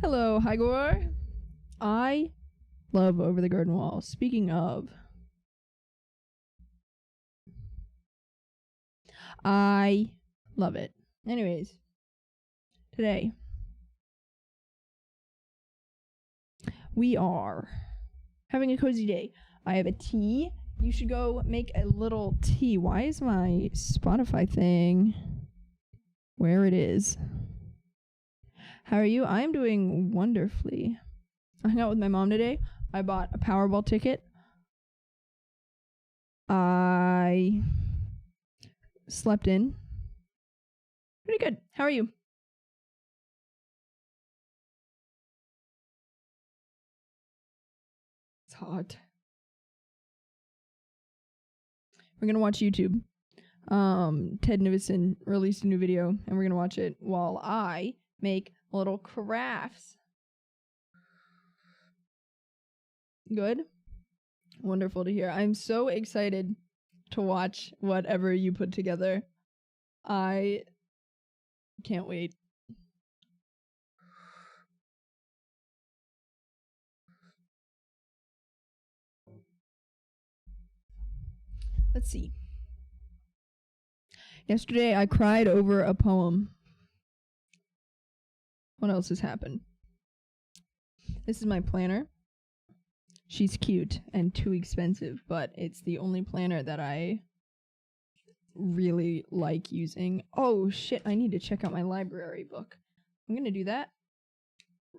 Hello, Hygor. I love Over the Garden Wall. Speaking of, I love it. Anyways, today we are having a cozy day. I have a tea. You should go make a little tea. Why is my Spotify thing where it is? How are you? I'm doing wonderfully. I hung out with my mom today. I bought a Powerball ticket. I slept in. Pretty good. How are you? It's hot. We're gonna watch YouTube. Ted Nivison released a new video, and we're gonna watch it while I make little crafts. Good? Wonderful to hear. I'm so excited to watch whatever you put together. I can't wait. Let's see. Yesterday I cried over a poem. What else has happened? This is my planner. She's cute and too expensive, but it's the only planner that I really like using. Oh shit, I need to check out my library book. I'm gonna do that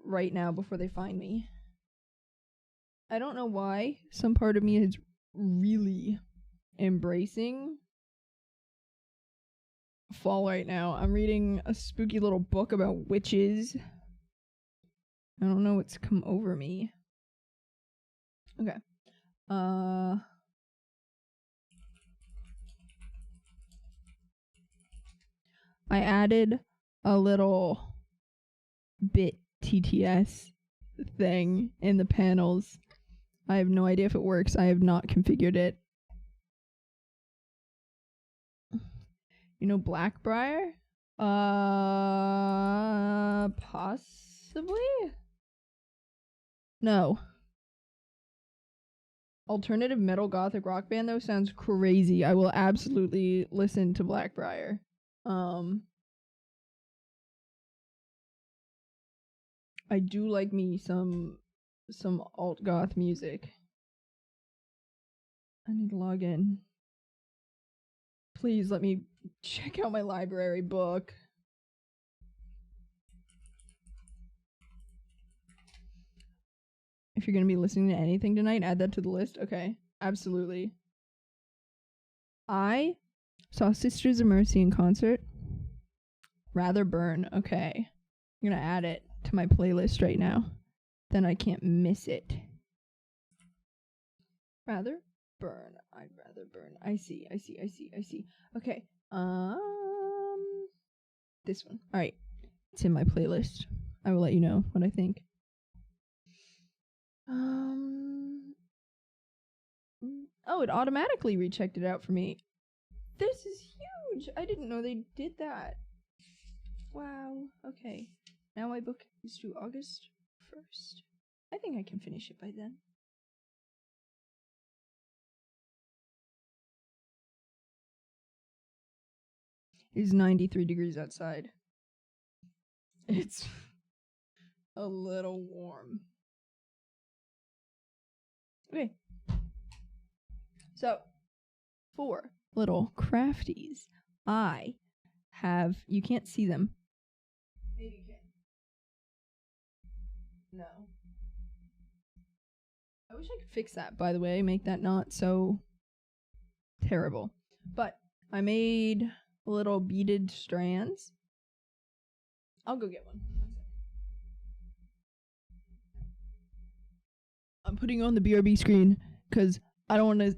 right now before they find me. I don't know why some part of me is really embracing fall right now. I'm reading a spooky little book about witches. I don't know what's come over me. Okay. I added a little bit TTS thing in the panels. I have no idea if it works. I have not configured it. You know Blackbriar? Possibly? No. Alternative metal gothic rock band though sounds crazy. I will absolutely listen to Blackbriar. I do like me some alt goth music. I need to log in. Please let me check out my library book. If you're going to be listening to anything tonight, add that to the list. Okay, absolutely. I saw Sisters of Mercy in concert. Rather Burn. Okay. I'm going to add it to my playlist right now. Then I can't miss it. Rather Burn. I'd rather burn. I see. Okay. This one. All right. It's in my playlist. I will let you know what I think. Oh, it automatically rechecked it out for me. This is huge. I didn't know they did that. Wow. Okay. Now my book is due August 1st. I think I can finish it by then. It is 93 degrees outside. It's a little warm. Okay. So, for little crafties, I have, you can't see them. Maybe you can. No. I wish I could fix that, by the way, make that not so terrible. But I made little beaded strands. I'll go get one. I'm putting on the BRB screen because I don't want to.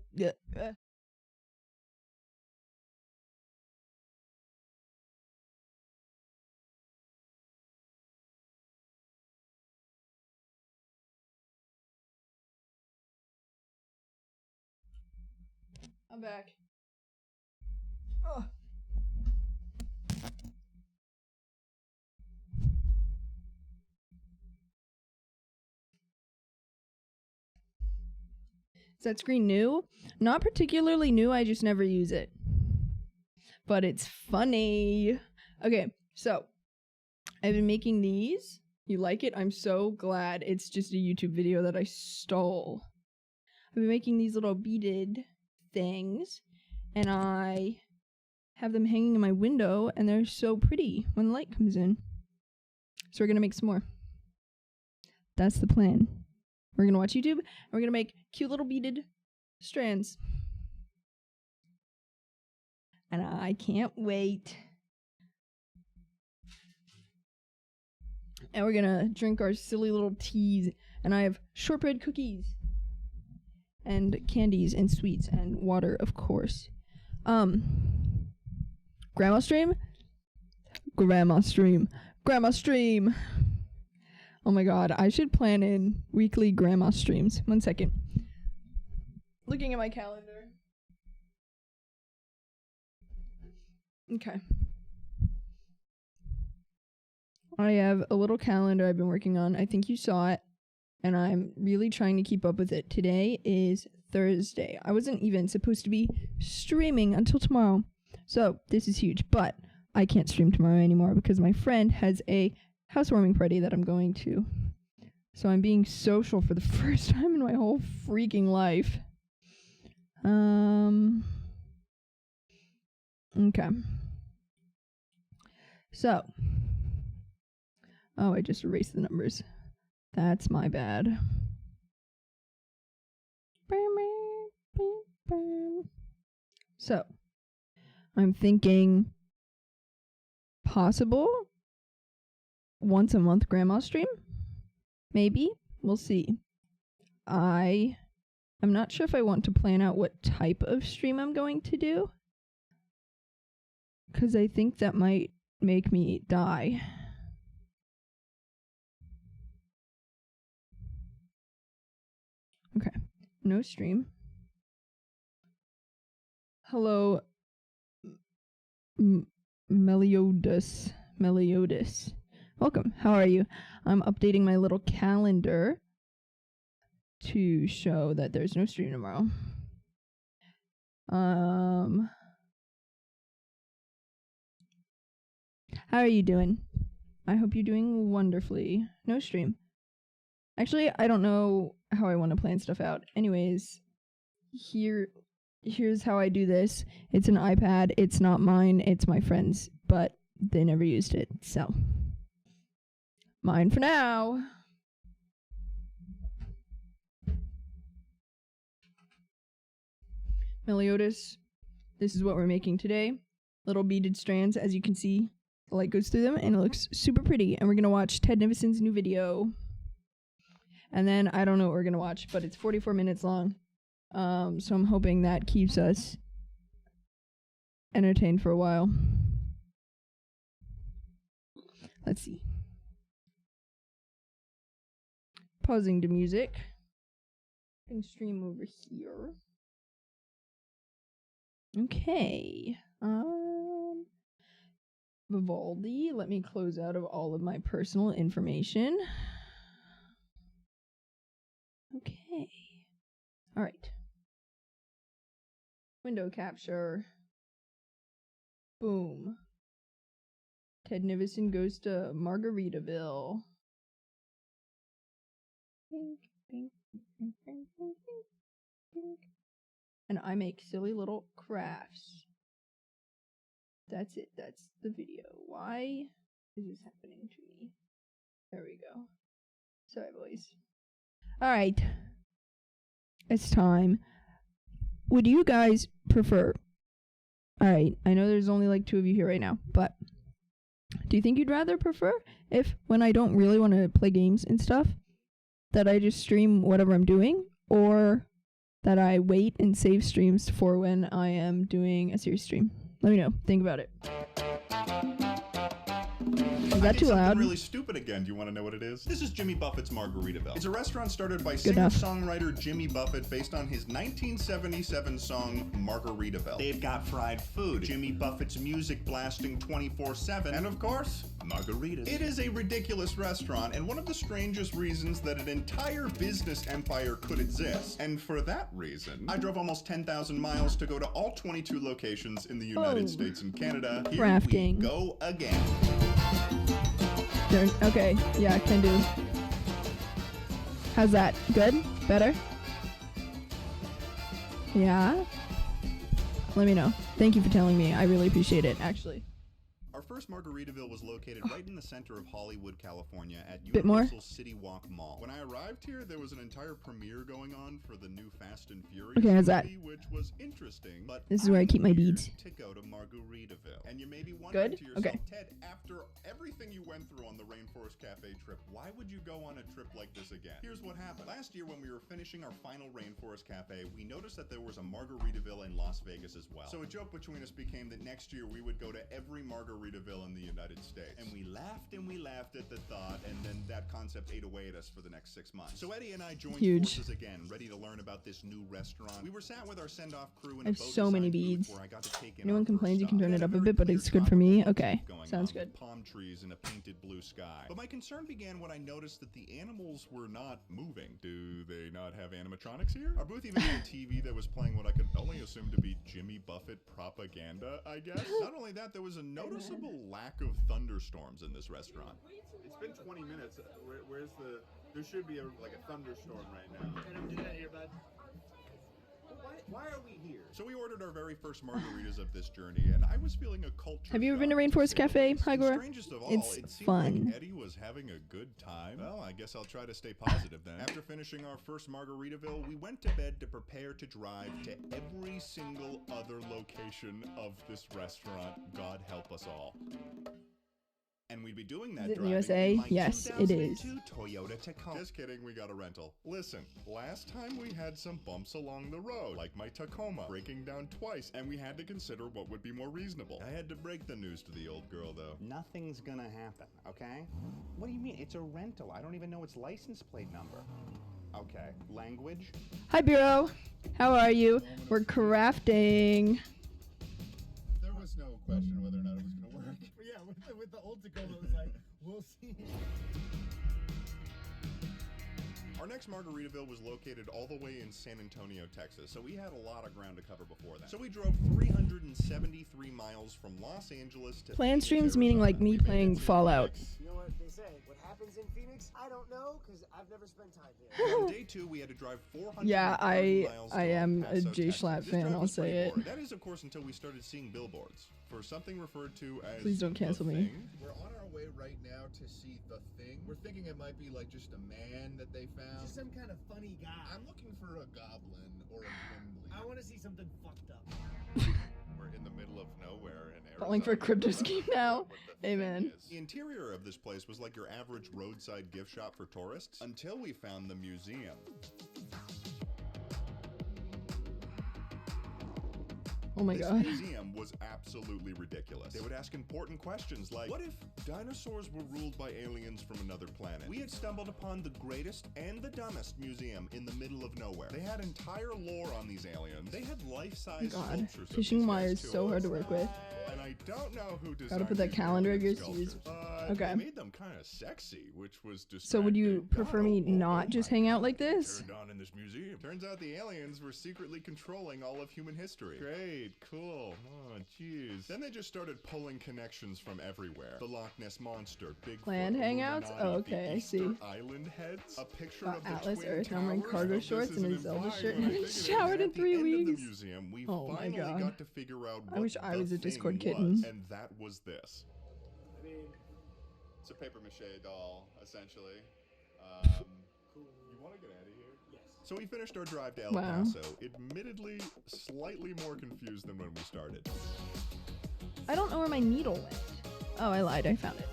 I'm back. Oh. Is that screen new? Not particularly new, I just never use it. But it's funny. Okay, so I've been making these. You like it? I'm so glad. It's just a YouTube video that I stole. I've been making these little beaded things, and I have them hanging in my window, and they're so pretty when the light comes in. So we're gonna make some more. That's the plan. We're gonna watch YouTube, and we're gonna make cute little beaded strands. And I can't wait. And we're gonna drink our silly little teas, and I have shortbread cookies and candies and sweets and water, of course. Grandma stream. Oh my god, I should plan in weekly grandma streams. 1 second. Looking at my calendar. Okay. I have a little calendar I've been working on. I think you saw it, and I'm really trying to keep up with it. Today is Thursday. I wasn't even supposed to be streaming until tomorrow. So, this is huge, but I can't stream tomorrow anymore because my friend has a housewarming party that I'm going to. So, I'm being social for the first time in my whole freaking life. Okay. So. Oh, I just erased the numbers. That's my bad. So, I'm thinking possible once a month grandma stream? Maybe. We'll see. I'm not sure if I want to plan out what type of stream I'm going to do, because I think that might make me die. Okay, no stream. Hello, Meliodas. Welcome, how are you? I'm updating my little calendar to show that there's no stream tomorrow. How are you doing? I hope you're doing wonderfully. No stream. Actually, I don't know how I want to plan stuff out. Anyways, here's how I do this. It's an iPad. It's not mine. It's my friend's, but they never used it. So, mine for now. Meliodas, this is what we're making today. Little beaded strands, as you can see. The light goes through them, and it looks super pretty. And we're going to watch Ted Nivison's new video. And then, I don't know what we're going to watch, but it's 44 minutes long. So I'm hoping that keeps us entertained for a while. Let's see. Pausing to music. I can stream over here. Okay. Vivaldi. Let me close out of all of my personal information. Okay. All right. Window capture. Boom. Ted Nivison goes to Margaritaville. Pink, pink, pink, pink, pink, pink. And I make silly little crafts. That's it. That's the video. Why is this happening to me? There we go. Sorry, boys. Alright. It's time. Would you guys prefer... Alright, I know there's only like 2 of you here right now, but do you think you'd rather prefer if, when I don't really want to play games and stuff, that I just stream whatever I'm doing, or that I wait and save streams for when I am doing a serious stream? Let me know. Think about it. Is that too loud? Really stupid again. Do you want to know what it is? This is Jimmy Buffett's Margaritaville. It's a restaurant started by enough. singer-songwriter Jimmy Buffett based on his 1977 song Margaritaville. They've got fried food, Jimmy Buffett's music blasting 24/7, and of course, margaritas. It is a ridiculous restaurant and one of the strangest reasons that an entire business empire could exist. And for that reason, I drove almost 10,000 miles to go to all 22 locations in the United States and Canada. Here Crafting. we go again. Okay, yeah, can do. How's that? Good? Better? Yeah? Let me know. Thank you for telling me. I really appreciate it, actually. Our first Margaritaville was located right in the center of Hollywood, California at Bit more? Universal City Walk Mall. When I arrived here, there was an entire premiere going on for the new Fast and Furious Okay, how's that? movie, which was interesting, but This is where I keep my I'm beads. here to go to Margaritaville. And you may be wondering Good? to yourself, Okay. Ted, after everything you went through on the Rainforest Cafe trip, why would you go on a trip like this again? Here's what happened. Last year when we were finishing our final Rainforest Cafe, we noticed that there was a Margaritaville in Las Vegas as well. So a joke between us became that next year we would go to every Margaritaville in the United States. And we laughed at the thought, and then that concept ate away at us for the next 6 months. So Eddie and I joined forces again, ready to learn about this new restaurant. We were sat with our send-off crew in I have so many beads. where I got to take in Anyone our complains, you first can stop. turn We it had up a very bit, but clear it's good for me. tropical Okay, motif going sounds on good. with palm trees and a painted blue sky. But my concern began when I noticed that the animals were not moving. Do they not have animatronics here? Our booth even had a TV that was playing what I could only assume to be Jimmy Buffett propaganda, I guess. Not only that, there was a noticeable lack of thunderstorms in this restaurant. It's been 20 minutes. Where's the? There should be like a thunderstorm right now. I don't do that here, bud. Why are we here? So we ordered our very first margaritas of this journey, and I was feeling a culture Have you ever been to shock, Rainforest say the Cafe, least. Hygor? And strangest of all, It's it seemed fun. like Eddie was having a good time. Well, I guess I'll try to stay positive then. After finishing our first Margaritaville, we went to bed to prepare to drive to every single other location of this restaurant. God help us all. And we'd be doing that Is it in driving USA? in my Yes, it is. 2002 Toyota Tacoma. Just kidding, we got a rental. Listen, last time we had some bumps along the road, like my Tacoma breaking down twice, and we had to consider what would be more reasonable. I had to break the news to the old girl, though. Nothing's gonna happen, okay? What do you mean? It's a rental. I don't even know its license plate number. Okay, language? Hi, Bureau. How are you? We're crafting. There was no question whether or not it was going to work. Yeah, with the old Tacoma, it was like, we'll see. Our next Margaritaville was located all the way in San Antonio, Texas, so we had a lot of ground to cover before that. So we drove 373 miles from Los Angeles to Plan Phoenix, streams meaning like Arizona. me playing Fallout. You know what they say? What happens in Phoenix? I don't know, because I've never spent time here. On day 2, we had to drive 400 Yeah, I miles am to El a Paso, J Texas. Schlatt This fan, drive I'll was say pretty it. boring. That is, of course, until we started seeing billboards for something referred to as Please don't cancel The me. Thing. We're on our way right now to see The Thing. We're thinking it might be like just a man that they found. Just some kind of funny guy. I'm looking for a goblin or a Gimli. I want to see something fucked up. We're in the middle of nowhere in Arizona. Calling for a crypto We don't scheme know now. what The Thing Amen. is. The interior of this place was like your average roadside gift shop for tourists until we found the museum. Oh my This god. museum was absolutely ridiculous. They would ask important questions like, what if dinosaurs were ruled by aliens from another planet? We had stumbled upon the greatest and the dumbest museum in the middle of nowhere. They had entire lore on these aliens. They had life-size God, sculptures of fishing these wire guys, is too. so hard to work with. And I don't know who designed Gotta put that these calendar of alien yours to use. sculptures. Okay. They made them kind of sexy, which was distracting. So would you prefer me not just hang out like this? Turned on in this museum. Turns out the aliens were secretly controlling all of human history. Great, cool. Oh, jeez. Then they just started pulling connections from everywhere. The Loch Ness Monster, Bigfoot, Planned hangouts? Illuminati, Oh, okay, the I Easter see. Island heads, a picture Got of the Atlas Twin Earth, I'm wearing Towers. cargo Hope this shorts and isn't a Zelda implying shirt what I and think it is. showered in At the 3 end of the weeks. museum, we Oh my finally God. got to figure out I what wish I The was a Thing Discord was, kitten. and that was this. I mean, It's a paper mache doll, essentially. You want to get out of here? yes. So we finished our drive to El Wow. Paso, admittedly slightly more confused than when we started. I don't know where my needle went. Oh, I lied. I found it.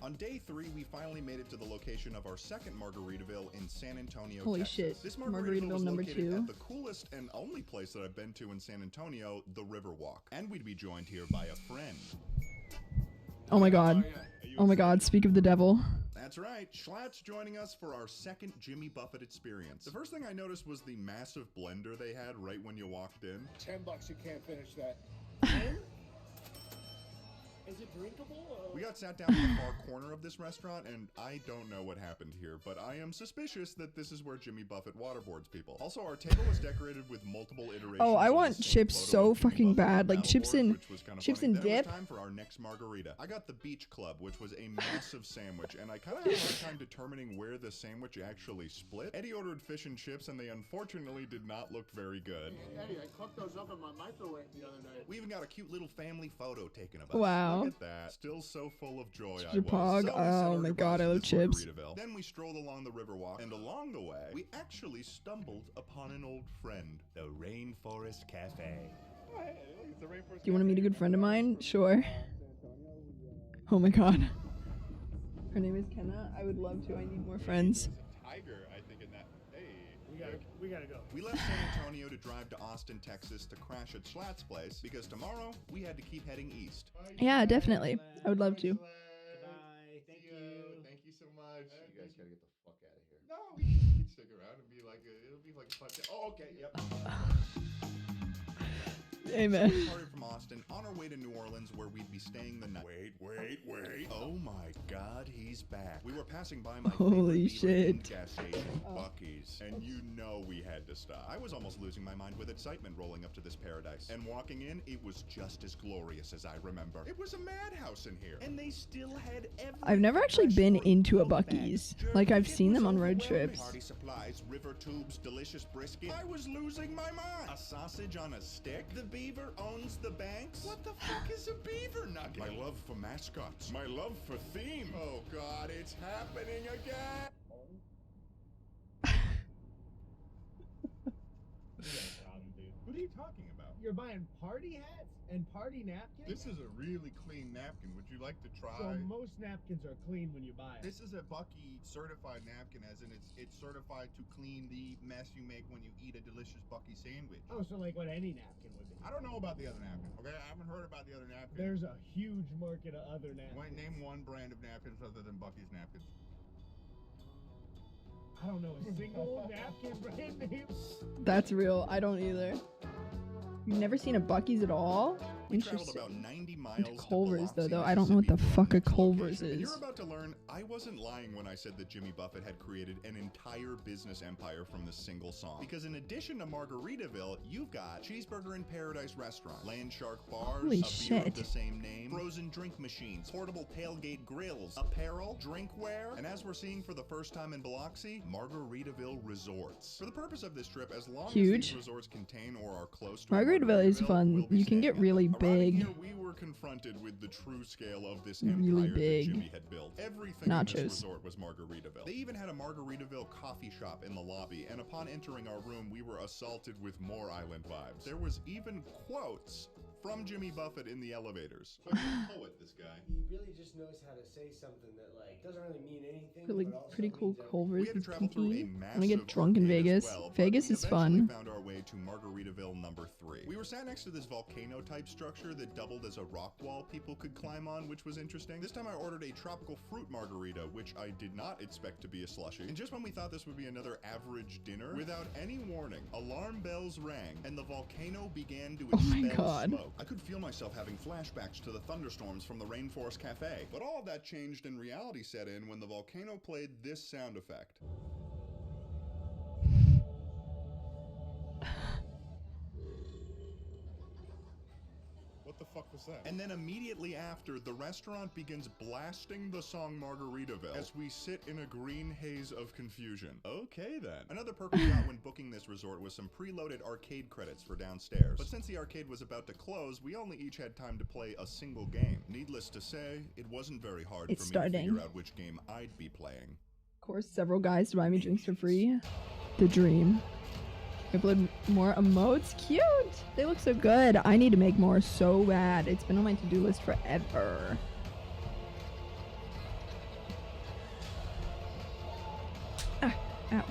On day 3, we finally made it to the location of our second Margaritaville in San Antonio, Holy Texas. shit. This Margaritaville was number located 2. at the coolest and only place that I've been to in San Antonio, the Riverwalk. And we'd be joined here by a friend. Oh my god. Oh my god, speak of the devil. That's right, Schlatt's joining us for our second Jimmy Buffett experience. The first thing I noticed was the massive blender they had right when you walked in. $10, you can't finish that. Is it drinkable? Or... We got sat down in the far corner of this restaurant, and I don't know what happened here, but I am suspicious that this is where Jimmy Buffett waterboards people. Also, our table was decorated with multiple iterations. Oh, I of want the same chips photo so of Jimmy fucking Buffett on bad, like the chips paddleboard, and- which was kinda chips funny. and Then it was dip. time for our next margarita. I got the Beach Club, which was a massive sandwich, and I kind of had a hard time determining where the sandwich actually split. Eddie ordered fish and chips, and they unfortunately did not look very good. Eddie, I cooked those up in my microwave the other night. We even got a cute little family photo taken of us. Wow. Look at that. Still so full of joy I Your was. pog. So we said Oh our my goodbyes God, to I love this chips. Margaritaville. Then we strolled along the Riverwalk, and along the way, we actually stumbled upon an old friend, the Rainforest Cafe. Do you want to meet a good friend of mine? Sure. Oh my god. Her name is Kenna. I would love to. I need more friends. Tiger, I think, in that. Hey. We gotta go. We left San Antonio to drive to Austin, Texas to crash at Schlatt's place because tomorrow we had to keep heading east. Yeah, definitely. I would love to. Bye. Thank you. Thank you so much. You guys gotta get the fuck out of here. No, we can stick around and be like, it'll be like a fun. Oh, okay, yep. Amen. We departed from Austin on our way to New Orleans where we'd be staying the night. Wait. Oh my god, he's back. We were passing by my Holy favorite Beaver shit. gas station, Buc-ee's, and you know we had to stop. I was almost losing my mind with excitement rolling up to this paradise. And walking in, it was just as glorious as I remember. It was a madhouse in here. And they still had every I've never actually been fresh fruit, into a full bags, Buc-ee's. jerky. Like, I've It seen them was on road overwhelming. trips. Party supplies, river tubes, delicious brisket. I was losing my mind. A sausage on a stick? The beaver owns the banks? What the fuck is a beaver nugget? My love for mascots. My love for theme. Oh god, it's happening again. What are you talking about? You're buying party hats and party napkins? This is a really clean napkin. Would you like to try? So most napkins are clean when you buy it. This is a Bucky certified napkin, as in it's certified to clean the mess you make when you eat a delicious Bucky sandwich. Oh, so like what any napkin would be. I don't know about the other napkin. Okay, I haven't heard about the other napkin. There's a huge market of other napkins. Name one brand of napkins other than Bucky's napkins. I don't know a single napkin brand name. That's real. I don't either. You've never seen a Buc-ee's at all? We traveled Interesting. about 90 miles Into to Culver's, Biloxi, though. I don't know what the Mississippi fuck for our a next Culver's location. And is. you're about to learn I wasn't lying when I said that Jimmy Buffett had created an entire business empire from this single song. Because in addition to Margaritaville, you've got Cheeseburger in Paradise Restaurant, Land Shark Bars, Holy a beer of shit. the same name, frozen drink machines, portable tailgate grills, apparel, drinkware, and as we're seeing for the first time in Biloxi, Margaritaville Resorts. For the purpose of this trip, as long as Huge. these resorts contain or are close to a Margaritaville is fun. we'll be You can staying get at them. really Arriving big. here, we were confronted with the true scale of this Really empire big. that Jimmy had built. Everything in Nachos. this resort was Margaritaville. They even had a Margaritaville coffee shop in the lobby, and upon entering our room, we were assaulted with more island vibes. There was even quotes from Jimmy Buffett in the elevators. Poet, this guy. He really just knows how to say something that like doesn't really mean anything. Really but also pretty cool means everything. Culver's We had to is travel through a pinky. I'm massive gonna get drunk in arcade as Vegas. well, but Vegas we is eventually fun. found our way to Margaritaville number 3. We were sat next to this volcano-type structure that doubled as a rock wall people could climb on, which was interesting. This time I ordered a tropical fruit margarita, which I did not expect to be a slushie. And just when we thought this would be another average dinner, without any warning, alarm bells rang, and the volcano began to Oh my expel God. smoke. I could feel myself having flashbacks to the thunderstorms from the Rainforest Cafe. But all of that changed and reality set in when the volcano played this sound effect. What the fuck was that? And then immediately after, the restaurant begins blasting the song Margaritaville as we sit in a green haze of confusion. Okay then. Another perk we got when booking this resort was some preloaded arcade credits for downstairs. But since the arcade was about to close, we only each had time to play a single game. Needless to say, it wasn't very hard It's for me starting. to figure out which game I'd be playing. Of course, several guys to buy me drinks for free. The dream. Upload more emotes. Cute. They look so good. I need to make more so bad. It's been on my to-do list forever. Ah, ow.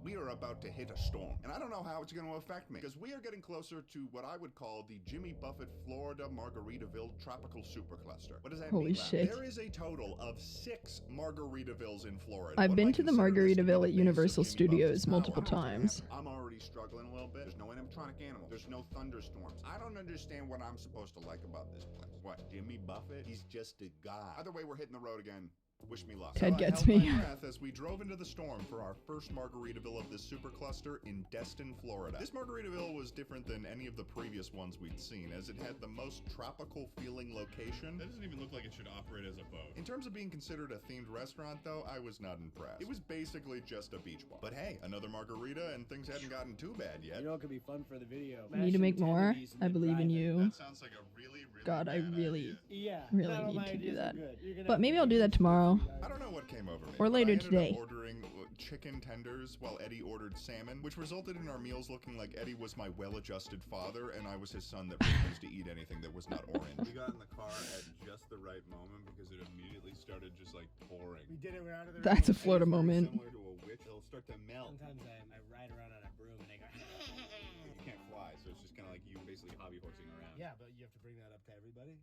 We are about to hit a storm. And I don't know how it's going to affect me, because we are getting closer to what I would call the Jimmy Buffett Florida Margaritaville Tropical Supercluster. What does that Holy mean? shit. There is a total of 6 Margaritavilles in Florida. I've What been might to the consider this to be Margaritaville the at base of Universal Jimmy Studios Buffett's power. multiple How does that times. happen? I'm already struggling a little bit. There's no animatronic animal. There's no thunderstorms. I don't understand what I'm supposed to like about this place. What, Jimmy Buffett? He's just a guy. Either way, we're hitting the road again. Wish me luck. Ted So I gets held me. my breath as we drove into the storm for our first Margaritaville of this supercluster in Destin, Florida. This Margaritaville was different than any of the previous ones we'd seen, as it had the most tropical feeling location. That doesn't even look like it should operate as a boat. In terms of being considered a themed restaurant, though, I was not impressed. It was basically just a beach bar. But hey, another margarita and things hadn't gotten too bad yet. You know it could be fun for the video. You need to make more. I believe in you. That sounds like a really, really God, I bad really, idea. Yeah. really none of my need to do ideas are that. good. You're gonna But have maybe to I'll do make that it tomorrow. I don't know what came over me. Or but later I ended up today. ordering chicken tenders while Eddie ordered salmon, which resulted in our meals looking like Eddie was my well-adjusted father and I was his son that refused to eat anything that was not We orange. got in the car at just the right moment because it immediately started just like pouring. We did it. We're out of the That's a rain. Florida Very moment. Similar to a witch, it'll start to melt. Sometimes I ride around on a broom and I go. You can't fly, so it's just kind of like you basically hobby horsing around. Yeah, but you have to bring that up to everybody.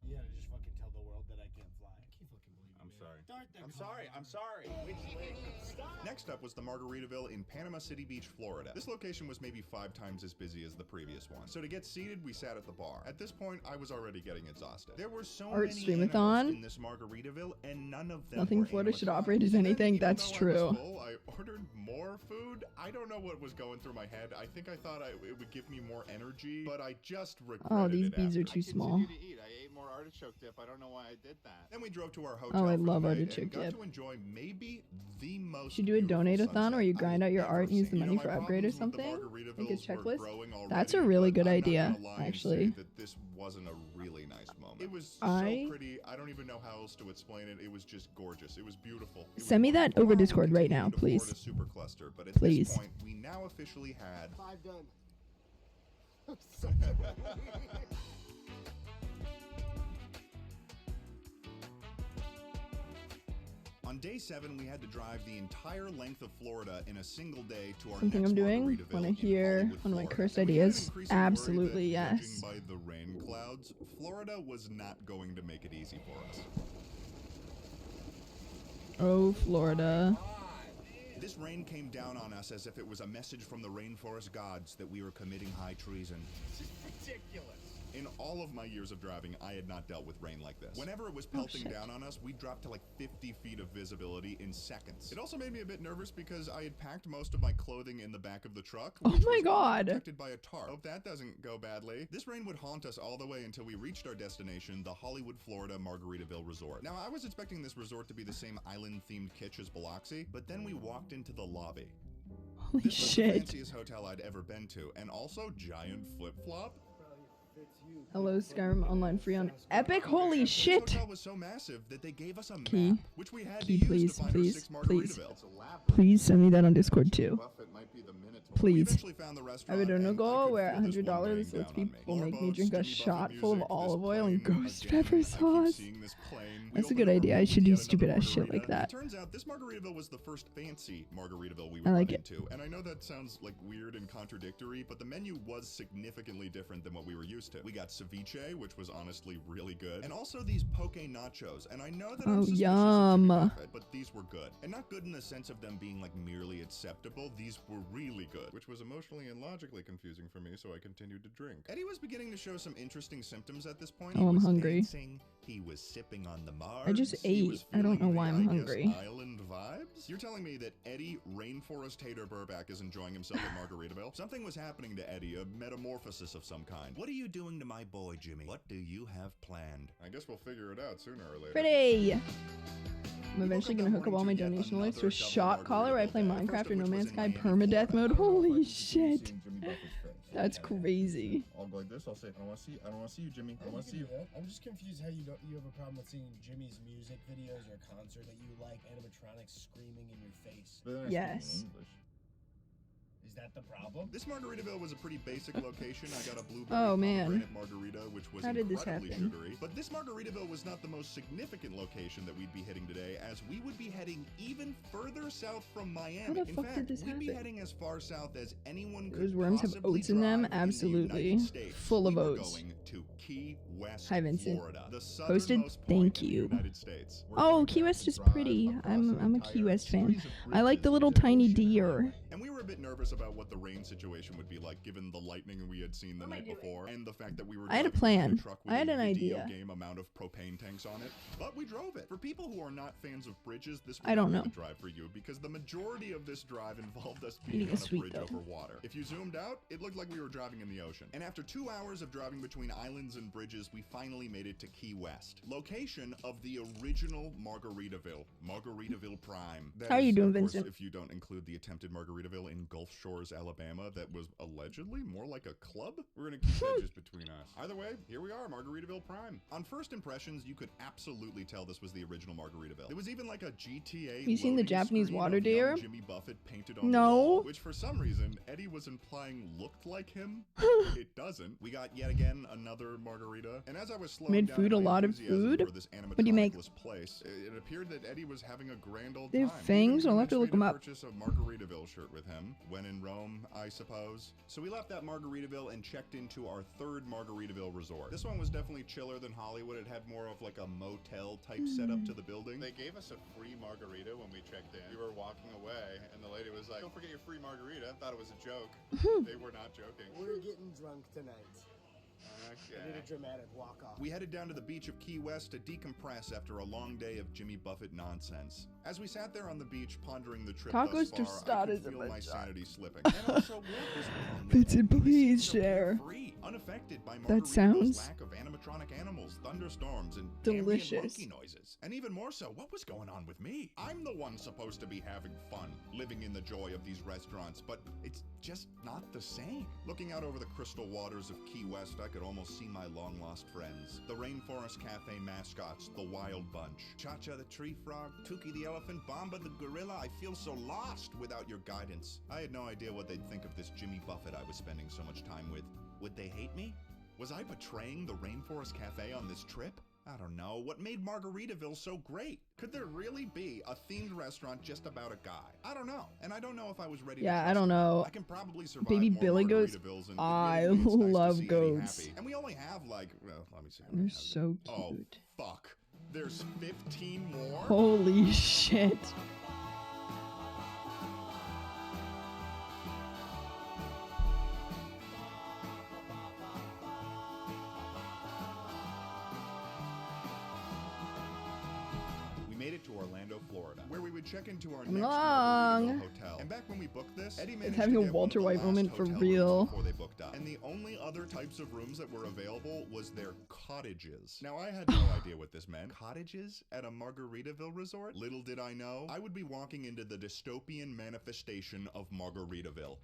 You gotta just fucking tell the world that I can't fly. I can't fucking believe it. I'm sorry. Start the I'm car. sorry. I'm sorry. Which way? Stop. Next up was the Margaritaville in Panama City Beach, Florida. This location was maybe 5 times as busy as the previous one. So to get seated, we sat at the bar. At this point, I was already getting exhausted. There were so Art many Streamathon? animals in this Margaritaville, and none of them Nothing were Florida should animatronics. operate as And then, anything, even that's though I true. was full, I ordered more food. I don't know what was going through my head. I think I thought it would give me more energy, but I just regretted Oh, these it beads are after. too small. I continued to eat. I ate more artichoke dip. I don't know why I did that. Then we drove to our hotel. Oh, I for love the night artichoke and got dip. to enjoy maybe the most. Should do a beautiful donate-a-thon sunset where you grind I've out your ever art and use the seen. money You know, for my upgrade or problems with the something? Margaritaville Like a were checklist? growing That's a already, really but good I'm not idea, gonna lie and actually. say that this wasn't a really nice moment. It was so I- pretty. I don't even know how else to explain it. It was just gorgeous. It was beautiful. It was Send me that wonderful. over Now we Discord right continue now, to please. Florida Supercluster, but at Please. this point, we now officially had 5 done. On day 7, we had to drive the entire length of Florida in a single day to our Something next I'm doing? Margaritaville Wanna in hear Hollywood, one of my Florida. cursed And we had an ideas? increasing worry Absolutely, that, yes. judging by the rain clouds, Florida was not going to make it easy for us. Oh, Florida. This rain came down on us as if it was a message from the rainforest gods that we were committing high treason. This is ridiculous. In all of my years of driving, I had not dealt with rain like this. Whenever it was pelting shit. down on us, we dropped to like 50 feet of visibility in seconds. It also made me a bit nervous because I had packed most of my clothing in the back of the truck. Oh which my was God. protected by a tarp. Hope that doesn't go badly. This rain would haunt us all the way until we reached our destination, the Hollywood, Florida Margaritaville Resort. Now, I was expecting this resort to be the same island-themed kitsch as Biloxi, but then we walked into the lobby. Holy This was the shit. fanciest hotel I'd ever been to, and also giant flip-flop. Probably fits you. Hello, Skyrim Online free on Epic. Holy This shit. hotel was so massive that they gave us a Key. map, which we had Key, to use please, to find please, our 6 please. Margaritaville. It's a labyrinth. Please send me that on Discord too. Buffett might be the Minotaur. We Please. eventually found the I restaurant, would and know I goal could where feel this one $100 weighing lets down on me. people More make me boats, drink a Jimmy shot Buffett full of music, olive this oil and plane ghost again. pepper I keep sauce. seeing this plane. We That's a opened good up our idea. I room, should we do had another stupid ass shit like margarita. that. It turns out this Margaritaville was the first fancy Margaritaville we I would like run it. into, and I know that sounds like weird and contradictory, but the menu was significantly different than what we were used to. We got ceviche, which was honestly really good, and also these poke nachos. And I know that I'm Oh, suspicious yum. of Jimmy Buffett, but these were good, and not good in the sense of them being like merely acceptable. These were really good, which was emotionally and logically confusing for me, so I continued to drink. Eddie was beginning to show some interesting symptoms at this point. Oh, He I'm was hungry. dancing, he was sipping on the Mars. I just he ate. was I don't know feeling why the, I'm I guess, hungry. Island vibes? You're telling me that Eddie Rainforest Hater Burback is enjoying himself at Margaritaville? Something was happening to Eddie, a metamorphosis of some kind. What are you doing to my boy, Jimmy? What do you have planned? I guess we'll figure it out sooner or later. Pretty. I'm eventually gonna hook up all my donation alerts to a shot caller where I play Minecraft or No Man's Sky permadeath mode. Holy shit. That's crazy. I'll go like this. I'll say, I don't want to see you, Jimmy. I don't want to see you. I'm just confused how you have a problem with seeing Jimmy's music videos or concert that you like animatronics screaming in your face. But then I speak Yes. in English. Is that the problem? This Margaritaville was a pretty basic location. I got a blueberry Oh, man. pomegranate margarita, which was How did this incredibly happen? sugary. But this Margaritaville was not the most significant location that we'd be hitting today, as we would be heading even further south from Miami. How the in fuck fact, did this we'd be happen? heading as far south as anyone could Those worms have possibly oats in them? drive the Absolutely. United States. Full of We were oats. going to Key West, Hi, Vincent. Florida, the Hosted? southernmost point Thank in the you. United States. We're Oh, going Key to West is drive pretty. across I'm an a Key entire West fan. series of I like the bridges little into tiny Ocean deer. Isle. And we were a bit nervous about what the rain situation would be like, given the lightning we had seen the night before, and the fact that we were I had a driving plan. a truck with I had a an video idea. game amount of propane tanks on it. But we drove it. For people who are not fans of bridges, this I don't would be know. the drive for you, because the majority of this drive involved us Eating being a on a sweet, bridge though. over water. If you zoomed out, it looked like we were driving in the ocean. And after 2 hours of driving between islands and bridges, we finally made it to Key West, location of the original Margaritaville, Margaritaville Prime. That How are you is, doing, of course, Vincent? if you don't include the attempted Margaritaville in Gulf Shores, Alabama, that was allegedly more like a club. We're gonna keep that just between us. Either way, here we are, Margaritaville Prime. On first impressions, you could absolutely tell this was the original Margaritaville. There was even like a GTA. You seen the loading Japanese screen water of young deer? Jimmy Buffett painted on No. the wall, which for some reason Eddie was implying looked like him. It doesn't. We got yet again another margarita, and as I was slowing Made down food, in a my lot of enthusiasm food? for this What do you make? animatronicless place, it appeared that Eddie was having a grand old They time. have fangs? He I'll have to look convinced me 'em up. Purchase a Margaritaville shirt with him when in Rome, I suppose. So we left that Margaritaville and checked into our third Margaritaville resort. This one was definitely chiller than Hollywood. It had more of like a motel type setup to the building. They gave us a free margarita when we checked in. We were walking away, and the lady was like, "Don't forget your free margarita." I thought it was a joke. They were not joking. We're getting drunk tonight. I did a Okay. dramatic walk-off. We headed down to the beach of Key West to decompress after a long day of Jimmy Buffett nonsense. As we sat there on the beach pondering the trip Tacos thus far, I could tostadas in feel my my jar. sanity slipping. And also, what was wrong with Vincent, Eddie? He please seemed so share. carefree, unaffected by That Margaritaville's sounds lack of animatronic animals, thunderstorms, and delicious. ambient monkey noises. And even more so, what was going on with me? I'm the one supposed to be having fun, living in the joy of these restaurants, but it's just not the same. Looking out over the crystal waters of Key West, I could almost see my long-lost friends. The Rainforest Cafe mascots, the Wild Bunch. Cha-Cha the tree frog, Tuki the elephant, Bomba the gorilla. I feel so lost without your guidance. I had no idea what they'd think of this Jimmy Buffett I was spending so much time with. Would they hate me? Was I betraying the Rainforest Cafe on this trip? I don't know. What made Margaritaville so great? Could there really be a themed restaurant just about a guy? I don't know. And I don't know if I was ready to Yeah, I trust don't it. know. I can probably survive Baby more Billy goats? Margaritavilles, and I it's nice to love see Eddie goats. happy. And we only have like, well, let me see. how They're many have so there. Oh, cute. fuck. There's 15 more? Holy shit. We made it to Orlando, Florida, where we would check into our Coming next along. Margaritaville hotel. And back when we booked this, Eddie managed having to a get Walter one White of the moment last for hotel real. rooms before they booked up. And the only other types of rooms that were available was their cottages. Now, I had no idea what this meant. Cottages at a Margaritaville resort? Little did I know, I would be walking into the dystopian manifestation of Margaritaville.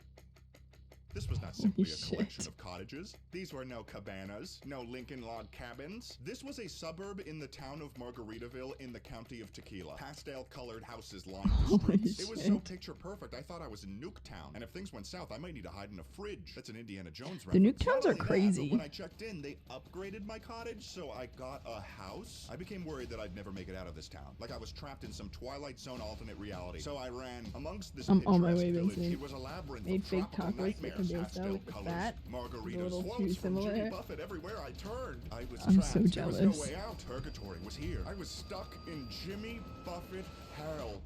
This was not simply a Holy collection shit. of cottages. These were no cabanas, no Lincoln log cabins. This was a suburb in the town of Margaritaville in the county of Tequila. Pastel-colored houses lined the Holy streets. It was so shit. picture perfect. I thought I was in Nuketown. And if things went south, I might need to hide in a fridge. That's an Indiana Jones The reference. Nuketowns Not are only that, crazy. but when I checked in, they upgraded my cottage, so I got a house. I became worried that I'd never make it out of this town. Like I was trapped in some Twilight Zone alternate reality. So I ran amongst this I'm on my picturesque way, village. Vincent. It was a labyrinth Made of fake tropical tacos that nightmares, can pastel with colors, that. margaritas, little too floats from Jimmy similar. Buffett everywhere I turned. I was I'm trapped. so There was no jealous. way out. Purgatory was here. I was stuck in Jimmy Buffett hell.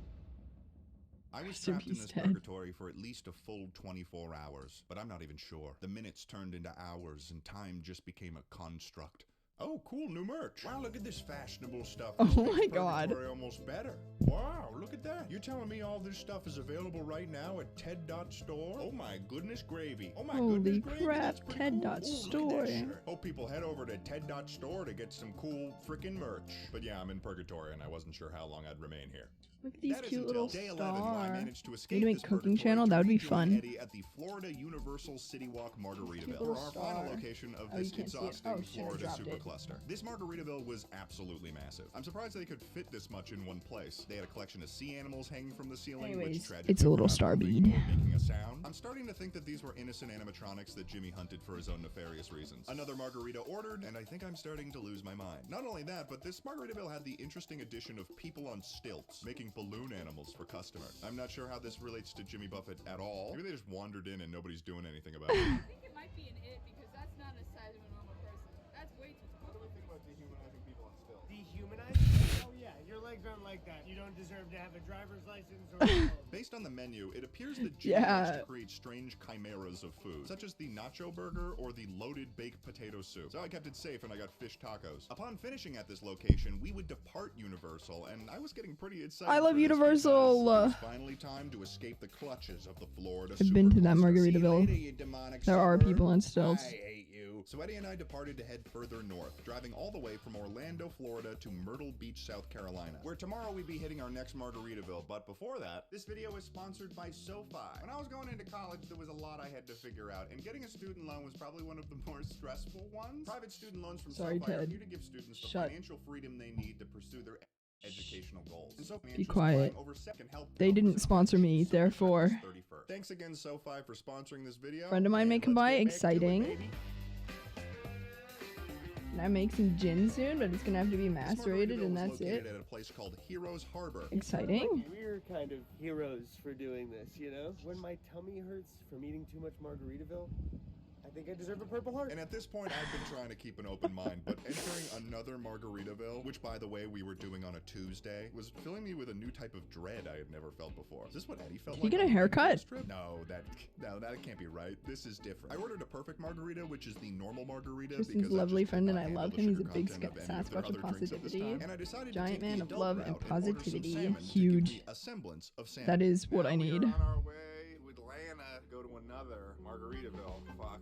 I was Rest in trapped in peace, this Ted. purgatory for at least a full 24 hours, but I'm not even sure. The minutes turned into hours, and time just became a construct. Oh, cool new merch. Wow, look at this fashionable stuff. Oh This makes my God. Purgatory almost better. Wow, look at that. You're telling me all this stuff is available right now at Ted.store? Oh my goodness gravy. Oh my Holy goodness gravy. crap, That's pretty Ted cool. dot Ooh, look at store. that shirt. Hope people head over to Ted.store to get some cool freaking merch. But yeah, I'm in purgatory and I wasn't sure how long I'd remain here. Look at these That is cute until little day 11 when I stars. managed to escape Need to make this cooking purgatory channel? to That would be rejoin fun. Eddie at the Florida Universal City Walk Margaritaville little for our final star. location of Oh, you this can't see it. exhausting Oh, shit, I Florida dropped it. supercluster. This Margaritaville was absolutely massive. I'm surprised they could fit this much in one place. They had a collection of sea animals hanging from the ceiling, Anyways, which tragically it's a little were not star moving bead. or making a sound. I'm starting to think that these were innocent animatronics that Jimmy hunted for his own nefarious reasons. Another margarita ordered, and I think I'm starting to lose my mind. Not only that, but this Margaritaville had the interesting addition of people on stilts, making balloon animals for customers. I'm not sure how this relates to Jimmy Buffett at all. Maybe they just wandered in and nobody's doing anything about it. I think it might be an it because that's not the size of a normal person. That's way too What small. do we think about dehumanizing people on stilts? Dehumanize? Oh yeah, your legs aren't like that. You don't deserve to have a driver's license or Based on the menu, it appears that Jimmy likes to create strange chimeras of food, such as the nacho burger or the loaded baked potato soup. So I kept it safe and I got fish tacos. Upon finishing at this location, we would depart Universal, and I was getting pretty excited. I love for this Universal. because it was finally time to escape the clutches of the Florida I've been to that supercluster. See you Margaritaville. later, you demonic There are suburb. people on stilts. I hate you. So Eddie and I departed to head further north, driving all the way from Orlando, Florida to Myrtle Beach, South Carolina, where tomorrow we'd be hitting our next Margaritaville. But before that, this video is sponsored by SoFi. When I was going into college, there was a lot I had to figure out, and getting a student loan was probably one of the more stressful ones. Private student loans from Sorry, SoFi are Ted. here to give students the Shut. financial freedom they need to pursue their educational goals. And so Be quiet. Over can help They them didn't with sponsor me, September therefore. 31st. Thanks again, SoFi, for sponsoring this video. Friend of mine and may come let's by, get back to it, exciting. baby. And I make some gin soon, but it's gonna have to be This macerated, Margaritaville and was that's located it. at a place called Heroes Harbor. Exciting. We're kind of heroes for doing this, you know? When my tummy hurts from eating too much Margaritaville, I think I deserve a Purple Heart. And at this point, I've been trying to keep an open mind, but entering another Margaritaville, which by the way we were doing on a Tuesday, was filling me with a new type of dread I had never felt before. Is this what Eddie felt Did he like? get a on the haircut? Vegas trip? No, that can't be right. This is different. I ordered a perfect margarita, which is the normal margarita. Tristan's because I lovely just friend could and not I handle love the him. He's a sugar big content of any of their Sasquatch of other drinks at this positivity. time. And I decided Giant to take man the of adult love route and order some positivity. salmon to give Huge. me a semblance of salmon. That is what I Now we need. are on our way to Atlanta, go to another Margaritaville. Fuck.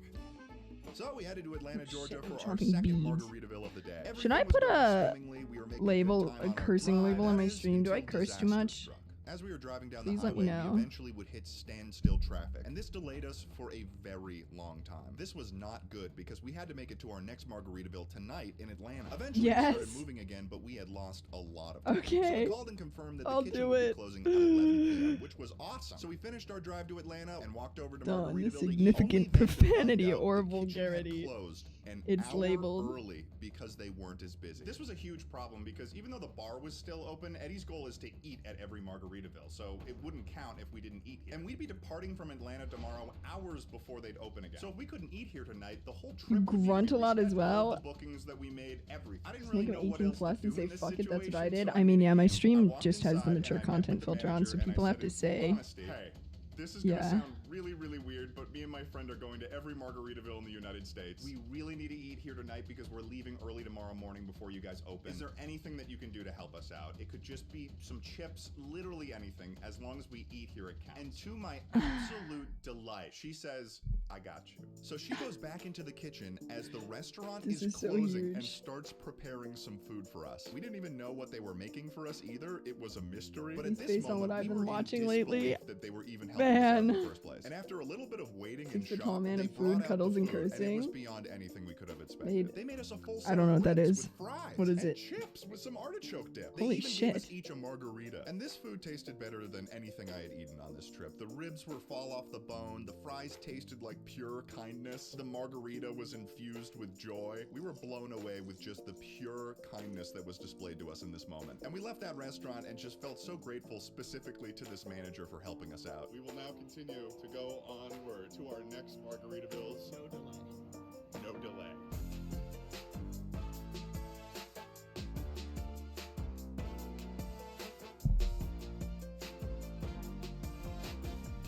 So we headed to Atlanta, Shit, Georgia I'm for our chopping second beads. Margaritaville of the day. Should I Everything was put going a swimmingly. We were making label, good time a on our cursing drive, label on that my is, stream? Do I until curse too disaster much? struck. As we were driving down Please the let me highway, know. we eventually would hit standstill traffic, and this delayed us for a very long time. This was not good because we had to make it to our next Margaritaville tonight in Atlanta. Eventually, we Yes. started moving again, but we had lost a lot of time. So Okay. I called and confirmed that I'll the kitchen do would it. be closing at 11 p.m., which was awesome. So we finished our drive to Atlanta and walked over to Done. Margaritaville. The to eat, significant only then to find profanity out or the kitchen had vulgarity. closed an It's hour labeled. early because they weren't as busy. This was a huge problem because even though the bar was still open, Eddie's goal is to eat at every Margaritaville, so it wouldn't count if we didn't eat here. And we'd be departing from Atlanta tomorrow hours before they'd open again. So if we couldn't eat here tonight, the whole trip would need to grunt be a lot as rescheduled. All well. the bookings that we made, everything. I didn't Just really make know him what 18 else plus to and do say in this fuck it, that's what I situation, did. so I mean, yeah, my I stream walked just has the inside mature and I met content with filter on, manager so and I people have said to in say, honesty, hey, this is gonna Yeah. sound really, really weird, but me and my friend are going to every Margaritaville in the United States. We really need to eat here tonight because we're leaving early tomorrow morning before you guys open. Is there anything that you can do to help us out? It could just be some chips, literally anything, as long as we eat here at counts. And to my absolute delight, she says, I got you. So she goes back into the kitchen as the restaurant This is is so closing and huge. starts preparing some food for us. We didn't even know what they were making for us either. It was a mystery. But at It's this based on moment, what I've we been were in watching lately. disbelief that they were even helping us out in Man. the first place. And after a little bit of waiting and Keeps the shock, tall man they of food, brought out cuddles, the and food, and it was cursing. beyond anything we could have expected. Made- They made us a full I don't know what that ribs is. with fries What is and it? chips with some artichoke dip. They Holy even shit. gave us each a margarita. And this food tasted better than anything I had eaten on this trip. The ribs were fall off the bone. The fries tasted like pure kindness. The margarita was infused with joy. We were blown away with just the pure kindness that was displayed to us in this moment. And we left that restaurant and just felt so grateful specifically to this manager for helping us out. We will now continue to go onward to our next Margaritavilles. No delay. No delay.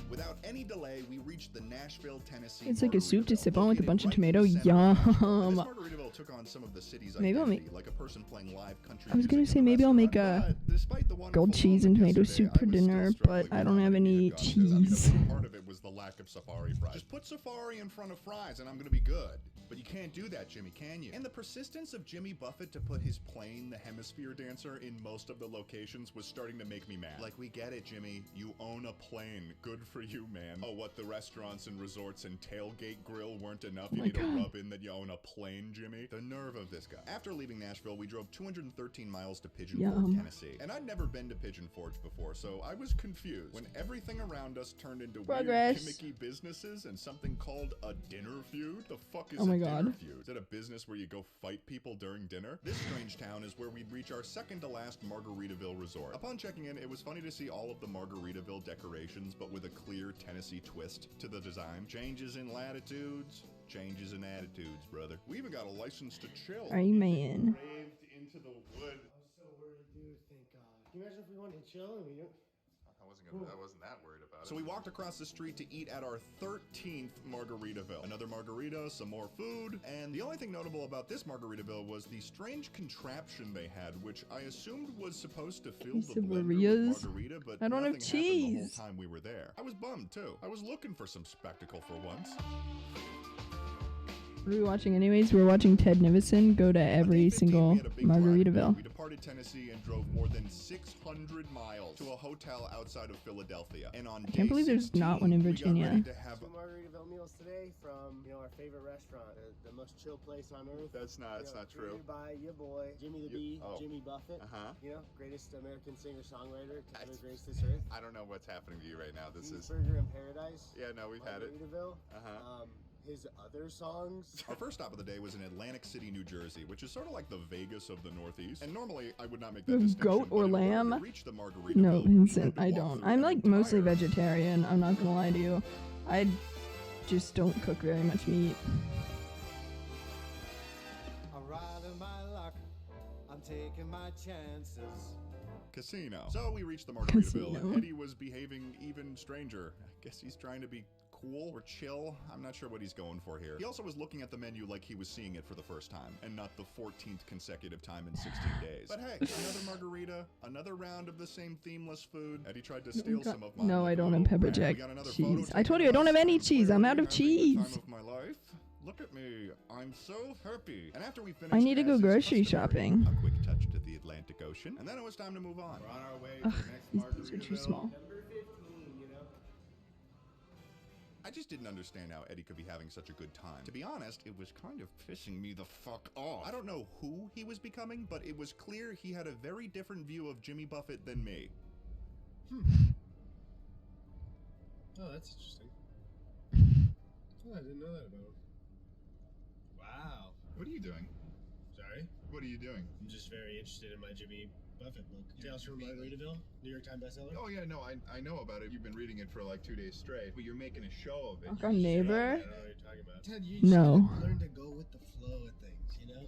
Without any delay, we reached the Nashville, Tennessee. It's like a soup to Margaritaville, sip on with a located bunch of right in the tomato. center of Nashville. Yum. This Margaritaville took on some of the city's Maybe I'll identity, make- like a person playing live country I was gonna music say in a maybe I'll make restaurant, a but despite the wonderful grilled cheese and moment tomato yesterday, soup for I was still dinner, struggling but I with don't how have to any eat a gun, 'cause, I mean, cheese. part of it was the lack of safari fries. Just put safari in front of fries and I'm gonna be good. But you can't do that, Jimmy, can you? And the persistence of Jimmy Buffett to put his plane, the Hemisphere Dancer, in most of the locations was starting to make me mad. Like, we get it, Jimmy. You own a plane. Good for you, man. Oh, what, the restaurants and resorts and tailgate grill weren't enough? You need to rub in that you own a plane, Jimmy? The nerve of this guy. After leaving Nashville, we drove 213 miles to Pigeon Forge, Tennessee. And I'd never been to Pigeon Forge before, so I was confused when everything around us turned into weird gimmicky businesses and something called a dinner feud. The fuck is a dinner feud? Is it a business where you go fight people during dinner? This strange town is where we'd reach our second to last Margaritaville resort. Upon checking in, it was funny to see all of the Margaritaville decorations, but with a clear Tennessee twist to the design. Changes in latitudes, changes in attitudes, brother. We even got a license to chill. Amen. Raved into the wood. I was so worried, dude. Thank God. Can you imagine if we wanted to chill and we don't? I wasn't that worried about it. So we walked across the street to eat at our 13th Margaritaville. Another margarita, some more food, and the only thing notable about this Margaritaville was the strange contraption they had, which I assumed was supposed to fill the blender with margarita, but I don't have nothing happened the whole cheese. time we were there. I was bummed too. I was looking for some spectacle for once. What are we watching anyways? We're watching Ted Nivison go to every single Margaritaville. We departed Tennessee and drove more than 600 miles to a hotel outside of Philadelphia. And on I can't believe there's not one in Virginia. Two Margaritaville meals today from, our favorite restaurant, the most chill place on earth. That's not true. Created by your boy, Jimmy the Bee, Jimmy Buffett. Uh-huh. Greatest American singer-songwriter to ever grace this earth. I don't know what's happening to you right now. This is... Burger in Paradise. Yeah, no, we've had it. Margaritaville. Uh-huh. His other songs. Our first stop of the day was in Atlantic City, New Jersey, which is sort of like the Vegas of the Northeast. And normally I would not make that distinction. Goat or but in order lamb? to reach the Margaritaville, No, Vincent, we had I to walk don't. through I'm an like mostly entire- vegetarian. I'm not gonna lie to you. I just don't cook very much meat. I'm riding my luck. I'm taking my chances. Casino. So we reached the Margaritaville, and Casino. Eddie was behaving even stranger. I guess he's trying to be cool or chill. I'm not sure what he's going for here. He also was looking at the menu like he was seeing it for the first time, and not the 14th consecutive time in 16 days. But hey, another margarita, another round of the same themeless food. Eddie tried to steal some of mine. No, like I a don't have little pepper rat. jack We got another cheese. photo I told taken you I don't of have us any cheese. I'm out of clearly having the cheese. time of my life. Look at me. I'm so happy. And after we finished, I need to go as is grocery customary, shopping. a quick touch to the Atlantic Ocean, and then it was time to move on. We're on our way to the next These are too Margaritaville. small. Number 15, I just didn't understand how Eddie could be having such a good time. To be honest, it was kind of pissing me the fuck off. I don't know who he was becoming, but it was clear he had a very different view of Jimmy Buffett than me. Oh, that's interesting. Oh, I didn't know that about him. Wow. What are you doing? Sorry? What are you doing? I'm just very interested in my Jimmy Buffett look. Tales from Margaritaville, New York Times bestseller. Oh yeah, no, I know about it. You've been reading it for like 2 days straight, but you're making a show of it. Fuck our neighbor. I don't know what you're talking about. Ted, you No. just learn to go with the flow of things,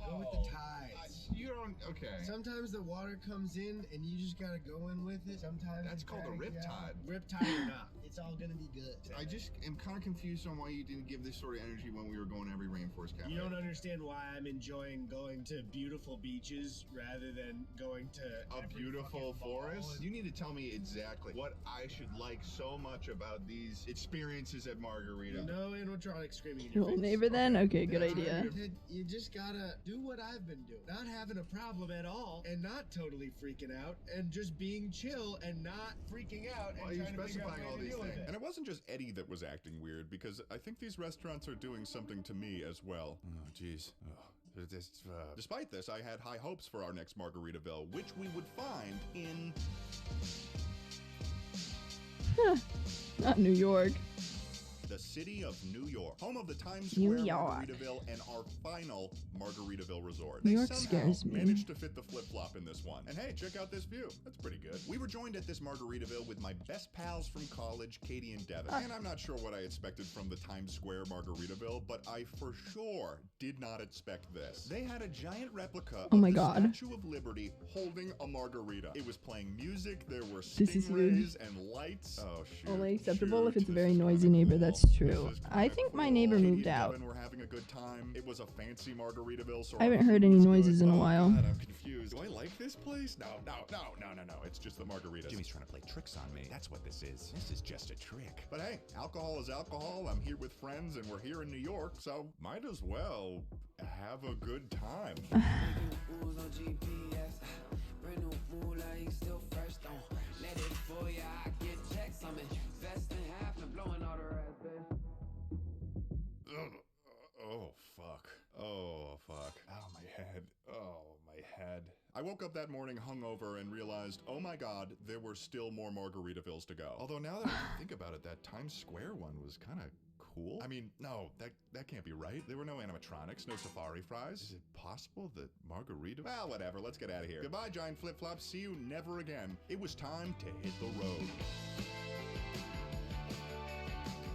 Go with the tides. You don't. Okay. Sometimes the water comes in and you just gotta go in with it. Sometimes That's it called a drags you riptide. out. Riptide or not, it's all gonna be good. I just am kind of confused on why you didn't give this sort of energy when we were going to every rainforest cafe. You don't understand why I'm enjoying going to beautiful beaches rather than going to A every beautiful fucking mall forest? and- You need to tell me exactly what I should like so much about these experiences at Margarita. No animatronic screaming in Your your old face. neighbor then? Okay, good That's idea. right. You just gotta do what I've been doing. Not having a problem at all and not totally freaking out and just being chill and not freaking out Why are and you trying to figure out specifying how all to these deal with things? it. And it wasn't just Eddie that was acting weird, because I think these restaurants are doing something to me as well. Oh, jeez. Despite this, I had high hopes for our next Margaritaville, which we would find in... Not New York. the city of New York, home of the Times New Square York. Margaritaville and our final Margaritaville resort. New They York somehow scares me. managed to fit the flip-flop in this one. And hey, check out this view. That's pretty good. We were joined at this Margaritaville with my best pals from college, Katie and Devin. And I'm not sure what I expected from the Times Square Margaritaville, but I for sure did not expect this. They had a giant replica Oh of my the God. Statue of Liberty holding a margarita. It was playing music, there were This is weird. stingrays and lights. Oh, shoot. Only acceptable shoot, if it's a this very is noisy kinda neighbor. cool. That's That's true. This is I kinda think my cool. neighbor Katie moved and out. Devin were having a good time. It was a fancy Margaritaville, so I haven't our heard food any was noises good. in a Oh, while. God, I'm confused. Do I like this place? No. It's just the margaritas. Jimmy's trying to play tricks on me. That's what this is. This is just a trick. But hey, alcohol is alcohol. I'm here with friends, and we're here in New York, so might as well have a good time. Oh, fuck. Oh, fuck. Oh, my head. Oh, my head. I woke up that morning hungover and realized, oh my god, there were still more Margaritavilles to go. Although now that I think about it, that Times Square one was kind of cool. I mean, no, that can't be right. There were no animatronics, no safari fries. Is it possible that Margarita? Well, whatever, let's get out of here. Goodbye, giant flip-flops. See you never again. It was time to hit the road.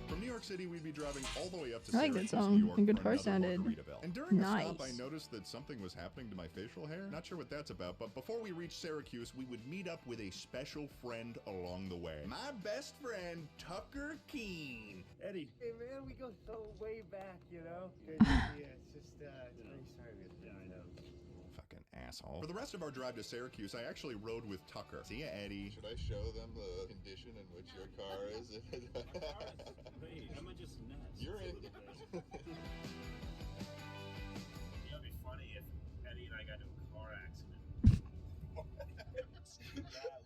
From New York City, we'd be driving all the way up to I like that Syracuse, song. New York, The for guitar another sounded Margaritaville. And during a stop, I nice. noticed that something was happening to my facial hair. Not sure what that's about, but before we reached Syracuse, we would meet up with a special friend along the way. My best friend, Tucker Keene. Eddie. Hey man, we go so way back, you know? Yeah, it's just, it's very sorry. Yeah, I know. Fucking asshole. For the rest of our drive to Syracuse, I actually rode with Tucker. See ya, Eddie. Should I show them the condition in which your car is? Wait, am I just nuts? You're in. It'd be funny if Eddie and I got into a car accident.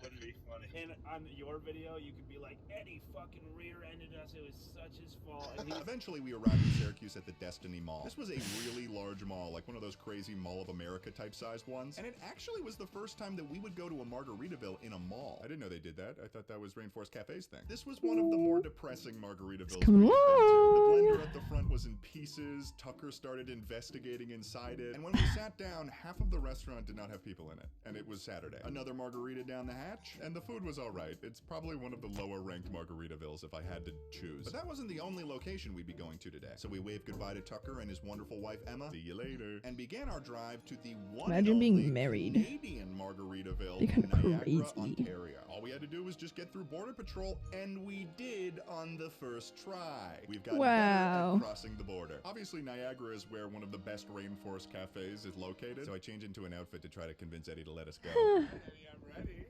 That would be funny. And on your video, you could be like, Eddie fucking rear-ended us. It was such his fault. And he was Eventually, we arrived in Syracuse at the Destiny Mall. This was a really large mall, like one of those crazy Mall of America type sized ones. And it actually was the first time that we would go to a Margaritaville in a mall. I didn't know they did that. I thought that was Rainforest Cafe's thing. This was one of the more depressing Margaritavilles coming we've been to. The along. blender at the front was in pieces. Tucker started investigating inside it. And when we sat down, half of the restaurant did not have people in it. And it was Saturday. Another margarita down the hatch, and the food was alright. It's probably one of the lower ranked Margaritavilles if I had to choose. But that wasn't the only location we'd be going to today. So we waved goodbye to Tucker and his wonderful wife Emma. See you later. And began our drive to the one Imagine and being only married. Canadian Margaritaville Be kinda in Niagara, crazy. Ontario. All we had to do was just get through Border Patrol, and we did on the first try. We've gotten better Wow. at crossing the border. Obviously, Niagara is where one of the best rainforest cafes is located, so I changed into an outfit to try to convince Eddie to let us go. Eddie, I'm ready.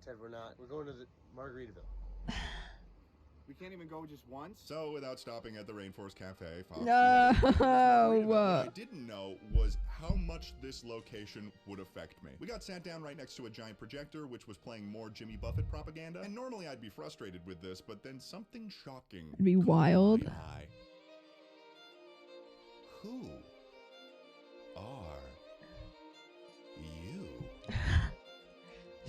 Ted, we're not. We're going to the Margaritaville. We can't even go just once? So, without stopping at the Rainforest Cafe, Fox, No. what I didn't know was how much this location would affect me. We got sat down right next to a giant projector, which was playing more Jimmy Buffett propaganda. And normally I'd be frustrated with this, but then something shocking It'd be caught wild. my eye. Who are you?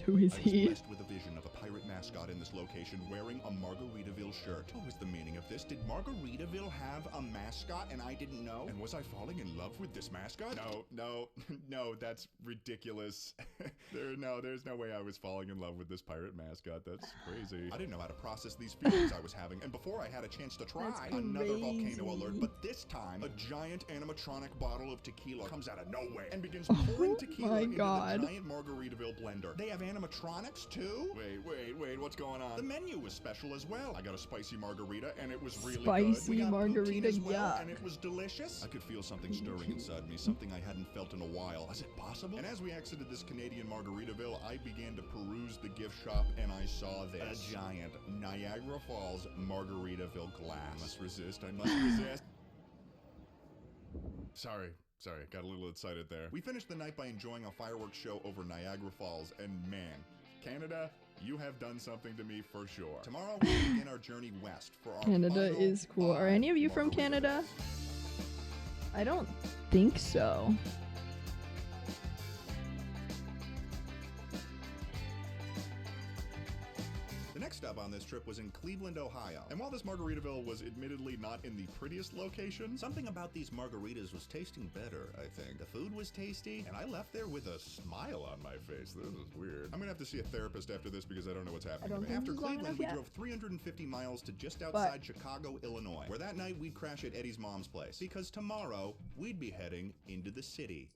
Who is I was he? blessed with a vision of a pirate mascot in this location wearing a Margaritaville shirt. What was the meaning of this? Did Margaritaville have a mascot and I didn't know? And was I falling in love with this mascot? No, that's ridiculous. There's no way I was falling in love with this pirate mascot. That's crazy. I didn't know how to process these feelings I was having. And before I had a chance to try, That's another volcano crazy. alert. But this time, a giant animatronic bottle of tequila comes out of nowhere and begins pouring tequila my into God. the giant Margaritaville blender. They have animatronics too? Wait, what's going on? The menu was special as well. I got a spicy margarita and it was really good. Spicy We got margarita, poutine as well, yuck. and it was delicious. I could feel something stirring inside me, something I hadn't felt in a while. Was it possible? And as we exited this Canadian Margaritaville, I began to peruse the gift shop and I saw this. A giant Niagara Falls Margaritaville glass. I must resist. Sorry, got a little excited there. We finished the night by enjoying a fireworks show over Niagara Falls, and man, Canada, you have done something to me for sure. Tomorrow we begin our journey west for our Canada final is cool. Are 5 any of you from Canada? I don't think so. The next stop on this trip was in Cleveland, Ohio. And while this Margaritaville was admittedly not in the prettiest location, something about these margaritas was tasting better, I think. The food was tasty, and I left there with a smile on my face. This is weird. I'm gonna have to see a therapist after this because I don't know what's happening. I don't think After this is long Cleveland, enough we yet. drove 350 miles to just outside Chicago, Illinois, where that night we'd crash at Eddie's mom's place. Because tomorrow, we'd be heading into the city.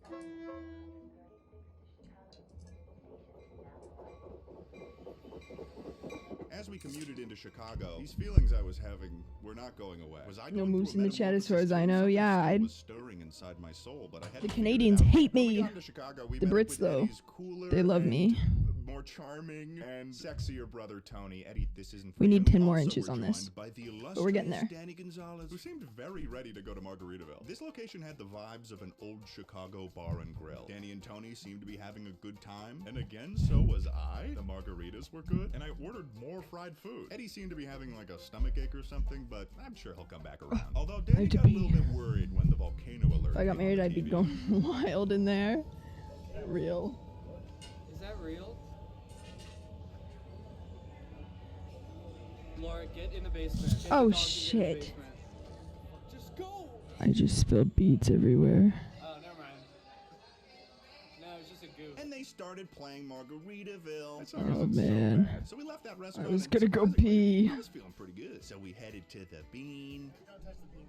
As we commuted into Chicago, these feelings I was having were not going away. Was I No going moves through a in the chat as far as I metamorphosis know. too? Yeah, Something I'd. was stirring inside my soul, but I hadn't The figured it Canadians out. hate When we me. got into Chicago, we The met up Brits, with though, Eddie's cooler they love and me. more charming and sexier brother Tony. Eddie, this isn't for We need you. 10 more Also, inches we're on this. joined by the But we're getting illustrious there. Danny Gonzalez, who seemed very ready to go to Margaritaville. This location had the vibes of an old Chicago bar and grill. Danny and Tony seemed to be having a good time, and again, so was I. The margaritas were good, and I ordered more fried food. Eddie seemed to be having like a stomachache or something, but I'm sure he'll come back around. Although Danny to got a pee. little bit worried when the volcano alert If I got came on married, the I'd be TV. going wild in there. Real. Is that real? Laura, get in the basement. Get the Oh, dog and get in the shit. basement. Just go! I just spilled beats everywhere. Oh, never mind. No, it's just a goof. And they started playing Margaritaville. That Oh, wasn't so man. bad. So we left that restaurant. was and gonna go surprisingly, pee. I was feeling pretty good. So we headed to the Bean, Don't touch the bean.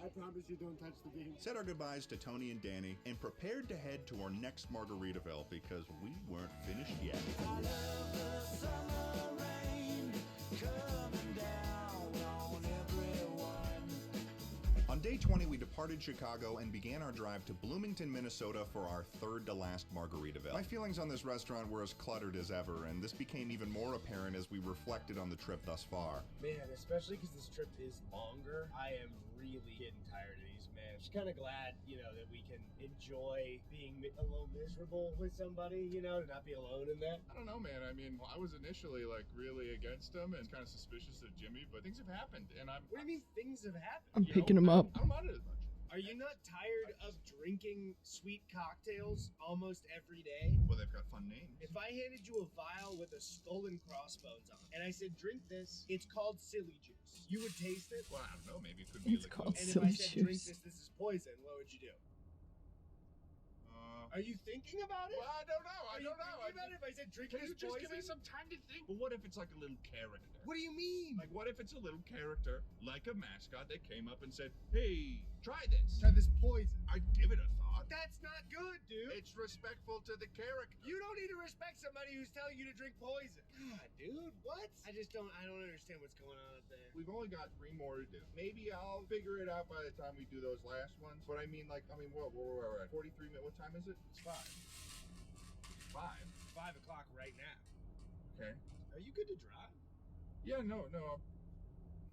I promise you don't touch the bean. said our goodbyes to Tony and Danny, and prepared to head to our next Margaritaville because we weren't finished yet. On day 20, we departed Chicago and began our drive to Bloomington, Minnesota for our third to last Margaritaville. My feelings on this restaurant were as cluttered as ever, and this became even more apparent as we reflected on the trip thus far. Man, especially because this trip is longer, I am really getting tired of these, man. Just kind of glad, that we can enjoy being a little miserable with somebody, to not be alone in that. I don't know, man. I mean, I was initially like really against him and kind of suspicious of Jimmy, but things have happened, and I'm. What do you mean things have happened? I'm picking him up. I don't mind it as much. Are you not tired of drinking sweet cocktails almost every day? Well, they've got fun names. If I handed you a vial with a skull and crossbones on it, and I said, drink this, it's called silly juice, you would taste it? Well, I don't know. Maybe it could be It's like. called And if I silly said, drink juice. this is poison, what would you do? Are you thinking about it? Well, I don't know. I Are you don't know. thinking about it? If I said, drink Can this you just give poison? me some time to think? But what if it's like a little character? What do you mean? Like, what if it's a little character, like a mascot, that came up and said, "Hey, try this." Try this poison. I'd give it a thought. That's not good, dude. It's respectful to the character. You don't need to respect somebody who's telling you to drink poison. God, dude, what? I don't understand what's going on up there. We've only got 3 more to do. Maybe I'll figure it out by the time we do those last ones. But I mean, what we're at 43 minutes. What time is it? It's 5. 5. 5 o'clock right now. Okay. Are you good to drive? Yeah, no.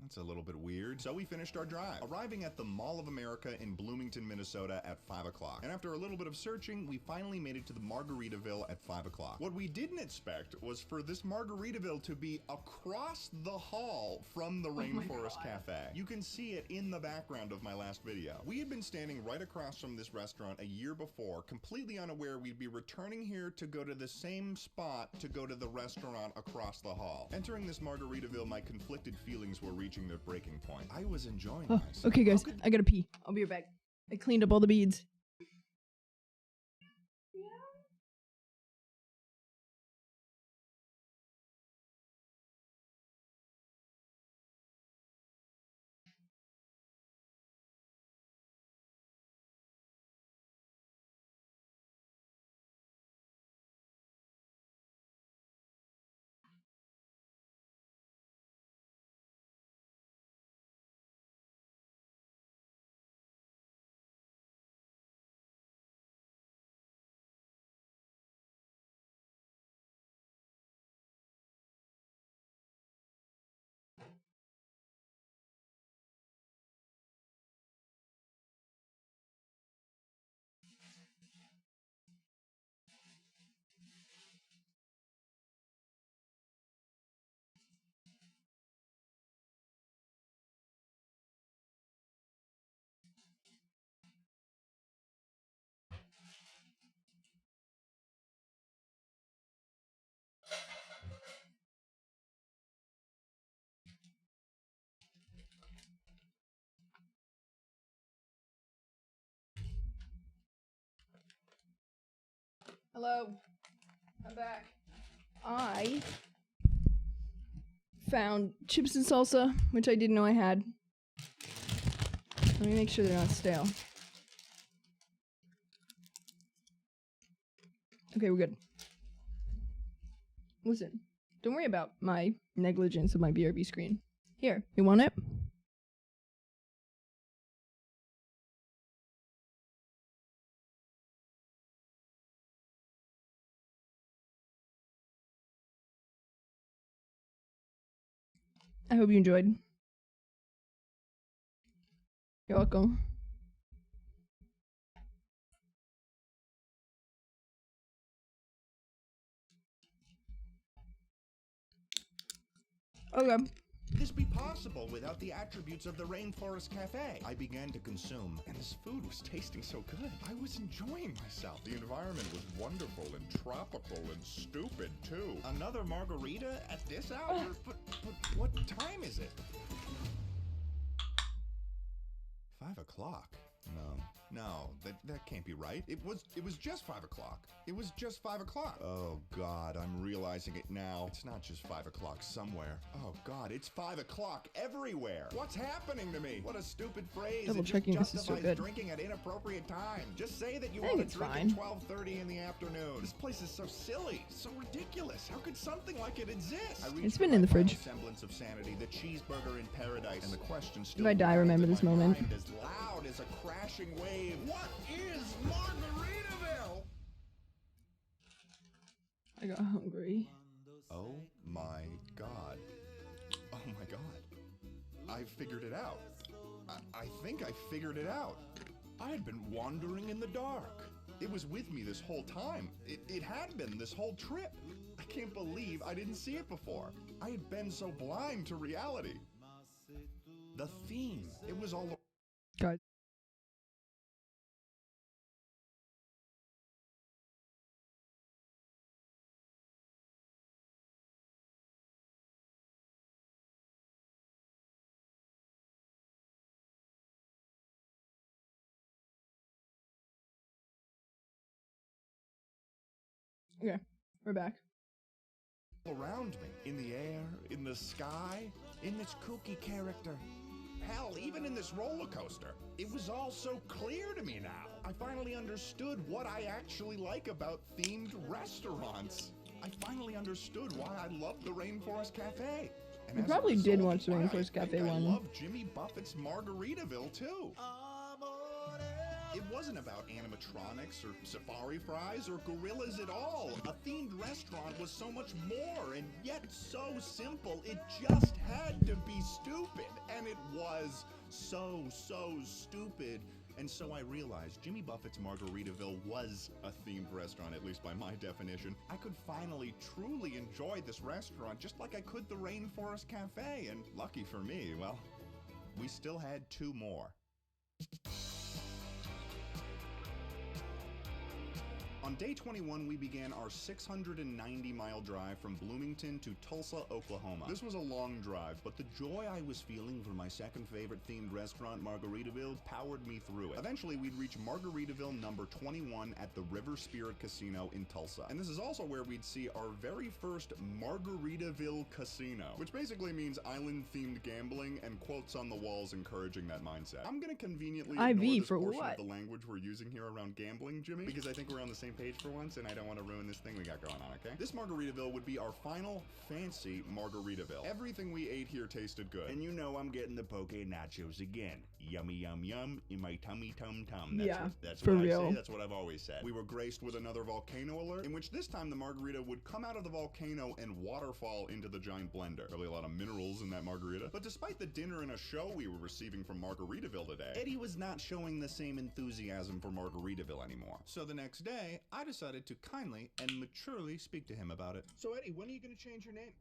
That's a little bit weird. So we finished our drive, arriving at the Mall of America in Bloomington, Minnesota at 5 o'clock. And after a little bit of searching, we finally made it to the Margaritaville at 5 o'clock. What we didn't expect was for this Margaritaville to be across the hall from the Rainforest Cafe. You can see it in the background of my last video. We had been standing right across from this restaurant a year before, completely unaware we'd be returning here to go to the same spot to go to the restaurant across the hall. Entering this Margaritaville, my conflicted feelings were reaching their breaking point. I was enjoying Oh, myself. okay, guys. I gotta pee. I'll be right back. I cleaned up all the beads. Hello. I'm back. I found chips and salsa, which I didn't know I had. Let me make sure they're not stale. Okay, we're good. Listen, Don't worry about my negligence of my BRB screen. Here, you want it? I hope you enjoyed. You're welcome. Okay. This be possible without the attributes of the Rainforest Cafe? I began to consume, and this food was tasting so good. I was enjoying myself. The environment was wonderful and tropical and stupid, too. Another margarita at this hour? But what time is it? 5 o'clock? No, that can't be right. It was just 5 o'clock. It was just 5 o'clock. Oh God, I'm realizing it now. It's not just 5 o'clock somewhere. Oh God, it's 5 o'clock everywhere. What's happening to me? What a stupid phrase. Double It just checking this is so justifies good. drinking at inappropriate time. Just say that you I think want it's to drink fine. at 12:30 in the afternoon. This place is so silly, so ridiculous. How could something like it exist? I reached It's been for in my the fridge. final semblance of sanity, the cheeseburger in paradise, and the question still If I die, remember remains this in my moment. mind as loud as a crashing wave. What is Margaritaville? I got hungry. Oh my God. Oh my God. I figured it out. I think I figured it out. I had been wandering in the dark. It was with me this whole time. It had been this whole trip. I can't believe I didn't see it before. I had been so blind to reality. The theme, it was all God. Okay, we're back. around me. In the air, in the sky, in this kooky character. Hell, even in this roller coaster. It was all so clear to me now. I finally understood what I actually like about themed restaurants. I finally understood why I love the Rainforest Cafe. And You as a probably did result, watch the why I Rainforest Cafe think I one. love Jimmy Buffett's Margaritaville too. It wasn't about animatronics or safari fries or gorillas at all. A themed restaurant was so much more and yet so simple. It just had to be stupid. And it was so stupid. And so I realized Jimmy Buffett's Margaritaville was a themed restaurant, at least by my definition. I could finally truly enjoy this restaurant just like I could the Rainforest Cafe. And lucky for me, well, we still had 2 more. On day 21, we began our 690-mile drive from Bloomington to Tulsa, Oklahoma. This was a long drive, but the joy I was feeling for my second favorite themed restaurant, Margaritaville, powered me through it. Eventually, we'd reach Margaritaville number 21 at the River Spirit Casino in Tulsa. And this is also where we'd see our very first Margaritaville Casino, which basically means island-themed gambling and quotes on the walls encouraging that mindset. I'm gonna conveniently ignore this for portion what? of the language we're using here around gambling, Jimmy, because I think we're on the same page for once, and I don't want to ruin this thing we got going on, okay? This Margaritaville would be our final fancy Margaritaville. Everything we ate here tasted good. And you know I'm getting the poke nachos again. Yummy, yum, yum, in my tummy, tum-tum. That's for what I real. say, that's what I've always said. We were graced with another volcano alert, in which this time the margarita would come out of the volcano and waterfall into the giant blender. Probably a lot of minerals in that margarita. But despite the dinner and a show we were receiving from Margaritaville today, Eddie was not showing the same enthusiasm for Margaritaville anymore. So the next day, I decided to kindly and maturely speak to him about it. So Eddie, when are you going to change your name?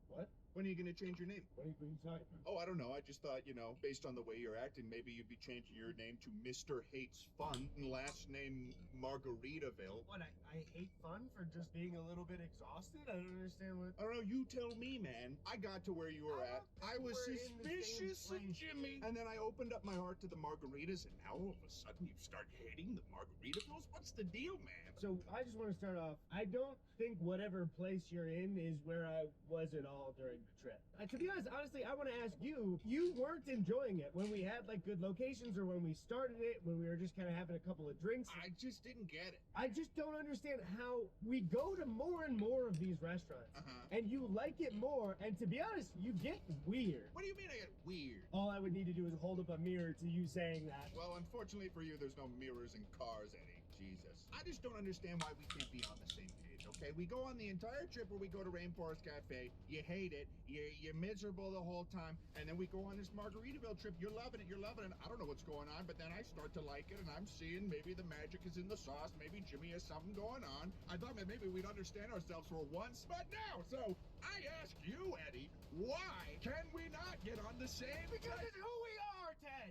What? When are you going to change your name? What are you talking about? Oh, I don't know. I just thought, based on the way you're acting, maybe you'd be changing your name to Mr. Hates Fun and last name Margaritaville. What, I hate fun for just being a little bit exhausted? I don't understand what... I don't know, you tell me, man. I got to where you were at. I was We're in the same suspicious of place. Jimmy. And then I opened up my heart to the margaritas, and now all of a sudden you start hating the Margaritavilles? What's the deal, man? So I just want to start off. I don't think whatever place you're in is where I was at all during the trip. To be honest, honestly, I want to ask you, you weren't enjoying it when we had like good locations or when we started it, when we were just kind of having a couple of drinks. I just didn't get it. I just don't understand how we go to more and more of these restaurants and you like it more. And to be honest, you get weird. What do you mean I get weird? All I would need to do is hold up a mirror to you saying that. Well, unfortunately for you, there's no mirrors in cars, Eddie. Jesus. I just don't understand why we can't be on the same page, okay? We go on the entire trip where we go to Rainforest Cafe. You hate it. You're miserable the whole time. And then we go on this Margaritaville trip. You're loving it. You're loving it. I don't know what's going on, but then I start to like it, and I'm seeing maybe the magic is in the sauce. Maybe Jimmy has something going on. I thought that maybe we'd understand ourselves for once, but no. So I ask you, Eddie, why can we not get on the same? Because it's who we are, Ted.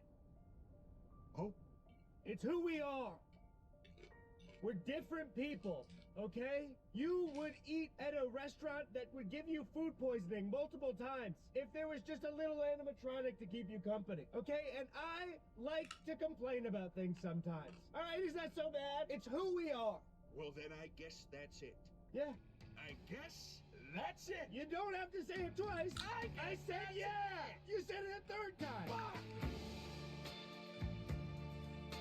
Oh. It's who we are. We're different people, okay? You would eat at a restaurant that would give you food poisoning multiple times if there was just a little animatronic to keep you company, okay? And I like to complain about things sometimes. All right, is that so bad? It's who we are. Well, then I guess that's it. Yeah. I guess that's it. You don't have to say it twice. I said yeah. You said it a third time.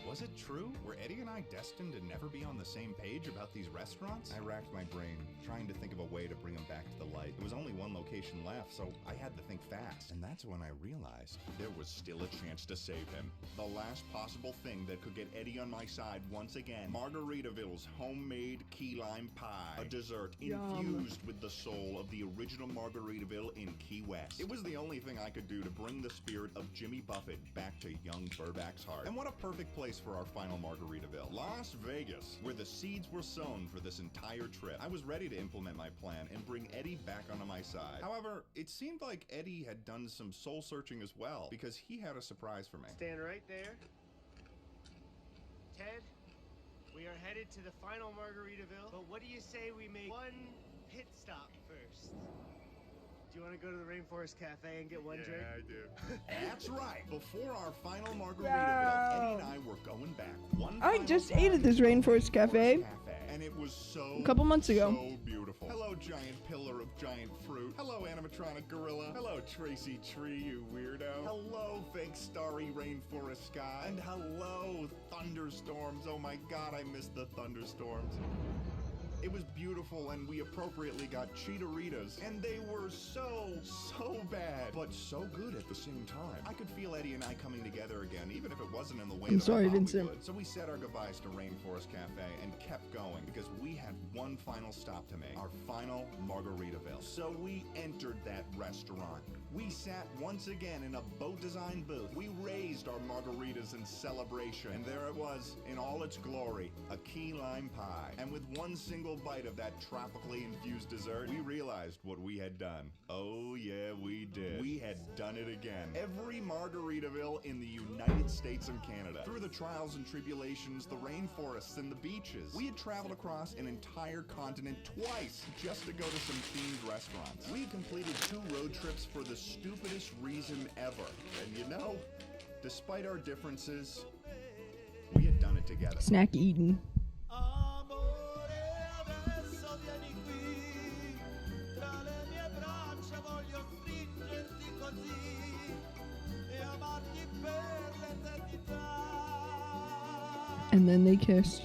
Was it true? Were Eddie and I destined to never be on the same page about these restaurants? I racked my brain, trying to think of a way to bring them back to the light. There was only one location left, so I had to think fast. And that's when I realized there was still a chance to save him. The last possible thing that could get Eddie on my side once again. Margaritaville's homemade key lime pie. A dessert infused with the soul of the original Margaritaville in Key West. It was the only thing I could do to bring the spirit of Jimmy Buffett back to young Burback's heart. And what a perfect place for our final Margaritaville. Las Vegas, where the seeds were sown for this entire trip. I was ready to implement my plan and bring Eddie back onto my side. However, it seemed like Eddie had done some soul searching as well, because he had a surprise for me. Stand right there. Ted, we are headed to the final Margaritaville, but what do you say we make one pit stop first? Do you want to go to the Rainforest Cafe and get one drink? Yeah, I do. That's right. Before our final Margaritaville, Eddie and I were going back. I just ate at this Rainforest Cafe and it was so a couple months ago. So beautiful. Hello, giant pillar of giant fruit. Hello, animatronic gorilla. Hello, Tracy Tree, you weirdo. Hello, fake starry rainforest sky. And hello, thunderstorms. Oh my god, I miss the thunderstorms. It was beautiful, and we appropriately got Cheetoritas, and they were so bad, but so good at the same time. I could feel Eddie and I coming together again, even if it wasn't in the way that I thought we would. So we said our goodbyes to Rainforest Cafe and kept going, because we had one final stop to make, our final Margaritaville. So we entered that restaurant. We sat once again in a boat-designed booth. We raised our margaritas in celebration, and there it was, in all its glory, a key lime pie. And with one single bite of that tropically infused dessert, we realized what we had done. Oh yeah, we did. We had done it again. Every Margaritaville in the United States and Canada. Through the trials and tribulations, the rainforests and the beaches. We had traveled across an entire continent twice just to go to some themed restaurants. We completed 2 road trips for the stupidest reason ever. And you know, despite our differences, we had done it together. Snack eating. And then they kissed.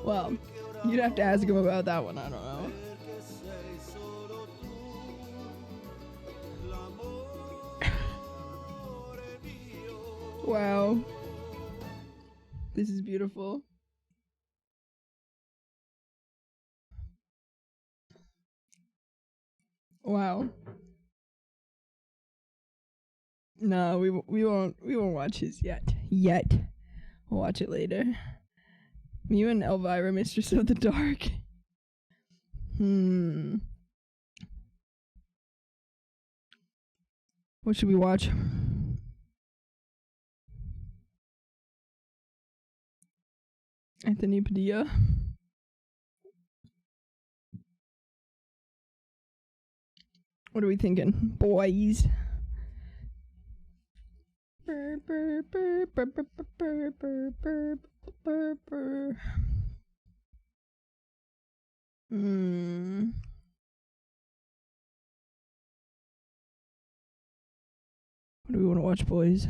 Well, you'd have to ask him about that one, I don't know. Wow. This is beautiful. Wow. No, we won't watch his yet. We'll watch it later. You and Elvira, Mistress of the Dark. What should we watch? Anthony Padilla. What are we thinking, boys? Hmm. What do we want to watch, boys?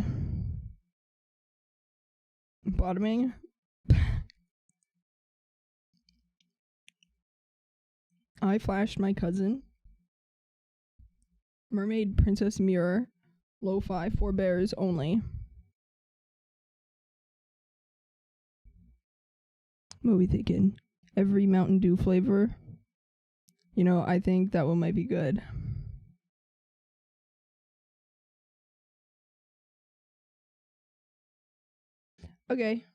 Bottoming? I Flashed My Cousin. Mermaid Princess Mirror. Lo-fi for bears only. What are we thinking? Every Mountain Dew flavor. You know, I think that one might be good. Okay.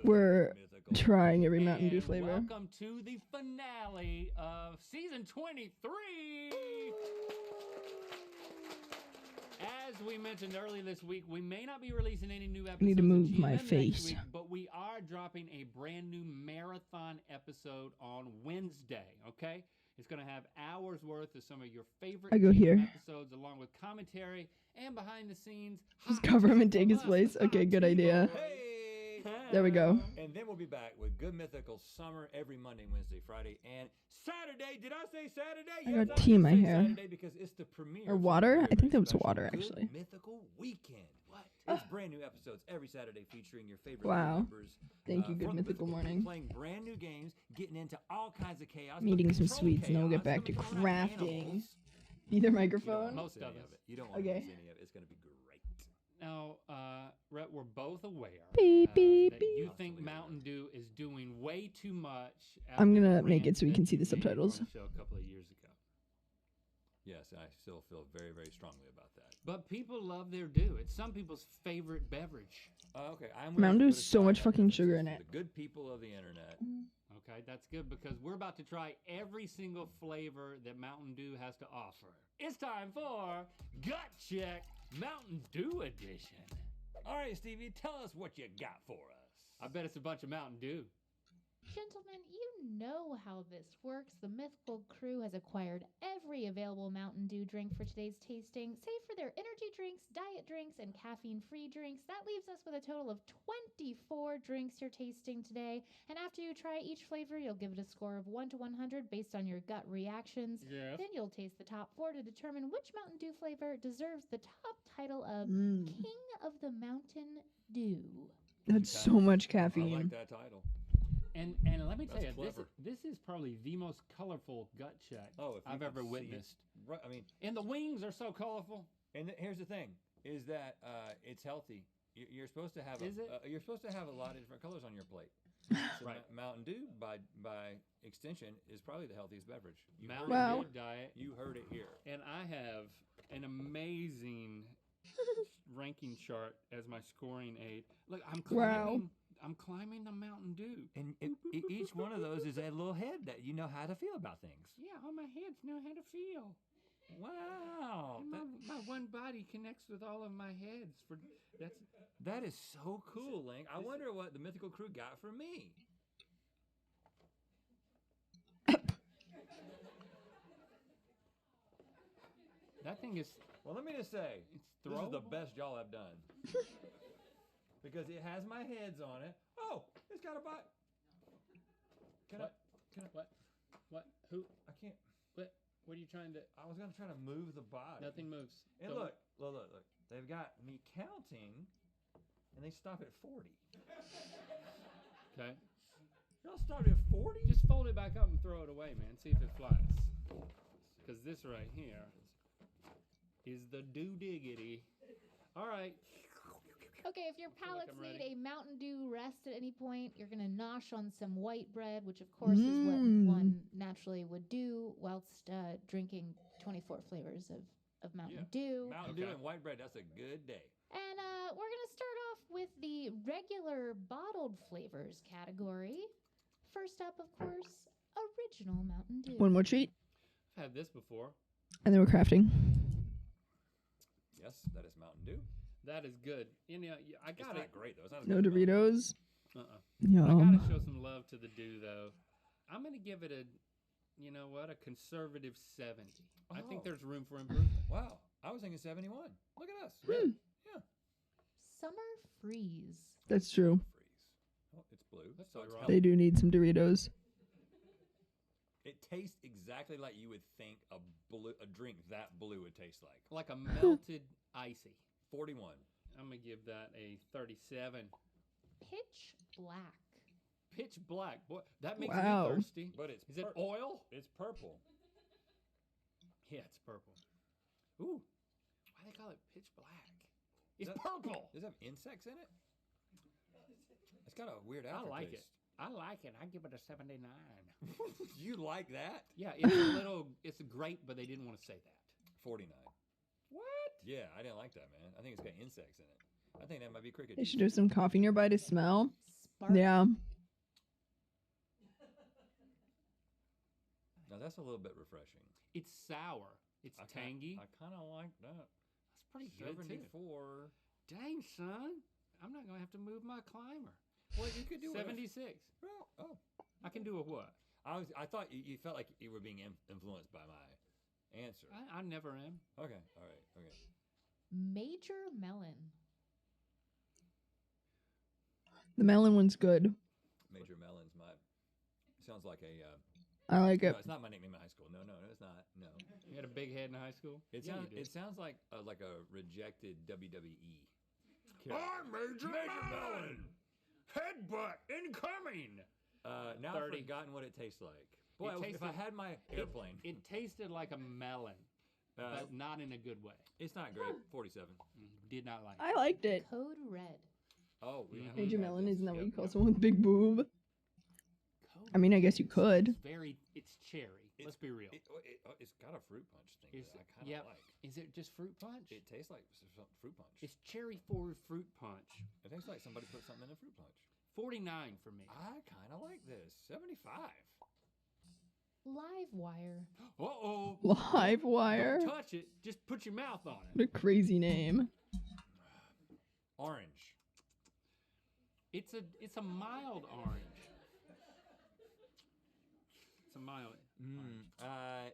We're trying every Mountain Dew flavor. Welcome to the finale of season 23. As we mentioned earlier this week, we may not be releasing any new episodes. I need to move of my GMM face. next week, but we are dropping a brand new marathon episode on Wednesday, okay? It's going to have hours worth of some of your favorite I go here. GMM episodes along with commentary and behind the scenes. Just cover him and take his place. Okay, good idea. There we go. And then we'll be back with Good Mythical Summer every Monday, Wednesday, Friday, and Saturday. Did I say Saturday? I Yes, got tea in my did say hair. Saturday because it's the premiere. Or of water? something I think that very was special. water, Good actually. Mythical Weekend. What? It's brand new episodes every Saturday featuring your favorite Wow. members. Thank you, Good from the Mythical Crew, Morning. Playing brand new games, getting into all kinds of chaos. I'm eating but some controlled sweets and then we'll get chaos, back to coming from around crafting. animals. Either You don't microphone. wanna Most miss of any us. it. You don't want to Okay. miss any of it. It's going to be great. Now, Rhett, we're both aware Beep, beep, that beep. you think Mountain Dew is doing way too much. I'm after gonna the make rant it so we that can see you the made subtitles. on the show a couple of years ago. Yes, I still feel very, very strongly about that. But people love their Dew. It's some people's favorite beverage. Okay, I'm Mountain Dew willing has to put so aside much our fucking differences sugar in for it. The good people of the internet. Okay, that's good because we're about to try every single flavor that Mountain Dew has to offer. It's time for Gut Check Mountain Dew Edition. All right, Stevie, tell us what you got for us. I bet it's a bunch of Mountain Dew. Gentlemen, you know how this works. The Mythical Crew has acquired every available Mountain Dew drink for today's tasting, save for their energy drinks, diet drinks, and caffeine-free drinks. That leaves us with a total of 24 drinks you're tasting today. And after you try each flavor, you'll give it a score of 1 to 100 based on your gut reactions. Yes. Then you'll taste the top 4 to determine which Mountain Dew flavor deserves the top title of King of the Mountain Dew. That's so much I caffeine. like that title. And let me tell That's you, clever. this is probably the most colorful gut check Oh, if you I've could ever see it. witnessed. Right, I mean, And the wings are so colorful. and here's the thing: is that it's healthy. You're supposed to have. Is it? You're supposed to have a lot of different colors on your plate. So Right. Mountain Dew, by extension, is probably the healthiest beverage. You Mountain heard Dew it here. diet. You heard it here. And I have an amazing ranking chart as my scoring aid. Look, Wow. I'm climbing the Mountain Dew. And each one of those is a little head that you know how to feel about things. Yeah, all my heads know how to feel. Wow, And my one body connects with all of my heads. that is so cool, Link. I wonder what the Mythical Crew got for me. That thing is. Well, let me just say, It's this is the throwable. best y'all have done. Because it has my heads on it. Oh, it's got a bot. Can What? What? Who? I can't. What are you trying to? I was gonna try to move the bot. Nothing moves. And Don't- look. They've got me counting, and they stop at 40. Okay. Y'all started at 40? Just fold it back up and throw it away, man. See if it flies. Because this right here is the doo-diggity. All right. Okay, if your feel like palates I'm need ready. a Mountain Dew rest at any point, you're going to nosh on some white bread, which of course is what one naturally would do whilst drinking 24 flavors of Mountain Dew. Mountain Dew and white bread, that's a good day. And we're going to start off with the regular bottled flavors category. First up, of course, original Mountain Dew. One more treat, I've had this before. and then we're crafting. Yes, that is Mountain Dew. That is good. You know, I It's got not great, though. It's not as No good as Mountain Doritos. I Yum. gotta show some love to the Dew, though. I'm gonna give it a, you know what, a conservative 70. I think Oh. there's room for improvement. Wow. I was thinking 71. Look at us. Hmm. Yeah. Summer Freeze. That's true. Oh, it's blue. That's so not it's wrong. healthy. They do need some Doritos. It tastes exactly like you would think a drink that blue would taste like. Like a melted icy. 41. I'm gonna give that a 37. Pitch Black. Pitch black. Boy, that makes Wow. me thirsty. But it's Is it oil? It's purple. Yeah, it's purple. Ooh, why they call it pitch black? It's Does that- purple. Does it have insects in it? It's got a weird I aftertaste. like it. I like it. I give it a 79. You like that? Yeah, it's a little. It's a grape, but they didn't want to say that. 49. What? Yeah, I didn't like that, man. I think it's got insects in it. I think that might be cricket. They juice. should have some coffee nearby to smell. Spark. Yeah. Now that's a little bit refreshing. It's sour. It's tangy. I kind of like that. That's pretty good too. 74. Dang, son, I'm not gonna have to move my climber. Well, you could do 76. Well, oh. I can do a what? I thought you felt like you were being influenced by my answer. I never am. Okay. All right. Okay. Major Melon. The melon one's good. Major Melon's my. Sounds like a. I like it. No, it's not my nickname in high school. No, it's not. No. You had a big head in high school. It Yeah, sounds. you did. It sounds like a rejected WWE. I'm Major Melon. Headbutt incoming. Now 30. I've forgotten what it tastes like. Boy, if I had my airplane, It tasted like a melon, but not in a good way. it's not great. 47. Did not like I liked it. Code Red. Oh, we Major melon, isn't that what you call Yep. someone with big boob? I mean, I guess you could. It's cherry. Let's be real. It's got a fruit punch thing that I kind of Yep. like. Is it just fruit punch? It tastes like fruit punch. It's cherry forward fruit punch. It tastes like somebody put something in a fruit punch. 49 for me. I kind of like this. 75. Live Wire. Uh-oh. Live wire. Don't touch it. Just put your mouth on it. What a crazy name. Orange. It's a mild orange. It's a mild orange.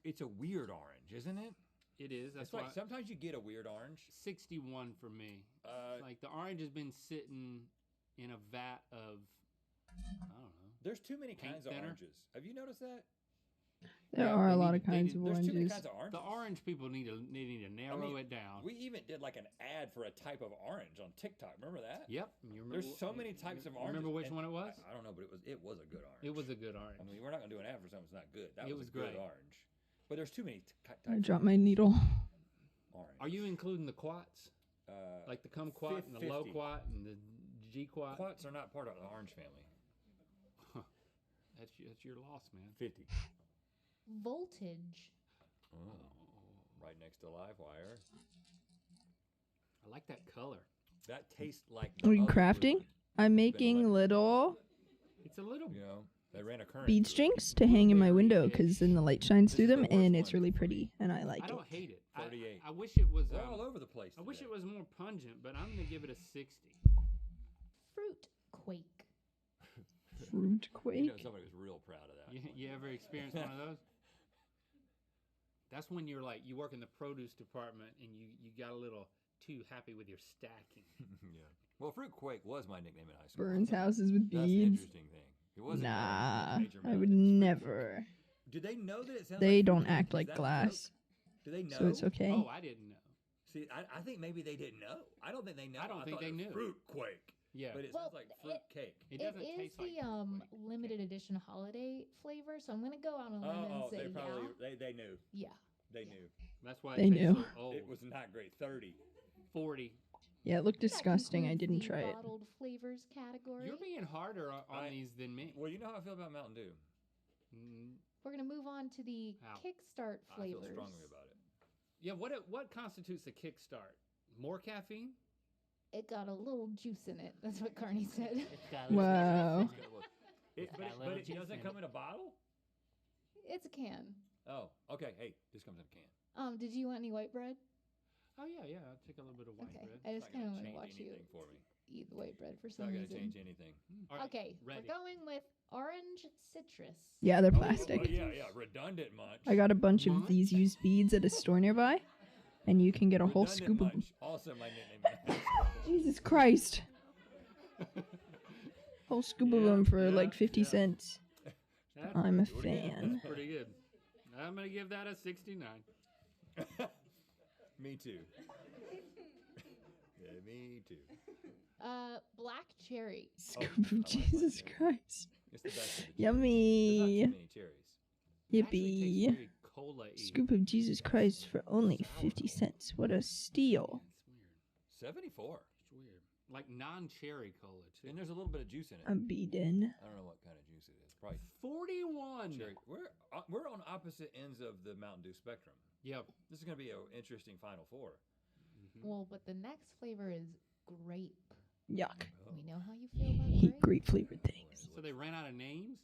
It's a weird orange, isn't it? It is. That's It's like why sometimes you get a weird orange. 61 for me. Like the orange has been sitting in a vat of, I don't know. There's too many Paint kinds of thinner. oranges. Have you noticed that? There are a lot of kinds of There's too many oranges. kinds of oranges. The orange people need to narrow it down. We even did like an ad for a type of orange on TikTok. Remember that? Yep. You remember, There's so many types of oranges. Remember which and one it was? I don't know, but it was a good orange. It was a good orange. I mean, we're not gonna do an ad for something that's not good. That It was was a good great. orange. But there's too many types. I dropped my needle. Orange. Are you including the quats? Like the kumquat and the low 50. quat and the G quat? Quats are not part of the orange family. That's your loss, man. 50. Voltage. Oh. Right next to live wire. I like that color. That tastes like. Are you other crafting? food. I'm making little It's a little. You know, they ran a current. bead through it. strings to hang in my window because then the light shines through them and it's really pretty and I like I it. don't hate it. 38. I wish it was. We're all over the place. I wish today. it was more pungent, but I'm gonna give it a 60. Fruit Quake. Fruit You quake. know, somebody was real proud of that. You ever experienced one of those? That's when you're like you work in the produce department and you got a little too happy with your stacking. Yeah. Well, Fruit Quake was my nickname in high school. Burns houses with That's the beads. interesting thing. It wasn't Nah, Major I Melon, would it was Fruit never. Quake. Do they know that it sounds They like don't Fruit Quake? act Is like that a glass. joke? Do they know? So it's okay. Oh, I didn't know. See, I think maybe they didn't know. I don't think they know. I don't think thought they it was knew. Fruit Quake. Yeah. But it Well, sounds like fruit cake. It It doesn't is taste like the limited edition holiday flavor, so I'm gonna go out on a limb and Oh, say they probably yeah. they knew. Yeah. They knew. That's why They it tastes knew. so old. It was not great. 30. 40. Yeah, it looked That disgusting. I concludes didn't the try it. Bottled flavors category. You're being harder on these than me. Well, you know how I feel about Mountain Dew. We're gonna move on to the How? Kickstart I feel flavors. strongly about it. Yeah, what constitutes a kickstart? More caffeine? It got a little juice in it. That's what Carney said. Wow. But it doesn't come in a bottle? It's a can. Oh, okay. Hey, this comes in a can. Did you want any white bread? Oh yeah. I'll take a little bit of white Okay. bread. I just It's not kind of gonna want to change watch you anything for me. eat the white bread for It's some not going reason. to change anything. All right, Okay, ready. we're going with orange citrus. Yeah, they're Oh, plastic. yeah. Redundant munch. I got a bunch of these used beads at a store nearby. and you can get a whole Redundant scoop of. Munch, also my nickname. Jesus Christ! Whole scoop of them for like 50 cents. That's I'm a pretty good. fan. That's pretty good. I'm gonna give that a 69. Me too. Yeah, me too. Black cherry. Scoop of Jesus Christ. It's the best of the cherries. Yummy. There's not too many cherries. Yippee. Scoop of Jesus Christ for only 50 cents. What a steal. 74. It's weird. Like non-cherry cola too. And there's a little bit of juice in it. I'm beaten. I don't know what kind of juice it is. Probably 41. cherry. We're on opposite ends of the Mountain Dew spectrum. Yep. This is going to be an interesting Final Four. Well, but the next flavor is grape. Yuck. We know how you feel about Hate grape. grape flavored things. So they ran out of names?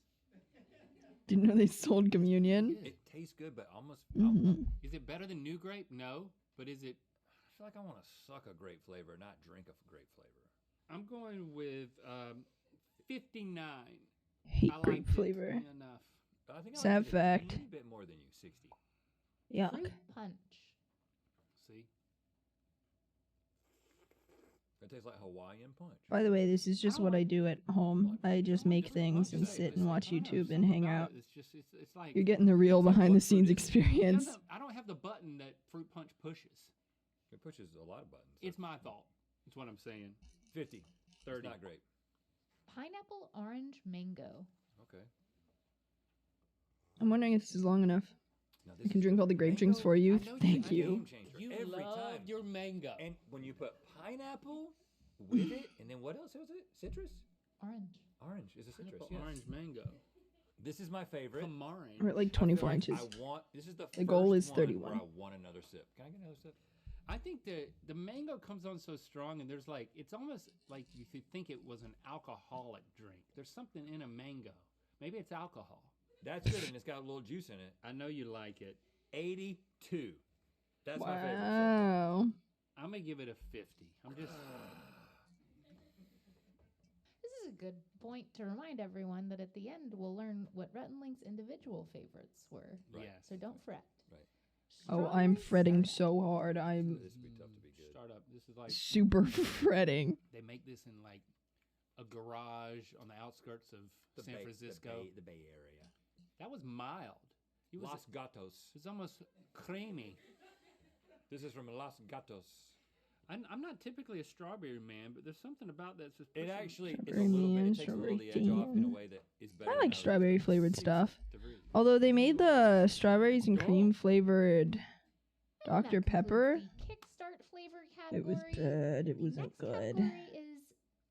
Didn't know they sold communion. It tastes good, but almost. Mhm. Is it better than new grape? No. But is it? I feel like I want to suck a grape flavor, not drink a grape flavor. I'm going with 59. Hate I grape liked it flavor. enough. I think I Sad liked it a fact. teeny bit more than you. 60. Yuck. Fruit punch. See? It tastes like Hawaiian punch. By the way, this is just what I do at home. I just make things and sit and watch YouTube and hang out. It's just it's like You're getting the real behind the scenes it experience. doesn't- I don't have the button that Fruit Punch pushes. It pushes a lot of buttons. It's my fault. That's what I'm saying. 50. 30. It's not great. Pineapple, orange, mango. Okay. I'm wondering if this is long enough. Now, I can drink all the grape drinks for you. Thank you. Game changer. You Every love time. your mango. And when you put pineapple with it, and then what else was it? Citrus? Orange. Orange is a citrus. Pineapple, Yes. orange mango. This is my favorite. Tamarind. We're at like I feel 24 like inches. I want. This is the goal first is one 31. Where I want another sip. Can I get another sip? I think the mango comes on so strong, and there's like it's almost like you could think it was an alcoholic drink. There's something in a mango. Maybe it's alcohol. That's good, and it's got a little juice in it. I know you like it. 82. That's my favorite. Wow. I'm gonna give it a 50. I'm just. This is a good point to remind everyone that at the end we'll learn what Rhett and Link's individual favorites were. Yes. So don't fret. Right. Oh, I'm fretting so hard. I'm This would be tough to be good. Start up. This is like super fretting. they make this in like a garage on the outskirts of San Francisco. The Bay Area. That was mild. It was, Los Gatos. it was almost creamy. This is from Los Gatos. I'm not typically a strawberry man, but there's something about that. Just It pushing- actually is a Strawberry little bit. man, It takes a little of the edge off in a way that is better. I than like others. strawberry flavored stuff. 63. Although they made the strawberries and cream flavored And Dr. that Pepper. concludes the Kickstart flavor It was category. bad. It The wasn't next good. category is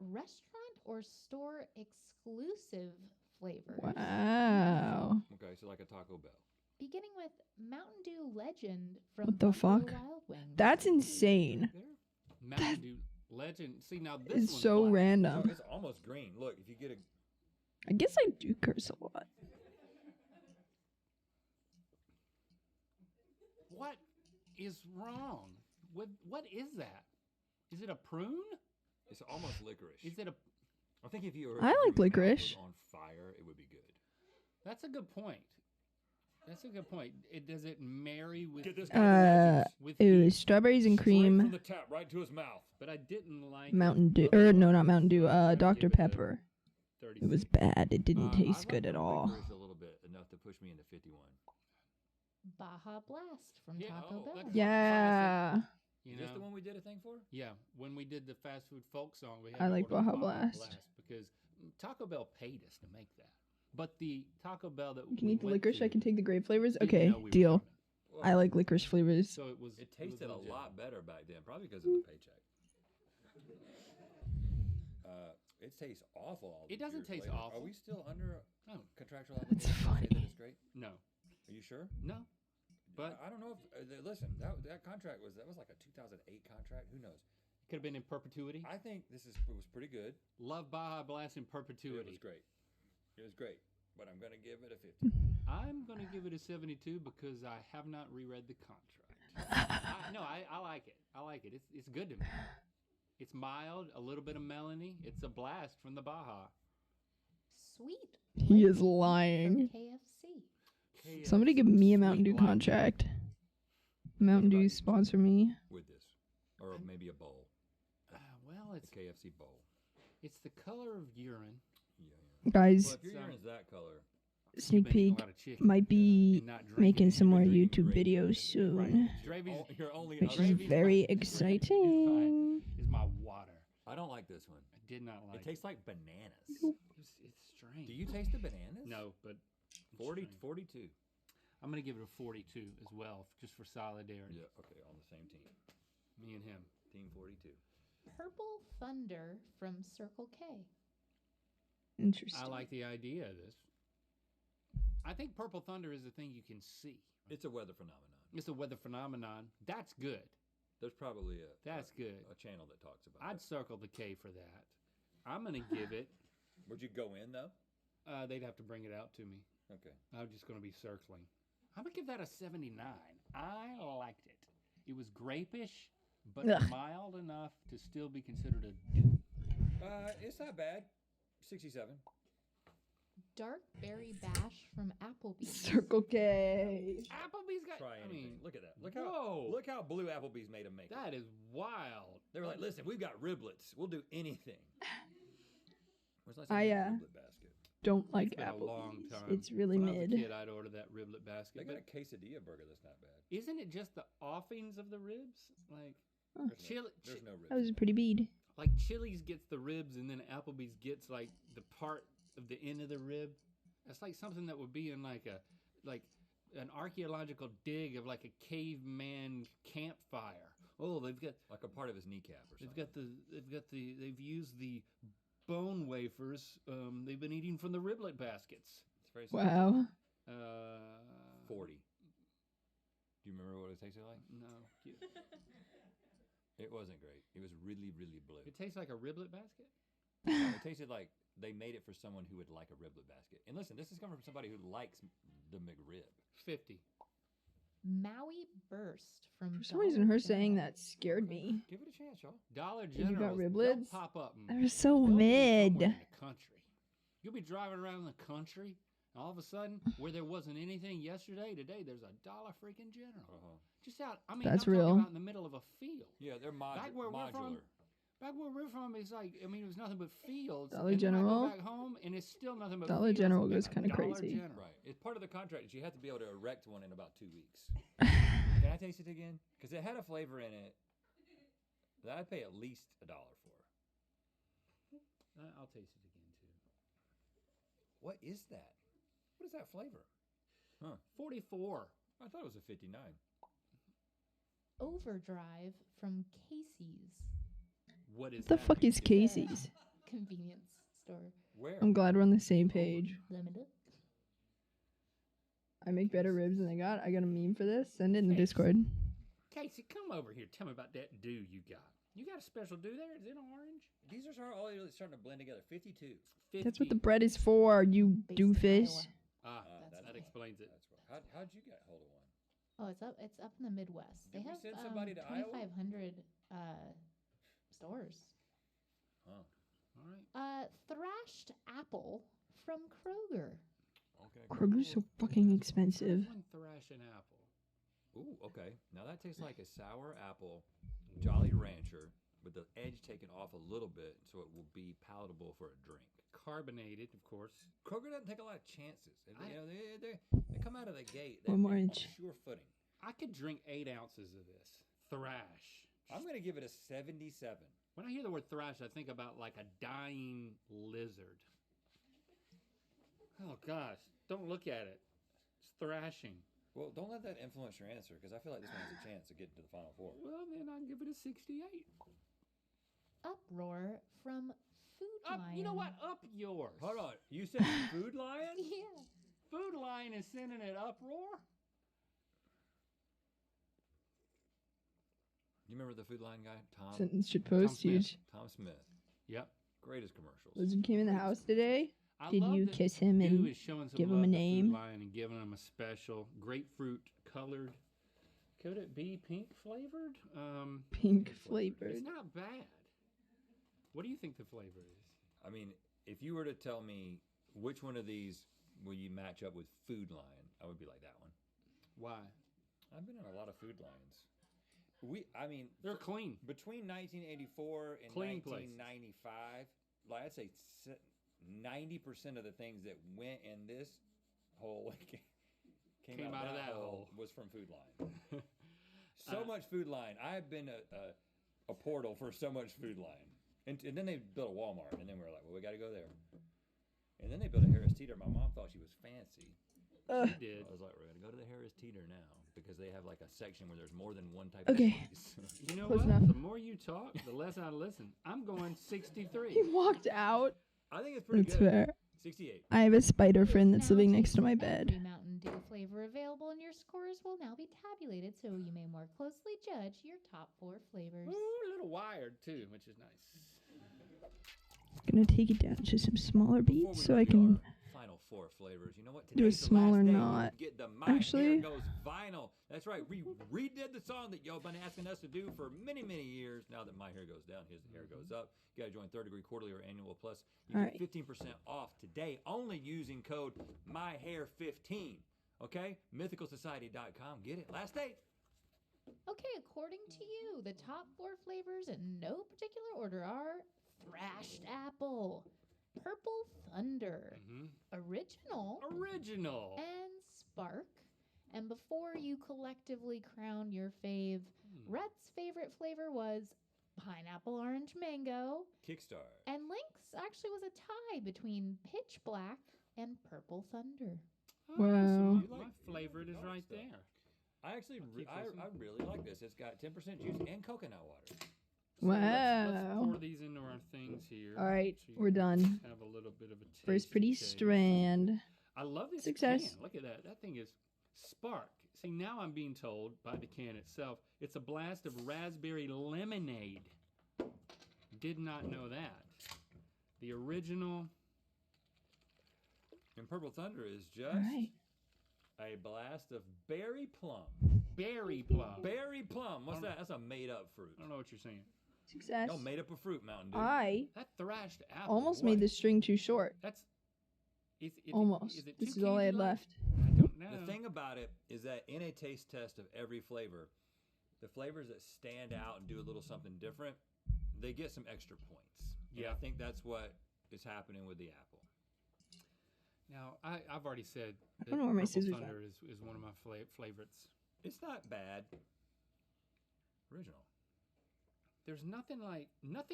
restaurant or store exclusive flavors. Wow. Okay, so like a Taco Bell. Beginning with Mountain Dew Legend from What the Buffalo fuck? Wild Wings. That's insane. Mountain Dew Legend. See now this It's one's so black. random. It's almost green. Look, if you get a I guess I do curse a lot. What is wrong? What is that? Is it a prune? It's almost licorice. Is it a? I think if you were I like your mouth was licorice. on fire, it would be good. That's a good point. That's a good point. Does it marry with? Get this with It heat? was strawberries and Straight from cream, the tap right to his mouth. But I didn't like Mountain Dew, or no, not Mountain Dew, Dr. Pepper. It was bad. It didn't taste good at all. Licorice a little bit, enough to push me into 51. Baja Blast from Yeah, Taco oh, Bell. that's- Yeah. You Is this know? the one we did a thing for? Yeah, when we did the fast food folk song, we had I to like order Baja Blast. because Taco Bell paid us to make that. But the Taco Bell that You can we eat the went licorice. to I can take the grape flavors. didn't Okay, know we were deal. doing Well, I like licorice flavors. it. So it was. It was tasted a legit. lot better back then, probably because of the paycheck. It tastes awful. All It these doesn't years taste later. awful. Are we still under No, contractual It's obligation to say funny. that it's great? no, Are you sure? no. But I don't know if listen. That contract was like a 2008 contract. Who knows? it could have been in perpetuity. I think it was pretty good. Love Baja Blast in It perpetuity. was great. It was great. But I'm gonna give it a 50. I'm going to give it a 72 because I have not reread the contract. I like it. I like it. It's good to me. It's mild, a little bit of melony. It's a blast from the Baja. Sweet. He is Lightning lying. from KFC. Somebody give me a Sweet Mountain Dew lightning. contract. Mountain Dew sponsor me. with this, or maybe a bowl. Well, it's a KFC bowl. It's the color of urine. Guys, Well, if your urine's that color, sneak been eating a peek lot of chicken might be and not drinking. making some more drinking YouTube gravy. videos soon, your only which other- is very exciting. Is my water. I don't like this one. I did not like It tastes like bananas. It's strange. Do you taste the bananas? No, but 42. I'm gonna give it a 42 as well, just for solidarity. Yeah, okay, on the same team. Me and him. Team 42. Purple Thunder from Circle K. Interesting. I like the idea of this. I think Purple Thunder is a thing you can see. It's a weather phenomenon. It's a weather phenomenon. That's good. There's probably That's good. a channel that talks about I'd it. circle the K for that. I'm gonna give it. Would you go in though? They'd have to bring it out to me. Okay. I'm just gonna be circling. I'm gonna give that a 79. I liked it. It was grapish, but Ugh. mild enough to still be considered a dew. It's not bad. 67. Dark Berry Bash from Applebee's. Circle K. Applebee's got. Try I anything. mean, Look at that. whoa. Look how blue Applebee's made them make it. That is wild. They were like, listen, we've got riblets. We'll do anything. When's the last I time you had a riblet basket? don't like It's been a long Applebee's. time. It's really when I was a mid. kid, I'd order that riblet basket. They got But a quesadilla burger that's not bad. isn't it just the offings of the ribs? Like Huh. There's no ribs. That was a pretty bead. like Chili's gets the ribs, and then Applebee's gets like the part of the end of the rib. That's like something that would be in like an archaeological dig of like a caveman campfire. Oh, they've got like a part of his kneecap or something. They've used the bone wafers. They've been eating from the riblet baskets. It's very Wow. 40. Do you remember what it tasted like? No. It wasn't great. It was really, really blue. It tastes like a riblet basket? It tasted like they made it for someone who would like a riblet basket. And listen, this is coming from somebody who likes the McRib. 50. Maui Burst from For some reason, her saying that scared me. Give it a chance, y'all. Dollar You got General. riblets? Pop up. They're so they'll be mid. somewhere in the country. You'll be driving around the country, and all of a sudden, where there wasn't anything yesterday, today there's a Dollar freaking General. Just out. I mean, That's I'm talking real. about in the middle of a field. Yeah, they're Back where we're from, modular. back where we're from, it's like it was nothing but fields. Dollar and then I General? go back home, and it's still nothing but Dollar fields General and goes a kinda Dollar crazy. General. Right. It's part of the contract that you have to be able to erect one in about 2 weeks. Can I taste it again? Because it had a flavor in it that I'd pay at least $1 for. I'll taste it again too. What is that? What is that flavor? Huh. 44. I thought it was a 59. Overdrive from Casey's. What is The that? fuck is Casey's? Convenience store. Where? I'm glad we're on the same page. Limited. I make better ribs than they got. I got a meme for this. Send it in the Discord. Casey, come over here. Tell me about that dew you got. You got a special dew there? Is it orange? These are all really starting to blend together. 52. 50. That's what the bread is for, you Based in doofus. Iowa. That explains it. That's right. How'd you get hold of one? Oh, it's up in the Midwest. Did They we have send somebody to Iowa? 2,500 stores. Huh. All right. Thrashed apple from Kroger. Okay. Kroger's so fucking expensive. One thrash an apple. Ooh, okay. Now that tastes like a sour apple Jolly Rancher with the edge taken off a little bit so it will be palatable for a drink. Carbonated, of course. Kroger doesn't take a lot of chances. They come out of the gate. One more they're inch. Sure footing. I could drink 8 ounces of this. Thrash. I'm going to give it a 77. When I hear the word thrash, I think about like a dying lizard. Oh, gosh. Don't look at it. It's thrashing. Well, don't let that influence your answer because I feel like this one has a chance of getting to the Final Four. Well, then I'll give it a 68. Uproar from Food Up, Lion. you know what? Up yours. Hold on. You said Food Lion? Yeah. Food Lion is sending it uproar? You remember the Food Lion guy? Tom? Sentence should post Smith. huge. Tom Smith. Yep. Greatest commercials. Lizard came in the house today. I Did love you that kiss him Dew and is showing some give love him a to name? Food Lion and giving him a special grapefruit colored. Could it be pink flavored? Pink flavored. It's not bad. What do you think the flavor is? I mean, if you were to tell me which one of these will you match up with Food Lion, I would be like that one. Why? I've been in a lot of food lines. They're clean. Between 1984 and Clean places. 1995, like I'd say 90% of the things that went in this hole came out of that hole was from Food Line. So much Food Line. I've been a portal for so much Food Line. And then they built a Walmart, and then we were like, well, we got to go there. And then they built a Harris Teeter. My mom thought she was fancy. She did. I was like, we're going to go to the Harris Teeter now because they have like a section where there's more than one type of Okay. cheese. You know Close what? enough. The more you talk, the less I listen. I'm going 63. He walked out. I think it's pretty That's good. fair. 68. I have a spider friend that's Now living taste next to my every bed. Mountain Dew flavor available, and your scores will now be tabulated so you may more closely judge your top 4 flavors. Ooh, a little wired too, which is nice. Gonna take it down to some smaller Before beats we so I reveal can our final 4 flavors, you know what? do a Today's the smaller last day knot. we get the My Actually, Hair Goes Vinyl. That's right. We redid the song that y'all been asking us to do for many, many years. Now that My Hair Goes Down, His Hair Goes Up. You gotta join Third Degree Quarterly or Annual Plus. You All get right. 15% off today only using code MyHair15. Okay? MythicalSociety.com. Get it. Last date. Okay, according to you, the top 4 flavors in no particular order are Thrashed Apple, Purple Thunder, Original, and Spark. And before you collectively crown your fave, Rhett's favorite flavor was Pineapple Orange Mango. Kickstarter. And Link's actually was a tie between Pitch Black and Purple Thunder. Wow. My favorite is right there. I actually, I really like this. It's got 10% juice and coconut water. So let's Wow. pour these into our things here. All right, so you we're can done. Have a little bit of a taste. First pretty strand. I love this Success. can. Look at that. That thing is Spark. See, now I'm being told by the can itself, it's a blast of raspberry lemonade. Did not know that. The original. And Purple Thunder is just Right. a blast of berry plum. Berry plum. Berry plum. What's that? That's a made-up fruit. I don't know what you're saying. Success. No, made up a fruit, Mountain Dew. I That thrashed apple. almost what? made the string too short. That's. Almost. Is it This too is all I had candy-like? left. I don't know. The thing about it is that in a taste test of every flavor, the flavors that stand out and do a little something different, they get some extra points. And Yeah. I think that's what is happening with the apple. Now, I've already said that don't know where my Purple scissors Thunder is one of my favorites. It's not bad. Original. There's nothing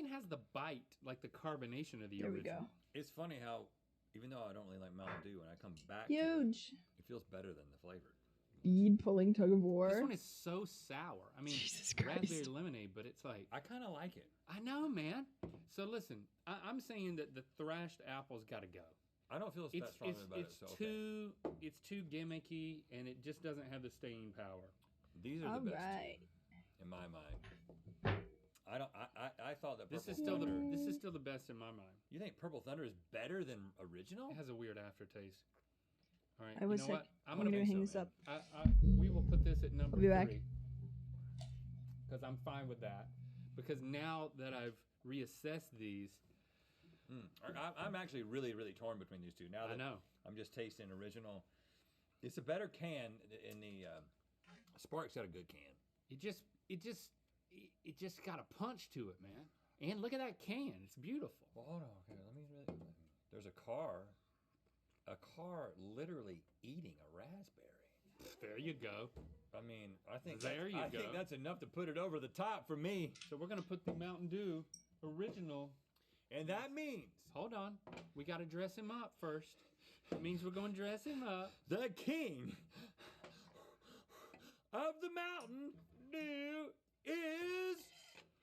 has the bite like the carbonation of the There we original. go. It's funny how, even though I don't really like Mountain Dew, when I come back to it, Huge. it feels better than the flavor. Bead pulling tug of war. This one is so sour. I mean, Jesus raspberry Christ. lemonade, but it's like I kind of like it. I know, man. So listen, I'm saying that the thrashed apple's got to go. I don't feel that strongly about it. So It's too gimmicky, and it just doesn't have the staying power. These are All the best right. two, in my mind. I thought that This Purple is still Thunder. this is still the best in my mind. You think Purple Thunder is better than original? It has a weird aftertaste. All right, I was you know sick. what? I'm gonna hang this up. We will put this at number I'll be back. 3 because I'm fine with that. Because now that I've reassessed these, I'm actually really, really torn between these two. Now that I know. I'm just tasting original. It's a better can in the Spark's got a good can. it just got a punch to it, man. And look at that can; it's beautiful. Well, hold on. Okay, let me. There's a car literally eating a raspberry. There you go. I mean, I think There you I go. think that's enough to put it over the top for me. So we're gonna put the Mountain Dew original. And that means Hold on, we got to dress him up first. It means we're going to dress him up. the king of the Mountain Dew is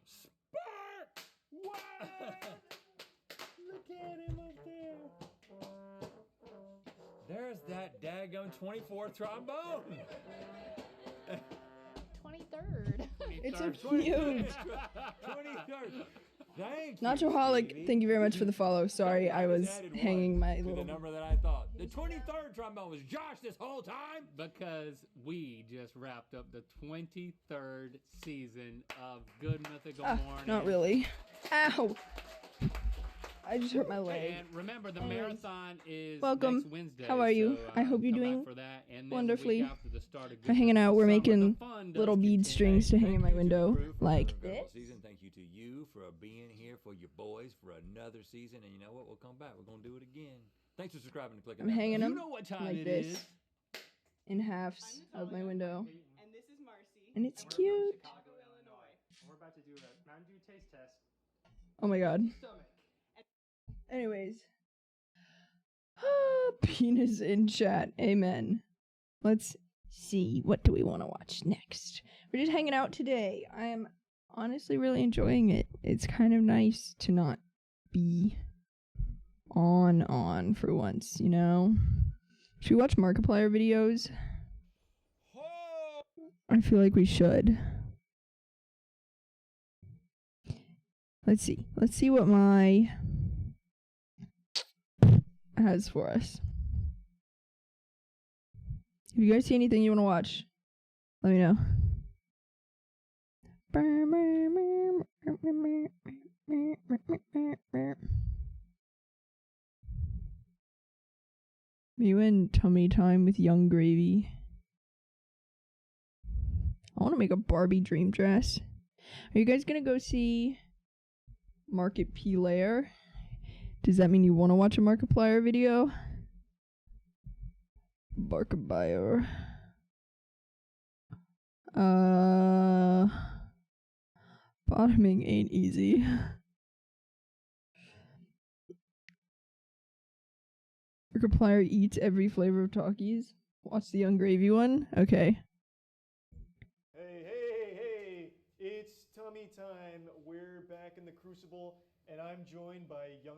Spark. What? Look at him up there. There's that daggone 24th trombone. 23rd. It's a 23rd. huge. 23rd. Thank you, Nachoholic, Stevie. thank you very much for the follow. Sorry, I was Added hanging one my to the little. number that I thought. The 23rd trombone was Josh this whole time. Because we just wrapped up the 23rd season of Good Mythical Morning. Not really. Ow! I just hurt my leg. And remember, the Anyways. marathon is Welcome. next Wednesday. How are you? So, I hope you're come back doing for that. And then wonderfully. The week after the start of We're hanging out. We're Summer, making the fun does little bead continue. strings to hang in my Thank you to the window, crew for like another incredible this. season. Thank you to you for being here for your boys for another season. And you know what? We'll come back. We're gonna do it again. Thanks for subscriing and clicking. I'm that hanging button. them know what time like it this is. in halves of my window, And this is Marcy. and it's And we're cute. from Chicago, Illinois. And we're about to do a Mountain Dew taste test. Oh my god. Stomach. Anyways. Penis in chat. Amen. Let's see. What do we want to watch next? We're just hanging out today. I am honestly really enjoying it. It's kind of nice to not be on for once, you know? Should we watch Markiplier videos? I feel like we should. Let's see. Let's see what my has for us. If you guys see anything you want to watch, let me know. Me and tummy time with Young Gravy. I want to make a Barbie dream dress. Are you guys gonna go see Market P Lair? Does that mean you want to watch a Markiplier video? Markiplier. Bottoming ain't easy. Markiplier eats every flavor of Takis. Watch the Young Gravy one? Okay. Hey, it's tummy time. We're back in the Crucible, and I'm joined by Young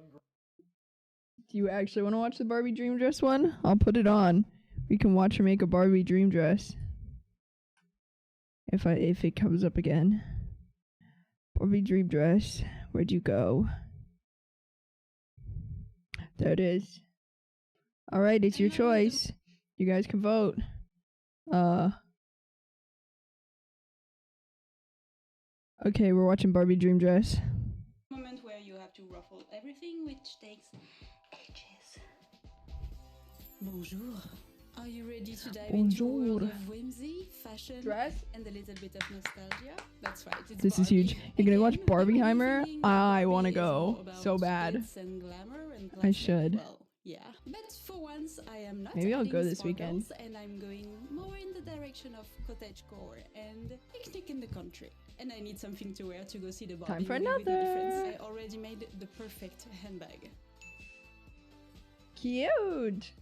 Do you actually want to watch the Barbie dream dress one? I'll put it on. We can watch her make a Barbie dream dress. If it comes up again. Barbie dream dress. Where'd you go? There it is. Alright, it's your choice. You guys can vote. Okay, we're watching Barbie dream dress. Moment where you have to ruffle everything, which takes ages. Bonjour. Are you ready to dive into a world of whimsy, fashion, and a little bit of nostalgia? That's right. It's This is Barbie. huge. You're gonna watch Again, Barbieheimer? everything that I Barbie wanna is go all about so bad. glitz and glamour and I plastic. should. Well, yeah. But for once, I am not Maybe I'll adding go this weekend. sparkles, and I'm going more in the direction of cottagecore and picnic in the country. And I need something to wear to go see the Barbie Time for movie with my another. friends. I already made the perfect handbag. Cute.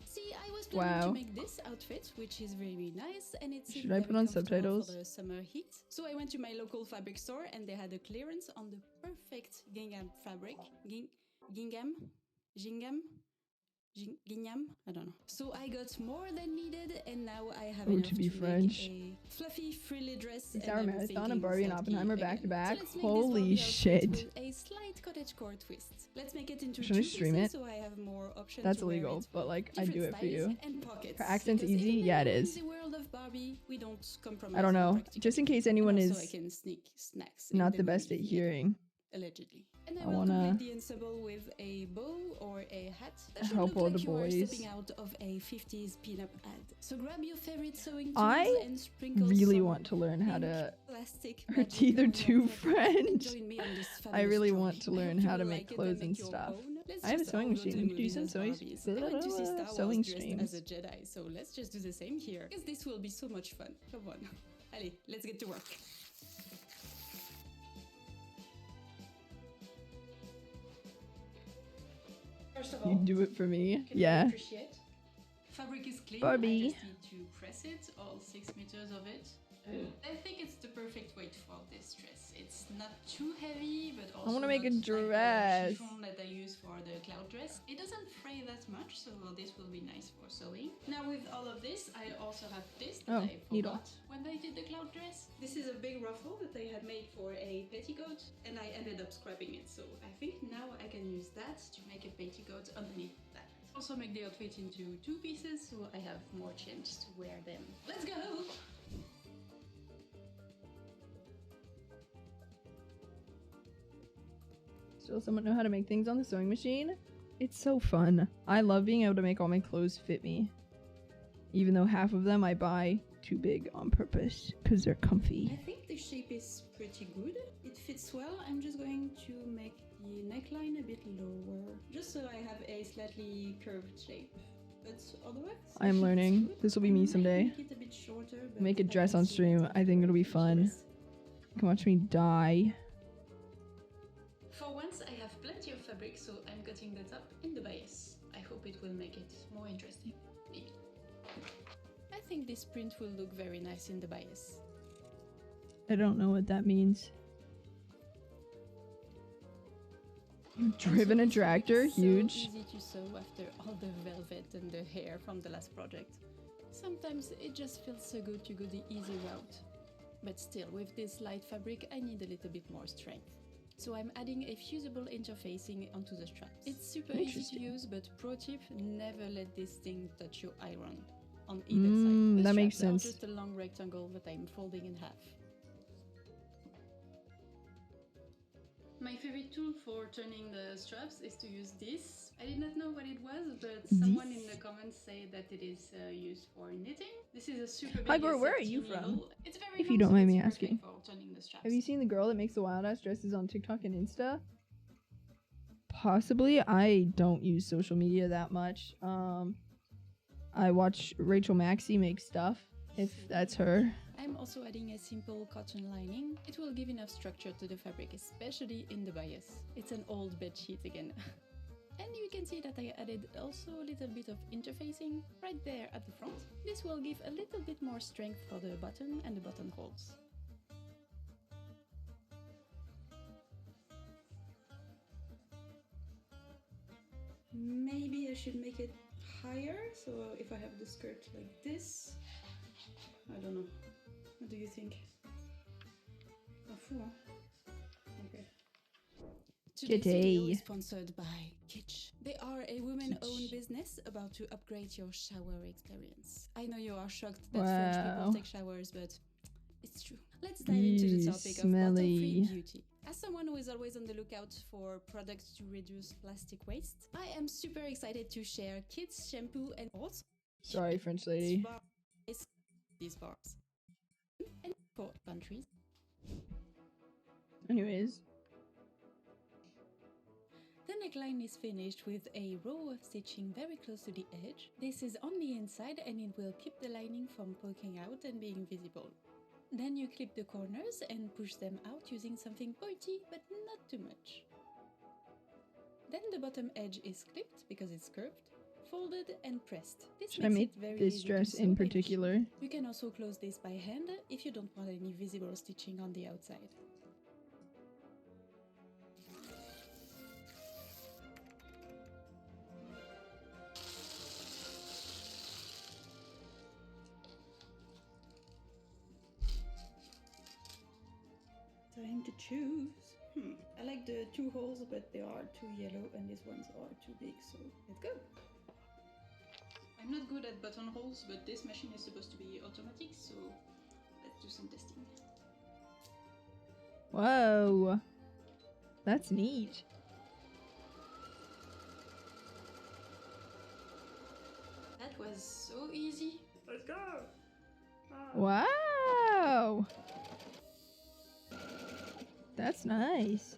See, I was planning Wow. to make this outfit, which is very nice, and it's Should I put on subtitles? for the summer heat. So I went to my local fabric store, and they had a clearance on the perfect gingham fabric. Gingham? I don't know. So I got more than needed, and now I have Ooh, enough to be make French. a fluffy frilly dress. Six and hour I'm marathon of thinking Barbie and Selkie Oppenheimer back to again. back. So let's make this Holy Barbie outfit shit. with a slight cottagecore twist. Let's make it into Should I two stream pieces, it? so I have more options. That's to wear illegal, it but with like I do different it for you. styles and pockets. Her accent's Because easy? in Yeah, it the is. world of Barbie, we don't compromise I don't on know. practicality. Just in case anyone And also is I can sneak snacks in not the best movie at theater, hearing. allegedly. And I I will wanna complete the ensemble with a bow or a hat that should help look all like the you are boys. stepping out of a 50s pinup ad. So grab your favorite sewing tools I and sprinkle really some want to learn how to. plastic Her magic teeth are on your too fabric. French. Join me on this I fabulous really journey. want to I learn hope you how to will make like it clothes and make your stuff. own. Let's I have a just sewing all go to machine. the We could do movies some as sewing. Barbies. I went to see Star Wars Sewing dressed streams. as a Jedi, so let's just do the same here. Because this will be so much fun. Come on. Allez, let's get to work. First of all, You do it for me. can Yeah. you appreciate? Fabric is clean. Barbie. I just need to press it, all 6 meters of it. I think it's the perfect weight for this dress. It's not too heavy, but also wanna make a not like dress. the chiffon that I use for the cloud dress. It doesn't fray that much, so this will be nice for sewing. Now with all of this, I also have this that Oh, I needle. forgot when I did the cloud dress. This is a big ruffle that I had made for a petticoat, and I ended up scrapping it. So I think now I can use that to make a petticoat underneath that. Also make the outfit into 2 pieces, so I have more chance to wear them. Let's go! Still someone know how to make things on the sewing machine? It's so fun. I love being able to make all my clothes fit me. Even though half of them I buy too big on purpose because they're comfy. I think the shape is pretty good. It fits well. I'm just going to make the neckline a bit lower, just so I have a slightly curved shape. But otherwise, I am learning. This will be me someday. make it a bit shorter, but Make a I dress can on see stream. that I think it'll be fun. dress. You can watch me die. For once, I have plenty of fabric, so I'm cutting the top in the bias. I hope it will make it more interesting. Maybe. I think this print will look very nice in the bias. I don't know what that means. You've driven a tractor? Huge. So easy to sew after all the velvet and the hair from the last project. Sometimes it just feels so good to go the easy route. But still, with this light fabric, I need a little bit more strength. So I'm adding a fusible interfacing onto the straps. It's super easy to use, but pro tip, never let this thing touch your iron on either side. The that makes straps are sense. just a long rectangle that I'm folding in half. My favorite tool for turning the straps is to use this. I did not know what it was, but someone in the comments said that it is used for knitting. This is a super big Hi, Gor, where are safety you from? needle. It's very If you long, don't so mind it's me perfect asking. for turning the straps. Have you seen the girl that makes the wild ass dresses on TikTok and Insta? Possibly. I don't use social media that much. I watch Rachel Maxey make stuff, if that's her. I'm also adding a simple cotton lining. It will give enough structure to the fabric, especially in the bias. It's an old bed sheet again. And you can see that I added also a little bit of interfacing right there at the front. This will give a little bit more strength for the button and the button holes. Maybe I should make it higher, so if I have the skirt like this, I don't know. What do you think? Okay. Today's video is sponsored by Kitsch. They are a women-owned business about to upgrade your shower experience. I know you are shocked that French people take showers, but it's true. Let's dive into the topic of bottle-free beauty. As someone who is always on the lookout for products to reduce plastic waste, I am super excited to share Kids shampoo and also Sorry, French lady. these bars and for pantries. Anyways. The neckline is finished with a row of stitching very close to the edge. This is on the inside and it will keep the lining from poking out and being visible. Then you clip the corners and push them out using something pointy but not too much. Then the bottom edge is clipped because it's curved, folded and pressed. This Should I makes make it very this easy dress to sew in by machine. particular? You can also close this by hand if you don't want any visible stitching on the outside. Time to choose. I like the two holes, but they are too yellow and these ones are too big, so let's go. I'm not good at buttonholes, but this machine is supposed to be automatic, so let's do some testing. Whoa. That's neat. That was so easy. Let's go! Wow. That's nice.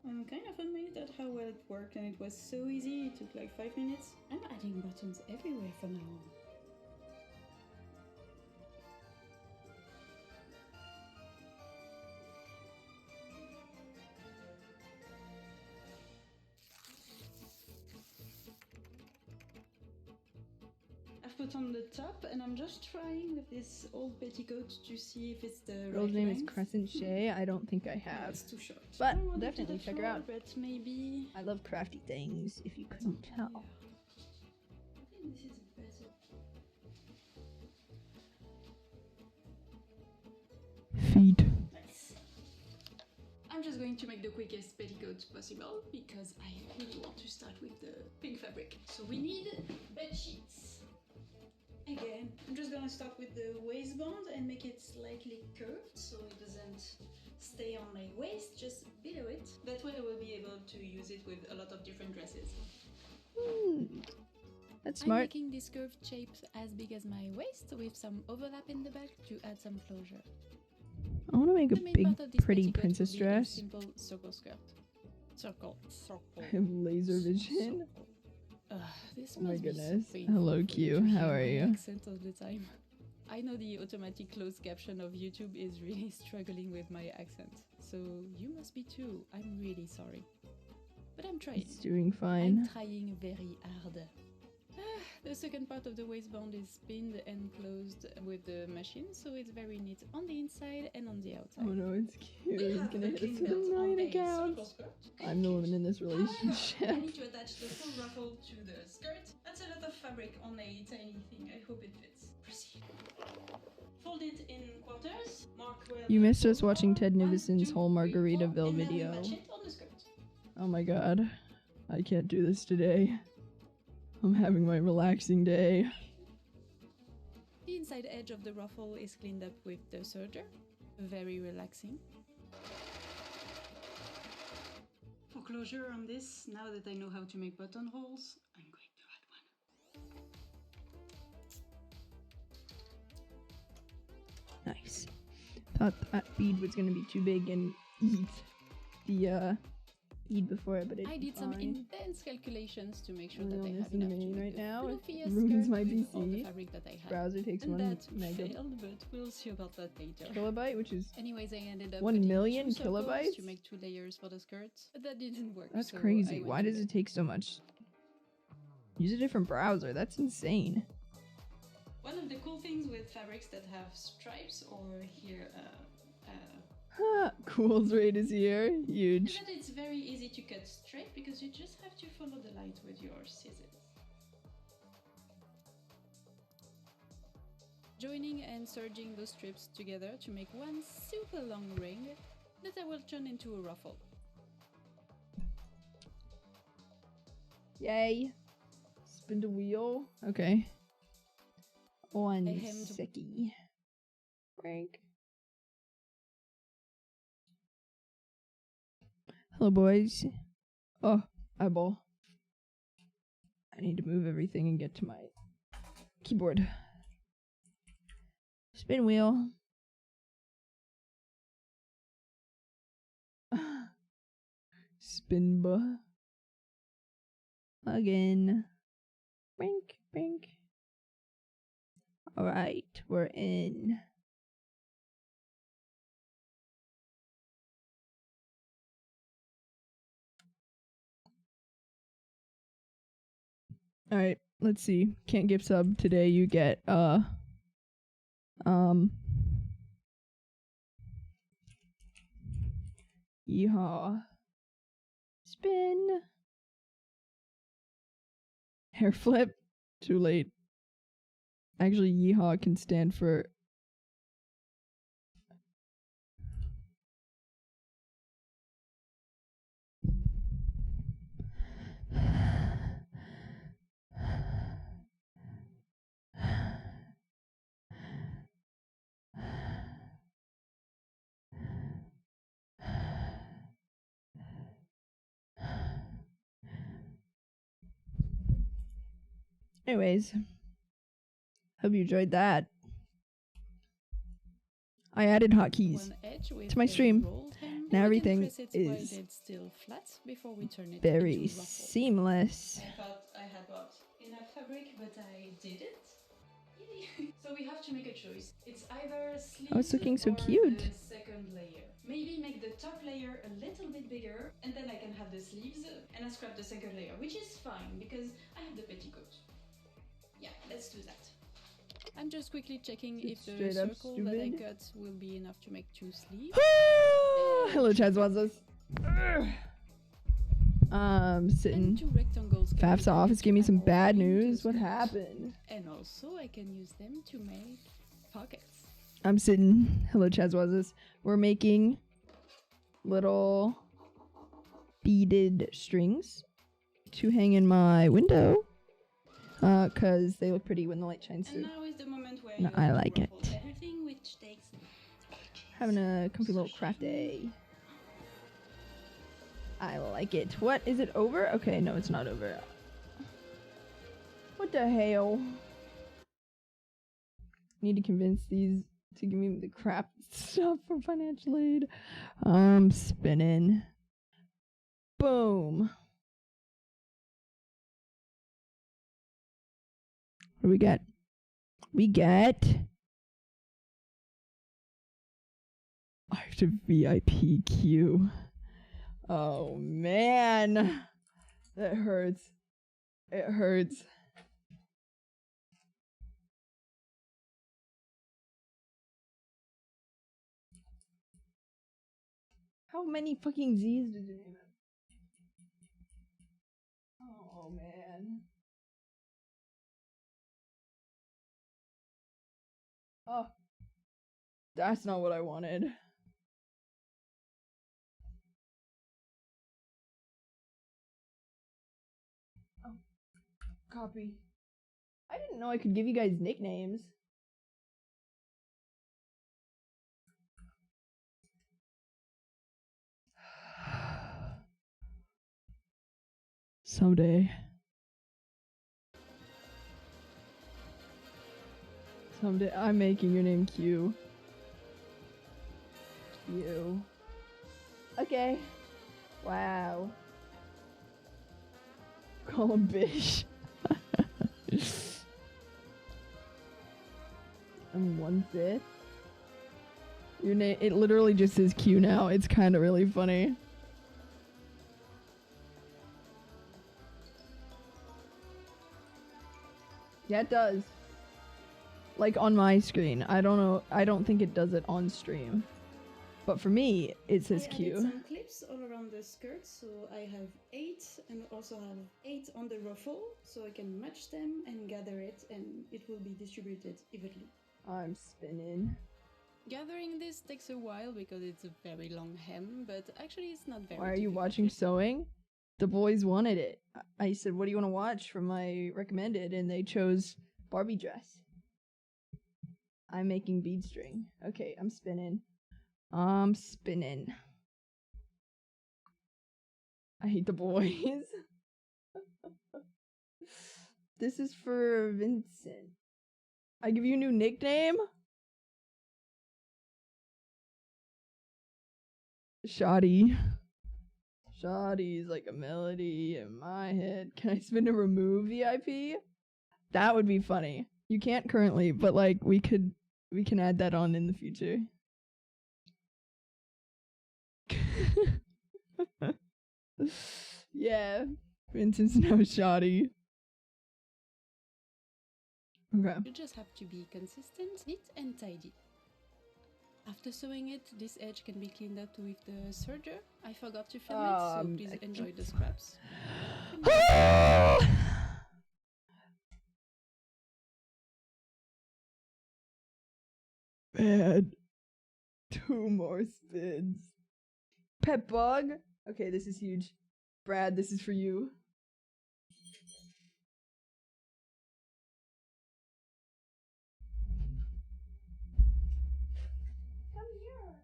I'm kind of amazed at how well it worked, and it was so easy. It took like 5 minutes. I'm adding buttons everywhere from now on. I've put on the top, and I'm just trying with this old petticoat to see if it's the Girl's right name is length. Crescent Shay. I don't think I have. It's too short. But I don't want it to definitely the check her floor, out. But maybe I love crafty things, if you couldn't tell. I think this is better. Feet. Nice. I'm just going to make the quickest petticoat possible because I really want to start with the pink fabric. So we need bed sheets. Again, I'm just gonna start with the waistband and make it slightly curved so it doesn't stay on my waist, just below it. That way I will be able to use it with a lot of different dresses. That's I'm smart. making this curved shape as big as my waist with some overlap in the back to add some closure. I want to make a The main big, part of this pretty petticoat princess will be a dress. simple circle skirt. Circle. I have laser vision. This Oh my must be so goodness. painful Hello, for you Q. to hear How are my you? accent all the time. I know the automatic closed caption of YouTube is really struggling with my accent, so you must be too. I'm really sorry. But I'm trying. It's doing fine. I'm trying very hard. The second part of the waistband is pinned and closed with the machine, so it's very neat on the inside and on the outside. Oh no, it's cute. We He's have gonna a hit us clean with a belt on million a accounts. circle skirt. I'm the woman in this I relationship. need to attach the full ruffle to the skirt. That's a lot of fabric on a tiny thing. I hope it fits. Proceed. Fold it in quarters. Mark where You the missed us holes watching are. Ted 1, Nivison's 2, whole 3, 4, Margaritaville and now we video. match it on the skirt. Oh my god. I can't do this today. I'm having my relaxing day. The inside edge of the ruffle is cleaned up with the serger. Very relaxing. For closure on this, now that I know how to make buttonholes, I'm going to add one. Nice. Thought that bead was gonna be too big and eat the bead before it, but it I did some fine. intense calculations to make sure I'm that I on have this in the enough to main make right a now. It fluffiest ruins skirt my with all the PC. fabric that I had. Browser takes And 1 that mega failed, but we'll see about that later. kilobyte, which is Anyways, I ended up 1 putting million 2 circles kilobytes? to make 2 layers for the skirt, but that didn't work. That's so crazy. I went Why with does it take so much? Use a different browser. That's insane. One of the cool things with fabrics that have stripes or here Cool's rate is here. is Huge. that it's very easy to cut straight because you just have to follow the light with your scissors. Joining and serging those strips together to make one super long ring that I will turn into a ruffle. Yay. Spin the wheel. Okay. One I hemmed- seckie. Rank. Hello, boys. Oh, eyeball. I need to move everything and get to my keyboard. Spin wheel. Spin buh. Again. Bink, bink. Alright, we're in. Alright, let's see. Can't give sub today. You get, yeehaw. Spin. Hair flip. Too late. Actually, yeehaw can stand for anyways. Hope you enjoyed that. I added hotkeys to my stream. Now everything is very seamless. I thought I had got enough fabric, but I didn't. So we have to make a choice. It's either sleeves Oh, it's looking so or cute. the second layer. Maybe make the top layer a little bit bigger, and then I can have the sleeves, and I scrap the second layer, which is fine because I have the petticoat. Yeah, let's do that. I'm just quickly checking if the Straight up circle that I stupid. cut will be enough to make 2 sleeves. Hello, Chazwazas. Sitting. 2 rectangles. can Faf's be office gave me some added bad into news. What skirts. happened? And also I can use them to make pockets. I'm sitting. Hello, Chazwazas. We're making little beaded strings to hang in my window. Cause they look pretty when the light shines And through. now is the moment where No, you I have to like it. ruffle everything, which takes Having a comfy little craft day. I like it. What? Is it over? Okay, no, it's not over. What the hell? Need to convince these to give me the crap stuff for financial aid. Spinning. Boom. What do we got? We got Active VIP queue. Oh man. That hurts. It hurts. How many fucking Z's did you name it? Oh man. Oh. That's not what I wanted. Oh. Copy. I didn't know I could give you guys nicknames. Someday. Someday I'm making your name Q. Q. Okay. Wow. Call him Bish. I'm 1/5. Your name, it literally just says Q now. It's kind of really funny. Yeah, it does. Like on my screen. I don't know. I don't think it does it on stream. But for me, it says I added Q. some clips all around the skirt, so I have 8 and also have 8 on the ruffle, so I can match them and gather it, and it will be distributed evenly. I'm spinning. Gathering this takes a while because it's a very long hem, but actually it's not very Why are you difficult. watching sewing? The boys wanted it. I said, what do you want to watch from my recommended? And they chose Barbie dress. I'm making bead string. Okay, I'm spinning. I'm spinning. I hate the boys. This is for Vincent. I give you a new nickname? Shoddy. Shoddy's like a melody in my head. Can I spin to remove VIP? That would be funny. You can't currently, but like we can add that on in the future. Yeah. Vincent's now Shoddy. Okay. You just have to be consistent, neat and tidy. After sewing it, this edge can be cleaned up with the serger. I forgot to film it, so please enjoy the scraps. Bad. 2 more spins. Pet bug? Okay, this is huge. Brad, this is for you. Come here.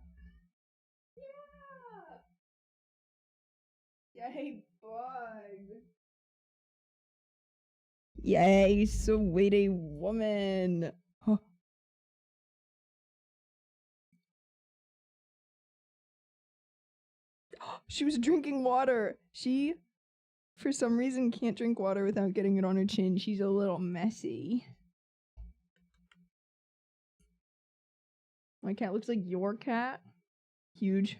Yeah. Yay, bug. Yay, sweetie woman. Huh. She was drinking water. She, for some reason, can't drink water without getting it on her chin. She's a little messy. My cat looks like your cat. Huge.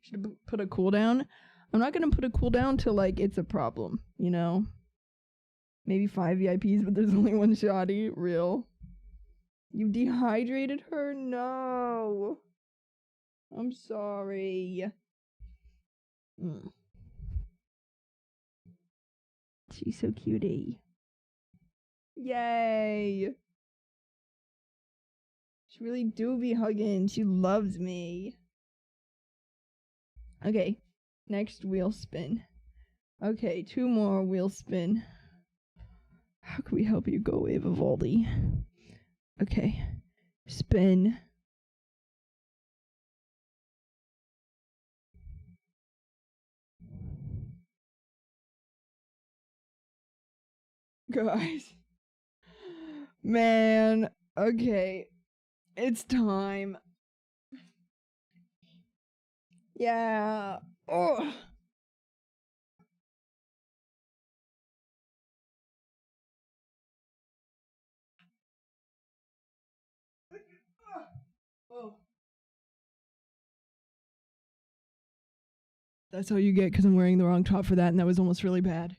Should have put a cooldown. I'm not gonna put a cooldown till like it's a problem, you know? Maybe 5 VIPs, but there's only 1 Shoddy. Real. You dehydrated her? No. I'm sorry. She's so cutie. Yay. She really do be hugging. She loves me. Okay. Next wheel spin. Okay, 2 more wheel spin. How can we help you go away, Vivaldi? Okay. Spin. Guys. Man. Okay. It's time. Yeah. Oh. Oh. That's how you get because I'm wearing the wrong top for that, and that was almost really bad.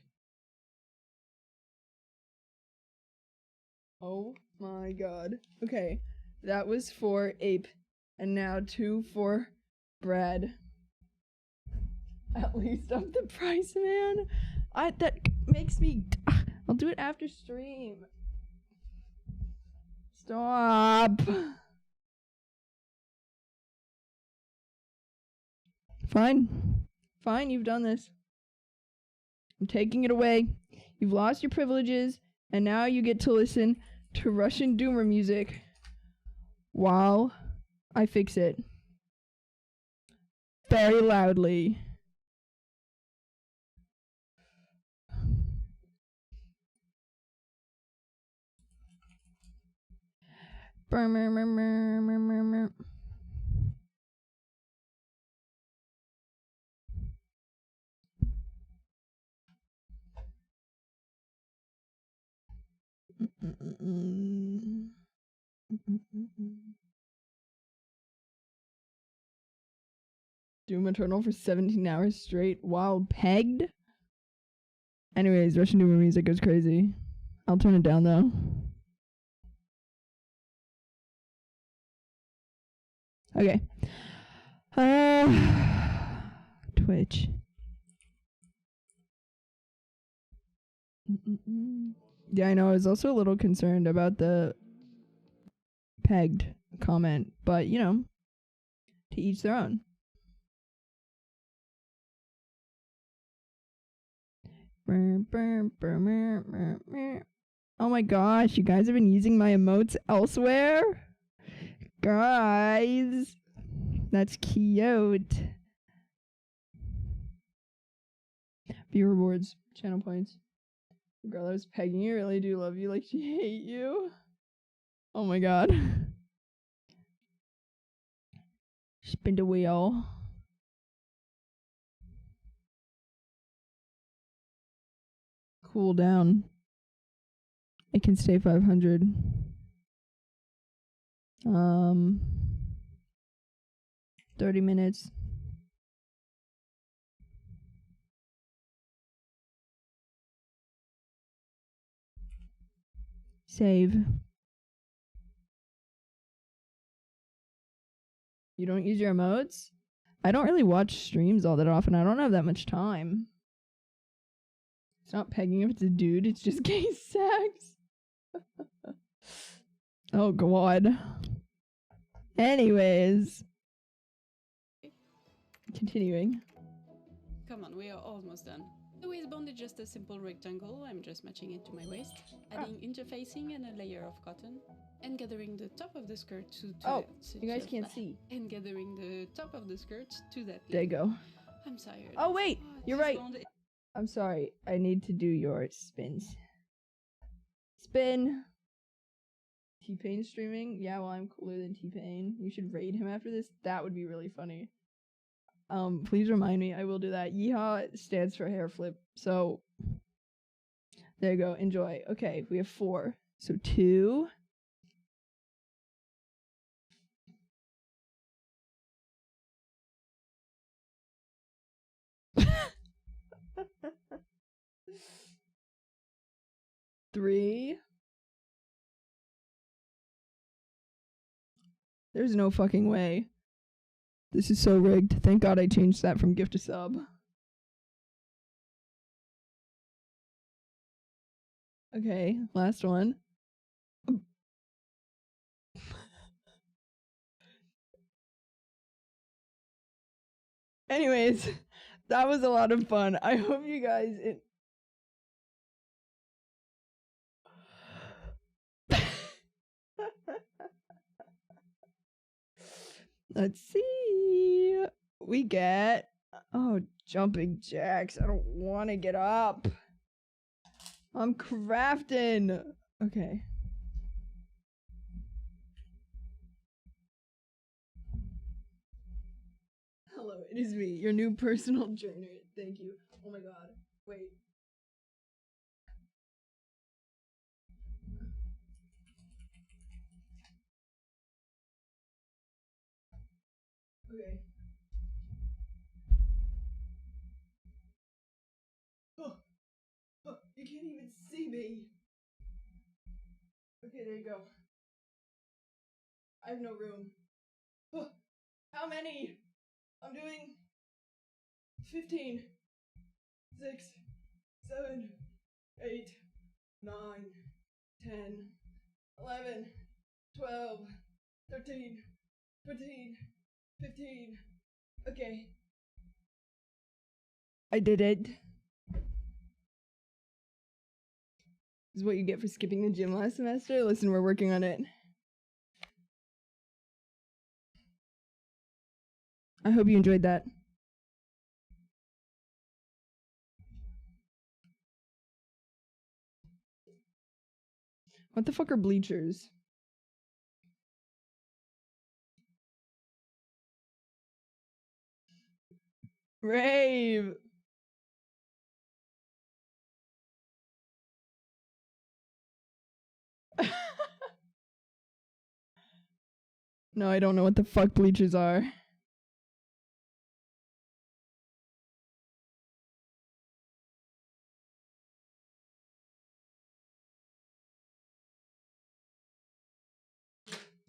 Oh my god. Okay. That was for Ape. And now 2 for Brad. At least up the price, man. That makes me... I'll do it after stream. Stop. Fine. Fine, you've done this. I'm taking it away. You've lost your privileges, and now you get to listen to Russian Doomer music while I fix it. Very loudly. Doom Eternal for 17 hours straight while pegged. Anyways, Russian Doomer music goes crazy. I'll turn it down though. Okay. Twitch. Yeah, I know. I was also a little concerned about the pegged comment, but you know, to each their own. Oh my gosh, you guys have been using my emotes elsewhere? Guys, that's cute. View rewards, channel points. The girl that was pegging you really do love you like she hate you. Oh my god. Spin the wheel. Cool down. It can stay 500. 30 minutes. Save. You don't use your emotes? I don't really watch streams all that often. I don't have that much time. It's not pegging if it's a dude, it's just gay sex. Oh god. Anyways. Continuing. Come on, we are almost done. The waistband is just a simple rectangle. I'm just matching it to my waist, adding interfacing and a layer of cotton, and gathering the top of the skirt to you guys can't see. And gathering the top of the skirt to that. There you go. I'm tired. Oh wait, you're right. I'm sorry. I need to do your spins. Spin. T-Pain streaming? Yeah, well, I'm cooler than T-Pain. You should raid him after this. That would be really funny. Please remind me. I will do that. Yeehaw stands for hair flip. So, there you go. Enjoy. Okay, we have 4. So, 2. Three. There's no fucking way. This is so rigged. Thank God I changed that from gift to sub. Okay, last one. Anyways, that was a lot of fun. I hope you guys... Let's see. We get... Oh, jumping jacks. I don't want to get up. I'm crafting. Okay. Hello, it is me, your new personal trainer. Thank you. Oh my god. Wait. Okay. Oh, you can't even see me. Okay, there you go. I have no room. Oh, how many? I'm doing 15, 6, 7, 8, 9, 10, 11, 12, 13, 14, 15. Okay. I did it. This is what you get for skipping the gym last semester. Listen, we're working on it. I hope you enjoyed that. What the fuck are bleachers? Rave! No, I don't know what the fuck bleachers are.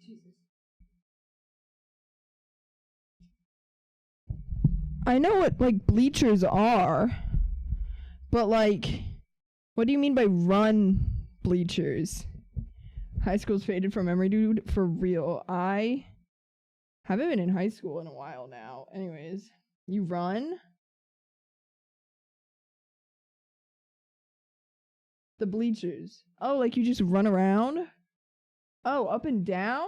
Jesus. I know what, like, bleachers are, but, like, what do you mean by run bleachers? High school's faded from memory, dude. For real. I haven't been in high school in a while now. Anyways, you run? The bleachers. Oh, like you just run around? Oh, up and down?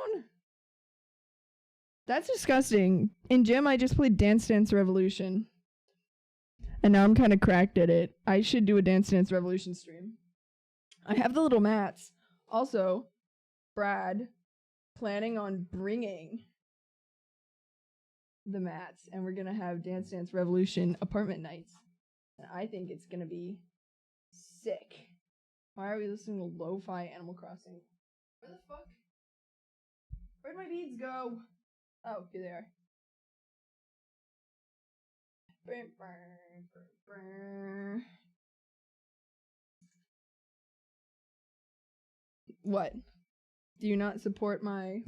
That's disgusting. In gym, I just played Dance Dance Revolution. And now I'm kind of cracked at it. I should do a Dance Dance Revolution stream. I have the little mats. Also, Brad planning on bringing the mats, and we're gonna have Dance Dance Revolution apartment nights. And I think it's gonna be sick. Why are we listening to lo-fi Animal Crossing? Where the fuck? Where'd my beads go? Oh, here they are. What? Do you not support my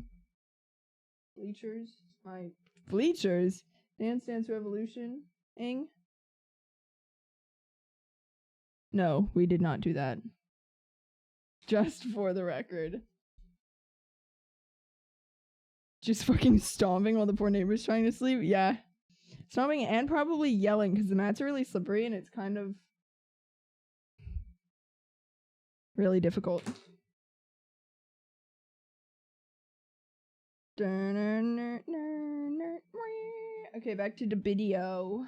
bleachers? My bleachers? Dance Dance Revolution-ing? No, we did not do that. Just for the record. Just fucking stomping while the poor neighbor's trying to sleep? Yeah. Stomping and probably yelling because the mats are really slippery and it's kind of really difficult. Okay, back to the video.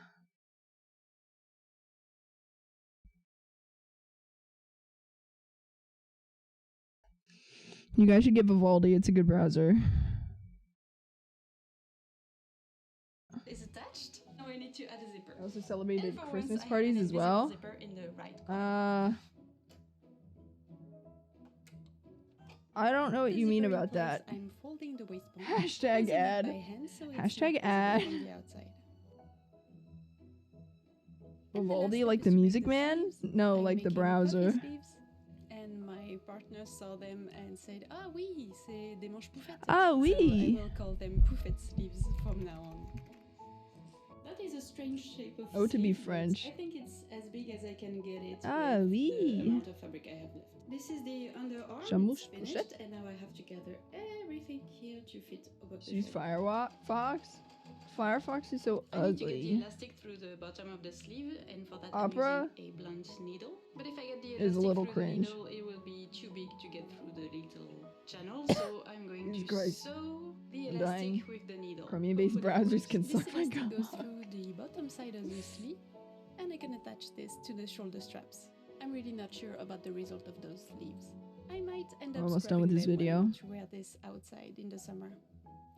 You guys should get Vivaldi, it's a good browser. Is attached. Now I need to add a zipper. I also celebrated And for Christmas once, I parties have an as well. invisible zipper in the right corner. I don't know what you mean about that. I'm folding the waistband. Hashtag Closing it ad. by hand so it's Hashtag not ad. visible on the outside. Vivaldi, like the Music Man? No, like the browser. And my partner saw them and said, "Ah oui, c'est des manches pouffettes." Ah oui. So I will call them pouffet sleeves from now on. That is a strange shape of Oh, to be sleeve, but French. I think it's as big as I can get it Ah with oui. the amount of fabric I have left. This is the underarm. Jamouche It's finished, pochette. and now I have to gather everything here to fit above the She's shoulder. Firefox. Firefox is so I need to get the ugly. elastic through the bottom of the sleeve, and for that Opera I'm using a blunt needle. But if I get the is a elastic little through cringe. the needle, it will be too big to get through the little channel. So I'm going Jesus to Christ. sew the I'm elastic dying. with the needle. Chromium-based over the browsers hook. can This suck my elastic goes gum. through the bottom side of the sleeve, and I can attach this to the shoulder straps. I'm really not sure about the result of those leaves. I might end We're up almost done with scrubbing this them when I video. want to wear this outside in the summer.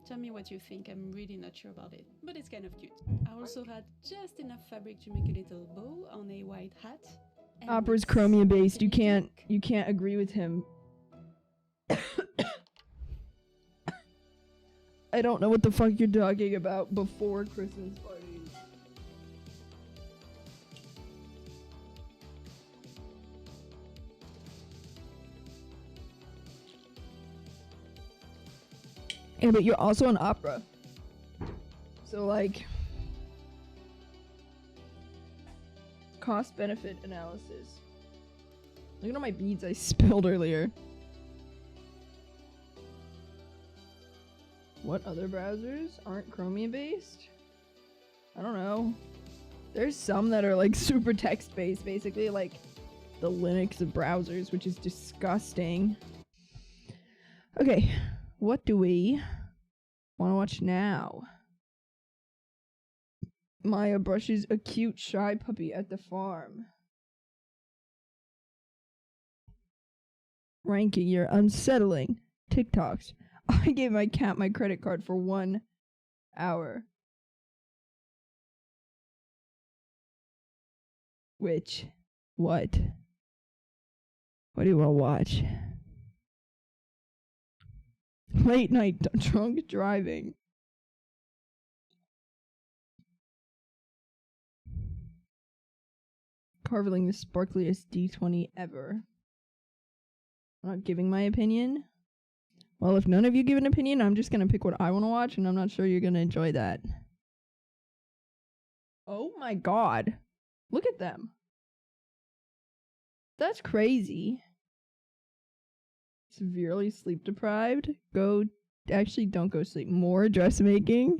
Tell me what you think. I'm really not sure about it, but it's kind of cute. I also had just enough fabric to make a little bow on a white hat. and Opera's with chromium some based. You infinity can't agree with him. I don't know what the fuck you're talking about before Christmas parties. Yeah, but you're also an opera. So like cost benefit analysis. Look at all my beads I spilled earlier. What other browsers aren't Chromium based? I don't know. There's some that are like super text based, basically like the Linux of browsers, which is disgusting. Okay, what do we want to watch now? Maya brushes a cute shy puppy at the farm. Ranking your unsettling TikToks. I gave my cat my credit card for 1 hour. Which? What? What do you want to watch? Late night drunk driving. Carveling the sparkliest D20 ever. I'm not giving my opinion. Well, if none of you give an opinion, I'm just gonna pick what I want to watch, and I'm not sure you're gonna enjoy that. Oh my god. Look at them. That's crazy. Severely sleep deprived. Actually, don't go sleep. More dressmaking.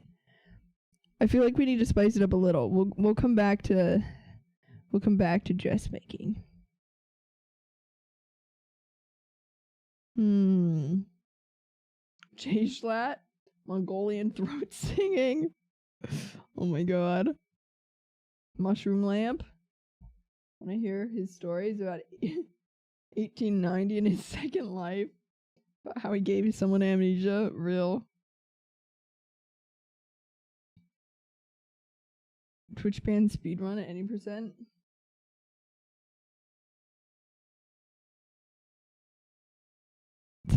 I feel like we need to spice it up a little. We'll come back to dressmaking. Jay Schlatt, Mongolian throat singing. Oh my god. Mushroom Lamp. Want to hear his stories about 1890 and his second life? About how he gave someone amnesia. Real. Twitch ban speedrun at any %.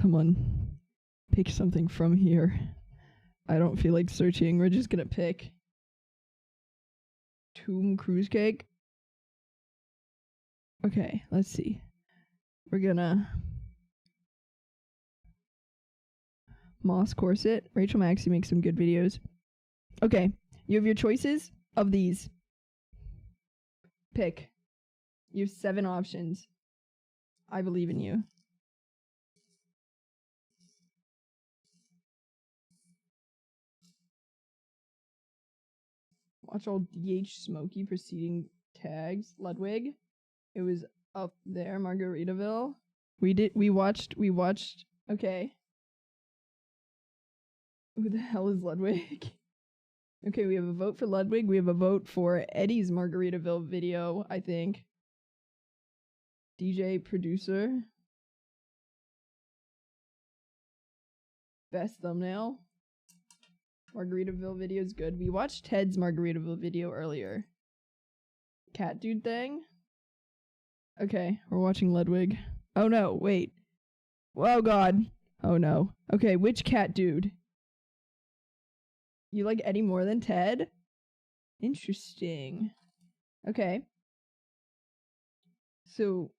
Someone pick something from here. I don't feel like searching. We're just gonna pick Tomb Cruise Cake. Okay, let's see. We're gonna Moss Corset. Rachel Maxey makes some good videos. Okay, you have your choices of these. Pick. You have 7 options. I believe in you. Watch all DH Smokey preceding tags. Ludwig. It was up there. Margaritaville. We watched. Okay. Who the hell is Ludwig? Okay, we have a vote for Ludwig. We have a vote for Eddie's Margaritaville video, I think. DJ producer. Best thumbnail. Margaritaville video is good. We watched Ted's Margaritaville video earlier. Cat dude thing? Okay, we're watching Ludwig. Oh no, wait. Oh god. Oh no. Okay, which cat dude? You like Eddie more than Ted? Interesting. Okay. So,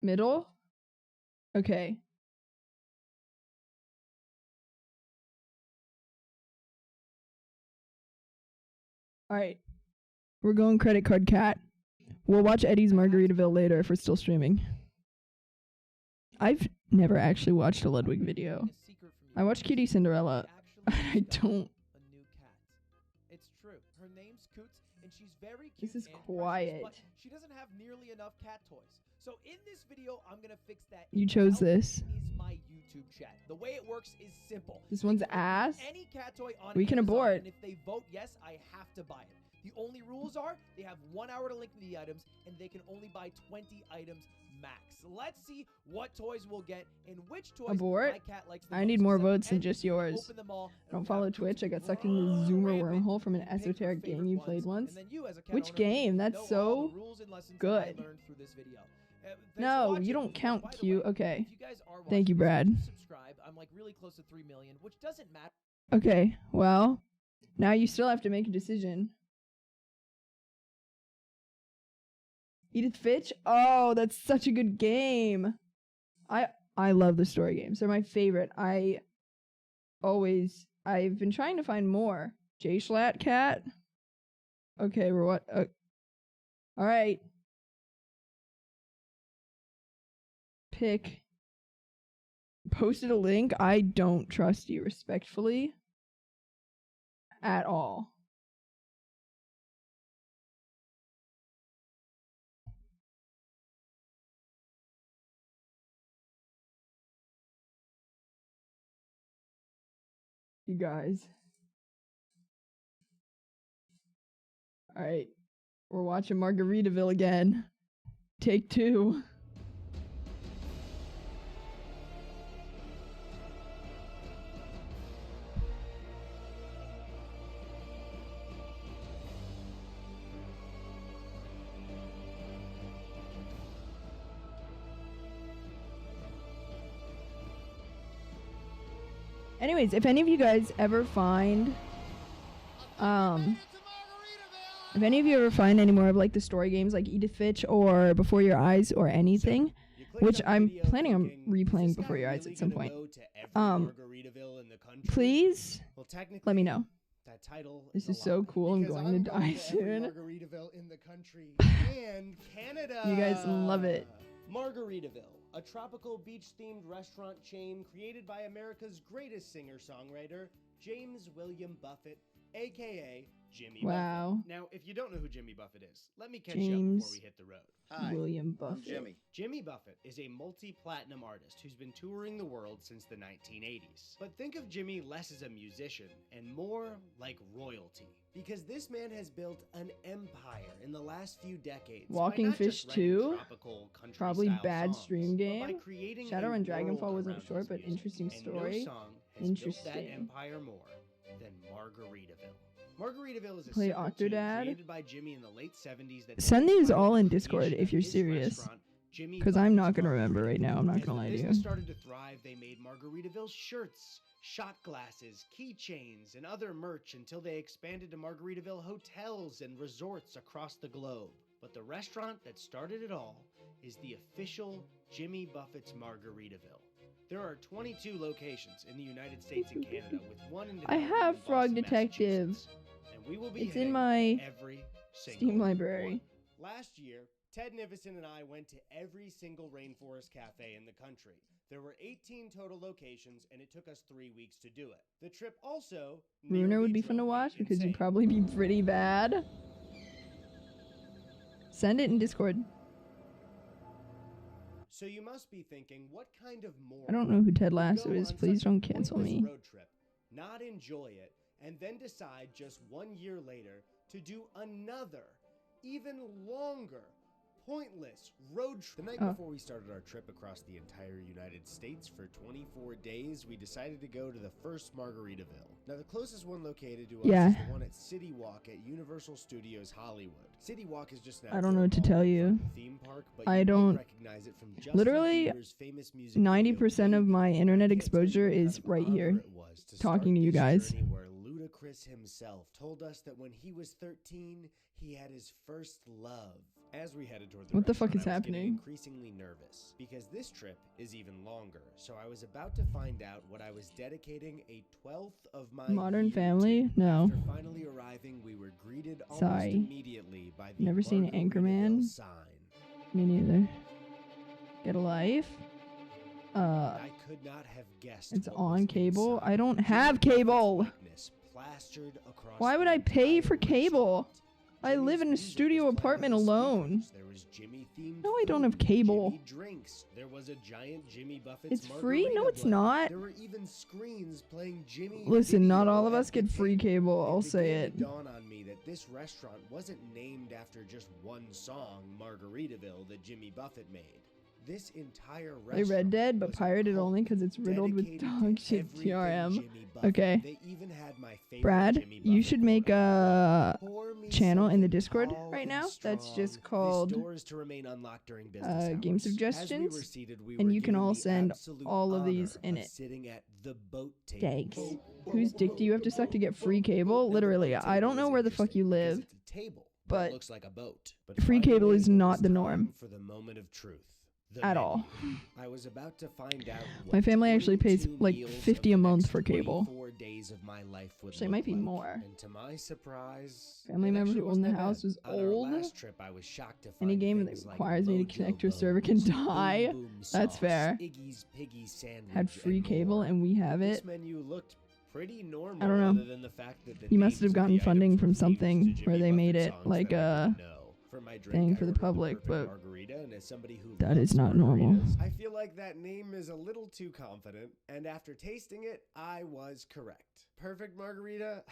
middle? Okay. Alright. We're going credit card cat. We'll watch Eddie's Margaritaville later if we're still streaming. I've never actually watched a Ludwig video. I watched Cutie Cinderella. I don't. It's true. Her name's Coots, and she's very cute. This is and quiet. precious, but she doesn't have nearly enough cat toys. So in this video, I'm gonna fix that. You chose How this. is my YouTube chat. The way it works is simple. This one's ass. Any cat toy on We can Amazon, abort. and if they vote yes, I have to buy it. The only rules are they have 1 hour to link the items, and they can only buy 20 items max. Let's see what toys we'll get and which toys Abort. my cat likes the I most. need more So votes than end, just yours. open them all, Don't follow Twitch. I got sucked into the Zoomer wormhole from an esoteric game you played once. and then you as a cat Which owner game? know That's all so the rules and lessons good. that I learned through this video. Thanks for No, watching. you don't count By the Q. way, Okay. if you guys are Thank you, watching this, Brad. please subscribe. I'm like really close to 3 million, which doesn't matter. Okay, well, now you still have to make a decision. Edith Finch? Oh, that's such a good game. I love the story games. They're my favorite. I've been trying to find more. J Schlatt Cat? Okay, we're what? All right. Pick. Posted a link. I don't trust you, respectfully. At all. You guys. Alright. We're watching Margaritaville again. Take 2. Anyways, if any of you guys ever find if any of you ever find any more of like the story games like Edith Finch or Before Your Eyes or anything, which I'm planning on replaying Before Your Eyes at some point, please let me know. That title This is so cool. I'm going to die soon. Margaritaville in the country and Canada. You guys love it. Margaritaville, a tropical beach-themed restaurant chain created by America's greatest singer-songwriter, James William Buffett, aka Jimmy Wow. Buffett. Now, if you don't know who Jimmy Buffett is, let me catch you up before we hit the road. Hi, William Buffett. Jimmy. Jimmy Buffett is a multi-platinum artist who's been touring the world since the 1980s. But think of Jimmy less as a musician and more like royalty. Because this man has built an empire in the last few decades. Walking by not Fish just writing 2, tropical country probably style bad songs, stream but by game. creating a Shadowrun Dragonfall world wasn't around short, his but music. interesting And story. no song has built that Interesting. empire more than Margaritaville. Margaritaville is a Play simple tune Octodad. created by Jimmy in the late 70s that Send these inspired all in the Discord creation if of you're his serious. restaurant, Jimmy Because I'm not Buffett's going to remember right now. I'm not As going to the lie to business you. started to thrive, they made Margaritaville shirts, shot glasses, keychains, and other merch until they expanded to Margaritaville hotels and resorts across the globe. But the restaurant that started it all is the official Jimmy Buffett's Margaritaville. There are 22 locations in the United States and Canada, with one in I have Boston, Frog Detective. Massachusetts. And we will be It's in hitting my every single Steam library. one. Last year, Ted Nivison and I went to every single Rainforest Cafe in the country. There were 18 total locations, and it took us 3 weeks to do it. The trip also Ruiner would be fun to watch because you'd probably be pretty bad. Send it in Discord. So you must be thinking, what kind of moron I don't know who Ted would Lasso go is. on Please such a don't cancel pointless me. road trip, not enjoy it, and then decide just 1 year later to do another, even longer, pointless road trip. The night Oh. before we started our trip across the entire United States for 24 days, we decided to go to the first Margaritaville. Now, the closest one located to us Yeah. is the one at City Walk at Universal Studios Hollywood. City Walk is just an I don't know what to tell you. theme park, but I you might don't. recognize it from Justin Literally, Bieber's famous music 90% of my internet exposure is right here, talking to you guys. where Ludacris himself told us that when he was 13, he had his first love. As we headed toward the What the fuck restaurant, is I was getting happening? increasingly nervous because this trip is even longer. So I was about to find out what I was dedicating a 12th of my Modern year Family? to. No. After finally arriving, we were greeted almost Sorry. immediately by the Never seen Margaritaville Anchorman. sign. Me neither. Get a life. I could not have guessed It's what on was cable. inside. I don't Jimmy have Buffett's cable. likeness plastered across Why would the I pay entire for cable? restaurant. I live in a studio apartment alone. There was Jimmy themed. No, I don't have cable. Jimmy drinks. There was a giant Jimmy Buffett's It's free? No, margarita it's blend. not. There were even screens playing Jimmy. Listen, not video all of at us the get free cable, I'll say began it. to dawn on me that this restaurant wasn't named after just one song, Margaritaville, that Jimmy Buffett made. This entire Play restaurant Red Dead, but pirated only because it's riddled with dog shit TRM. Okay. They even had my favorite Brad, Jimmy you Buffett should make a channel in the Discord right now that's just called doors to remain unlocked during business game hours. suggestions, As we were seated, we and were you can given all the send absolute all of honor these in of it. sitting at the boat table. Thanks. Whose dick do you have to suck to get free cable? Literally, I don't know where the fuck you live, Table but that looks like a boat. But free cable finally, is it not was the time norm. For the moment of truth. The At menu. all. I was about to find out My what family actually pays 22 like meals 50 of a the month next for cable. 24 days of my life would Actually, it look might be like. more. And to my surprise, Family it member actually who wasn't owned the that house bad. was On our old. last trip, I was shocked to Any find game that things like requires me to Mojo connect to a Bones, server can Boom die. Boom That's Sauce, fair. Iggy's Piggy Sandwich, Had free and cable more. and we have This it. menu looked pretty normal. I don't know. Other than the fact that the You must names have of the gotten items funding were from themed to something where Jimmy they made Buffett it songs like that I a didn't know. For my drink, thing I for the ordered public, perfect but margarita, and as somebody who that loves is not normal. margaritas, I feel like that name is a little too confident, and after tasting it, I was correct. Perfect margarita?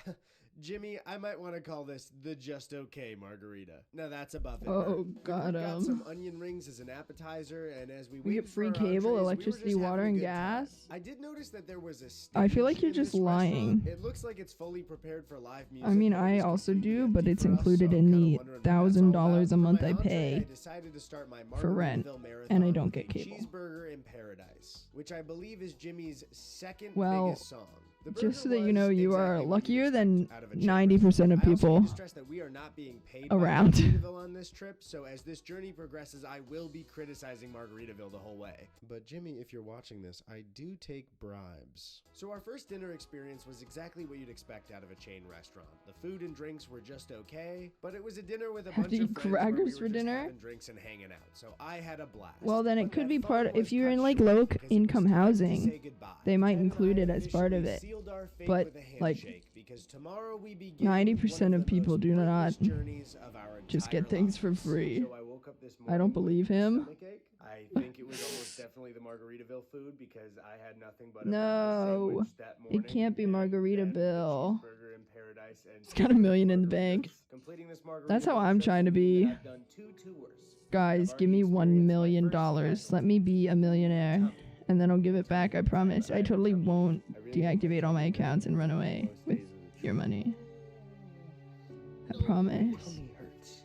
Jimmy, I might want to call this the Just Okay margarita. Now that's above it. Oh, Got God, some onion rings as an appetizer, and as we We waited get free for our cable, entrees, electricity, we were just water, having and a good time. gas. I did notice that there was a I feel like stage you're in just this restaurant. lying. It looks like it's fully prepared for live music. I mean, but it I was also completely do, empty but it's for us, included so I'm in kinda the wondering what that's all about. $1,000 a For month my I entree, pay I decided to start my for rent, Margaritaville and I marathon don't with get a cable. Cheeseburger in Paradise, which I believe is Jimmy's second Well, biggest song. The just so burger that you know, was you are exactly what you'd luckier than expect out of a chain 90% of restaurant. I also people need to stress that we are not being paid around. by Margaritaville on this trip, so as this journey progresses, I will be criticizing Margaritaville the whole way. But Jimmy, if you're watching this, I do take bribes. So our first dinner experience was exactly what you'd expect out of a chain restaurant. The food and drinks were just okay, but it was a dinner with a Have bunch to of eat friends where we crackers were for just dinner? having drinks and hanging out. So I had a blast. Well, then it But could that be fun part was if you're cut in like short low because it was income time to housing, say goodbye. they might Ted and include I it as part of officially it. sealed our fate But with a like handshake, because tomorrow we begin 90% of people do not journeys of our just get entire things for lives. free. So I woke up this I don't morning believe with a him. stomachache. I think it was almost definitely the Margaritaville food because I had nothing but a No, breakfast sandwich that morning. it can't be Margaritaville. Burger in Paradise and It's got $1 million in the bank. completing this That's how Margaritaville I'm trip trying to means be. that I've done 2 tours. Guys, give me $1 million. Let me be a millionaire, and then I'll give it back. I promise. I totally won't deactivate all my accounts and run away with your money. I promise. Tummy hurts.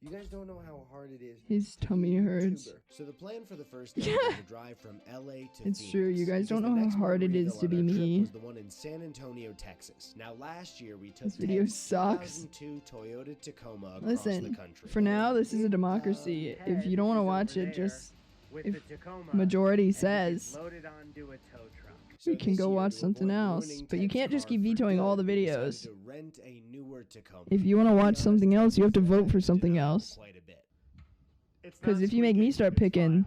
You guys don't know how hard it is. His tummy hurts. So the plan for the first day was to drive from LA to It's Phoenix, true. You guys don't because know the how next hard it is Margaritaville to on be our trip me. was the one in San Antonio, Texas. Now last year we took This video Ted's sucks. 2002 Toyota Tacoma across the Listen, country. for now, this is a democracy. If you don't want to watch it, just if majority says loaded onto a tow truck. we can go watch something else. But you can't just keep vetoing all the videos. To rent a newer Tacoma. If you want to watch something else, you have to vote for something else. Quite a bit. Because if you make me start picking,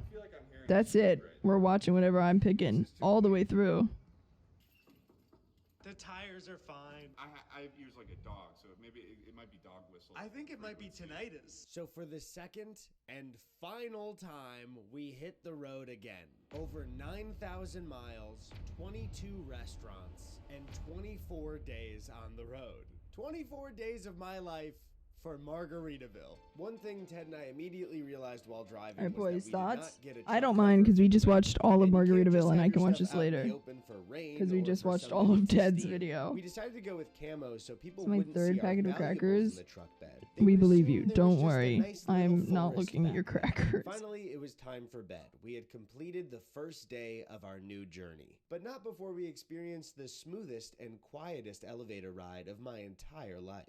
that's it. We're watching whatever I'm picking all the way through. The tires are fine. I have ears like a dog, so maybe it might be dog whistle. I think it might be tinnitus. So for the second and final time, we hit the road again. Over 9,000 miles, 22 restaurants, and 24 days on the road. 24 days of my life for Margaritaville. One thing Ted and I immediately realized while driving Alright, was boys, that we did not thoughts? get a I don't truck mind because we cover just watched all of and you can't Margaritaville just and I have can your watch stuff this out in the later. open for rain Because we or just for watched some all of heat to Ted's steam. video. We decided to go with camo so people It's my wouldn't third see our packet of valuables crackers. in the truck bed. They We would believe assume you. there was Don't just a worry. nice little I'm not forest looking at your back there. crackers. Finally, it was time for bed. We had completed the first day of our new journey, but not before we experienced the smoothest and quietest elevator ride of my entire life.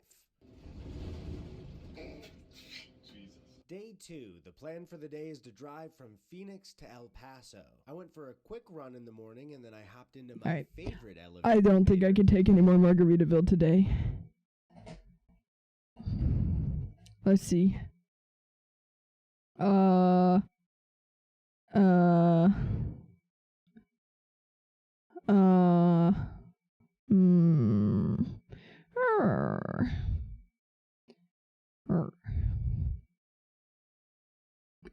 Day 2, the plan for the day is to drive from Phoenix to El Paso. I went for a quick run in the morning and then I hopped into my Alright. favorite elevator. I don't think I can take any more Margaritaville today. Let's see.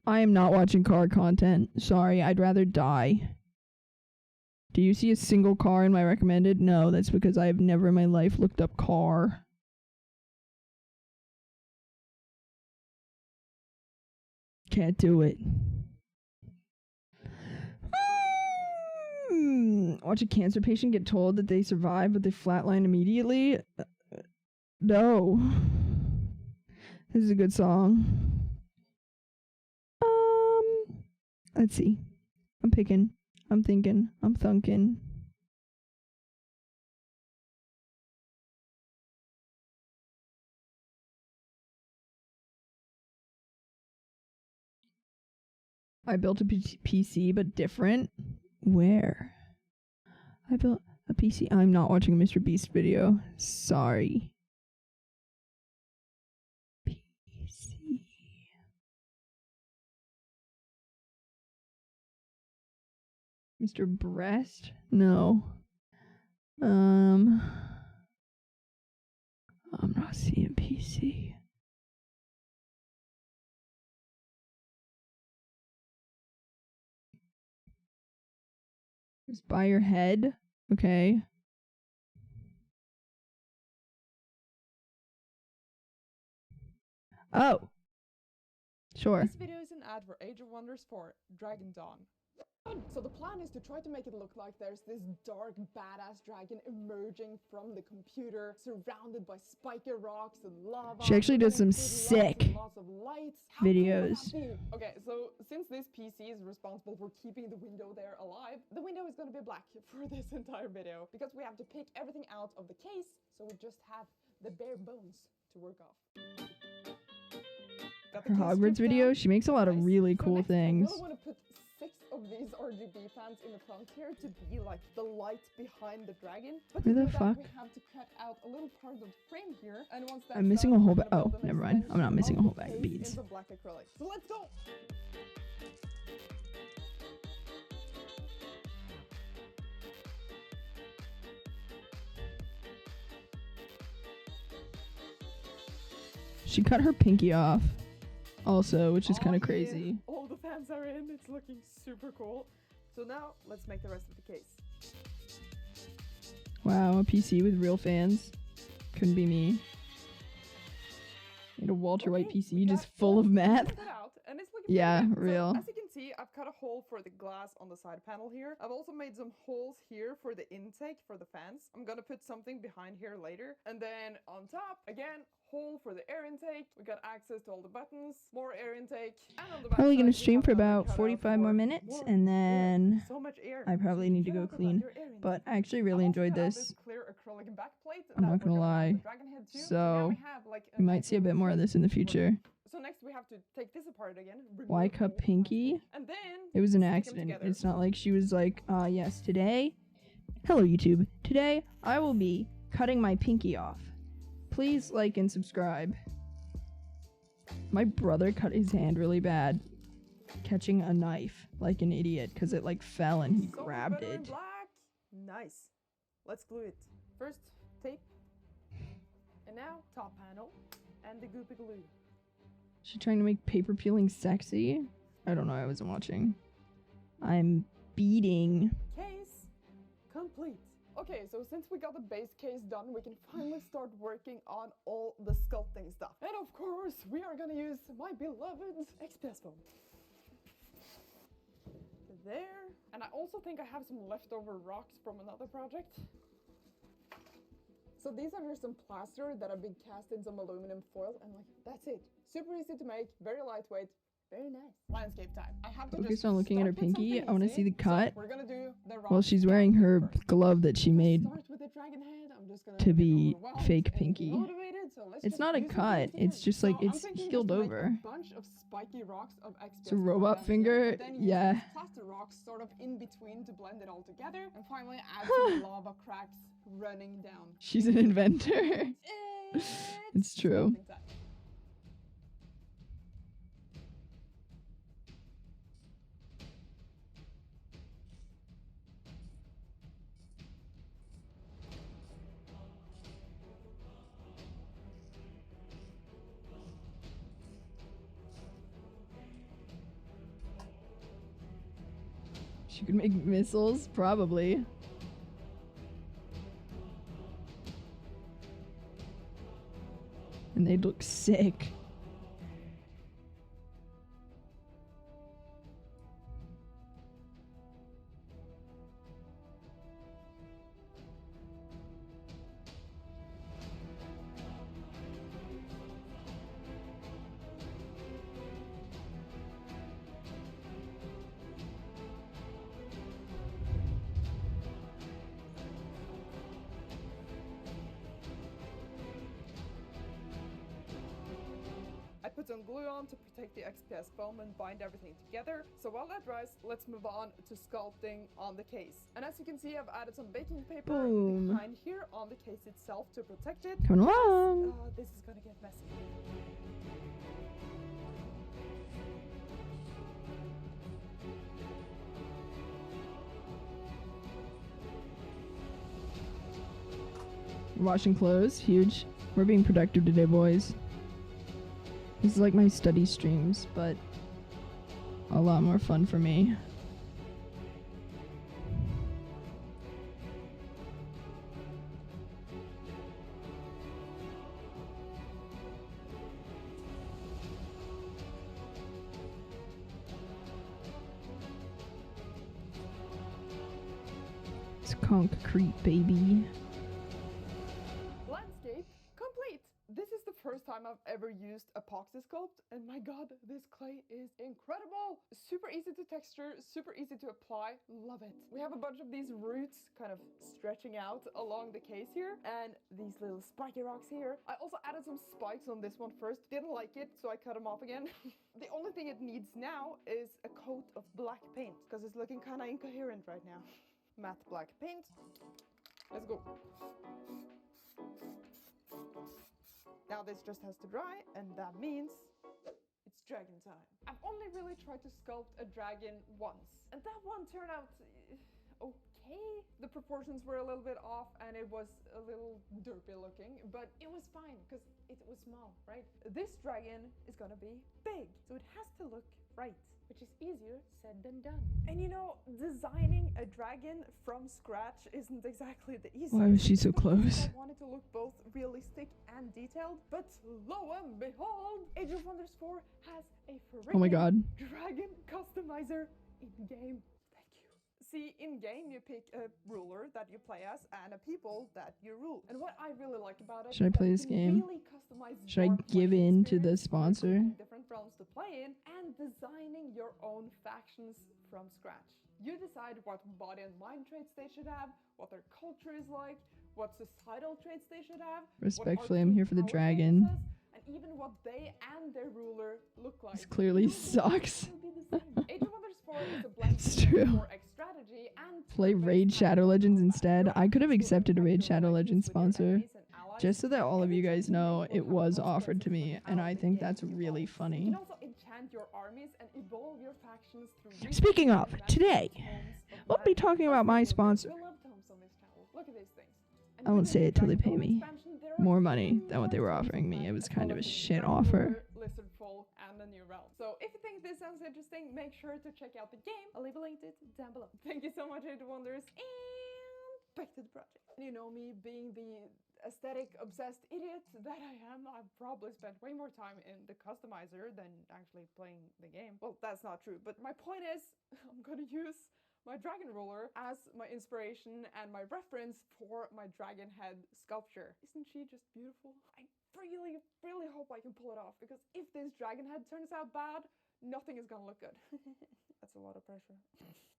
I am not watching car content. Sorry, I'd rather die. Do you see a single car in my recommended? No, that's because I have never in my life looked up car. Can't do it. Watch a cancer patient get told that they survive but they flatline immediately. No. This is a good song. Let's see. I'm picking. I'm thinking. I'm thunking. I built a PC, but different. Where? I built a PC. I'm not watching a Mr. Beast video. Sorry. PC. Mr. Breast? No. I'm not seeing PC. Just by your head. Okay. Oh. Sure. This video is an ad for Age of Wonders 4 Dragon Dawn. So the plan is to try to make it look like there's this dark, badass dragon emerging from the computer, surrounded by spiky rocks and lava. She actually does some sick lots of lights. How videos. cool would that be? Okay, so since this PC is responsible for keeping the window there alive, the window is going to be black for this entire video because we have to pick everything out of the case, so we just have the bare bones to work off. Her Hogwarts video, she makes a lot of really cool things. I really want to put 6 of these RGB fans in the front here to be like the light behind the dragon. But Where to the do that, fuck? we have to cut out a little part of the frame here, and once that's I'm missing a done, whole we're bag. gonna Oh, build an never mind. I'm not missing a whole bag of extension beads. into black acrylic. So let's go. She cut her pinky off. Also, which is kind of crazy. All the fans are in. It's looking super cool. So now let's make the rest of the case. Wow, a PC with real fans. Couldn't be me. Need a Walter White PC just full of math. Check that out, and it's looking Yeah, pretty good. real. So, as you can see, I've cut a hole for the glass on the side panel here. I've also made some holes here for the intake for the fans. I'm gonna put something behind here later. And then on top, again, hole for the air intake. We got access to all the buttons, more air intake. And on the back Probably side, gonna we stream have for another about cutout 45 more for minutes, more and air. then So much air. I probably need to go Talk about clean. your air intake. But I actually really I've enjoyed also got this. clear acrylic backplate I'm that not we're gonna have lie. the dragon head too. now So we have, like, you might see a bit more of this in the future. So next we have to take this apart again. Why remove cut pinky? and then It was an stick 'em accident. together. It's not like she was like, yes, today. Hello, YouTube. Today, I will be cutting my pinky off. Please like and subscribe. My brother cut his hand really bad catching a knife like an idiot because it like fell and he So much grabbed better in it. black. Nice. Let's glue it. First, tape. And now, top panel. And the goopy glue. She trying to make paper peeling sexy? I don't know, I wasn't watching. I'm beating. Case complete. Okay, so since we got the base case done, we can finally start working on all the sculpting stuff. And of course, we are gonna use my beloved XPS foam. There. And I also think I have some leftover rocks from another project. So these are just some plaster that have been cast in some aluminum foil, and like, that's it. Super easy to make, very lightweight, very nice. Landscape time. I have to Focus just on looking at her start with pinky. something I want to easy. see the cut. So we're gonna do the Well, rocks she's wearing her glove that she made Start with the dragon head. I'm just gonna to get be overwhelmed fake and pinky. motivated, so let's It's just not a do some cut. things It's here. just like So I'm it's thinking healed just to make over. a bunch of spiky rocks of XPS It's a robot down finger. here, but then use Yeah. these plaster rocks sort of in between to blend it all together, and finally add some lava cracks running down. She's an inventor. It's true. Sculpting time. You can make missiles, probably. And they'd look sick. I put some glue on to protect the XPS foam and bind everything together. So while that dries, let's move on to sculpting on the case. And as you can see, I've added some baking paper Boom. behind here on the case itself to protect it. Coming along. This is gonna get messy. Washing clothes, huge. We're being productive today, boys. This is like my study streams, but a lot more fun for me. It's concrete, baby. Landscape complete. This is the first time I've ever used epoxy sculpt, and my god, this clay is incredible. Super easy to texture, super easy to apply. Love it. We have a bunch of these roots kind of stretching out along the case here, and these little spiky rocks here. I also added some spikes on this one first. Didn't like it, so I cut them off again. The only thing it needs now is a coat of black paint, because it's looking kind of incoherent right now. Matte black paint. Let's go. Now this just has to dry, and that means it's dragon time. I've only really tried to sculpt a dragon once, and that one turned out okay. The proportions were a little bit off, and it was a little derpy looking, but it was fine because it was small, right? This dragon is gonna be big, so it has to look right, which is easier said than done. And you know, designing a dragon from scratch isn't exactly the easiest. Why was she so close? I wanted to look both realistic and detailed, but lo and behold, Age of Wonders 4 has a Oh my god. dragon customizer in-game. See, in-game you pick a ruler that you play as and a people that you rule. And what I really like about it Should I is that play you this can game? really customize Should I your give playing in to the experience by sponsor? picking different realms to play in and designing your own factions from scratch. You decide what body and mind traits they should have, what their culture is like, what societal traits they should have. what Respectfully, arcane I'm here for the power dragon. possess, and even what they and their ruler look like. This clearly sucks. Age of Wonders 4 is a blend It's of true. 4X strategy and Play Raid Shadow Legends instead. I could have accepted a Raid Shadow Legends sponsor. Just so that all of you guys know, it was offered to me, and I think that's really You funny. can also enchant your armies and evolve your factions through Speaking of, today, we'll be talking about my sponsor. We love tomes on this channel. Look at these things. And I won't with say the it till they Dragon pay Tome me expansion, there are more money than what they were offering me. It was kind of a shit offer. Lizard Folk and the new realm. So if you think this sounds interesting, make sure to check out the game. I'll leave a link to it down below. Thank you so much, Age of Wonders, and back to the project. You know me being the aesthetic obsessed idiot that I am, I've probably spent way more time in the customizer than actually playing the game. Well, that's not true, but my point is, I'm gonna use my dragon ruler as my inspiration and my reference for my dragon head sculpture. Isn't she just beautiful? I really, really hope I can pull it off, because if this dragon head turns out bad, nothing is gonna look good. That's a lot of pressure.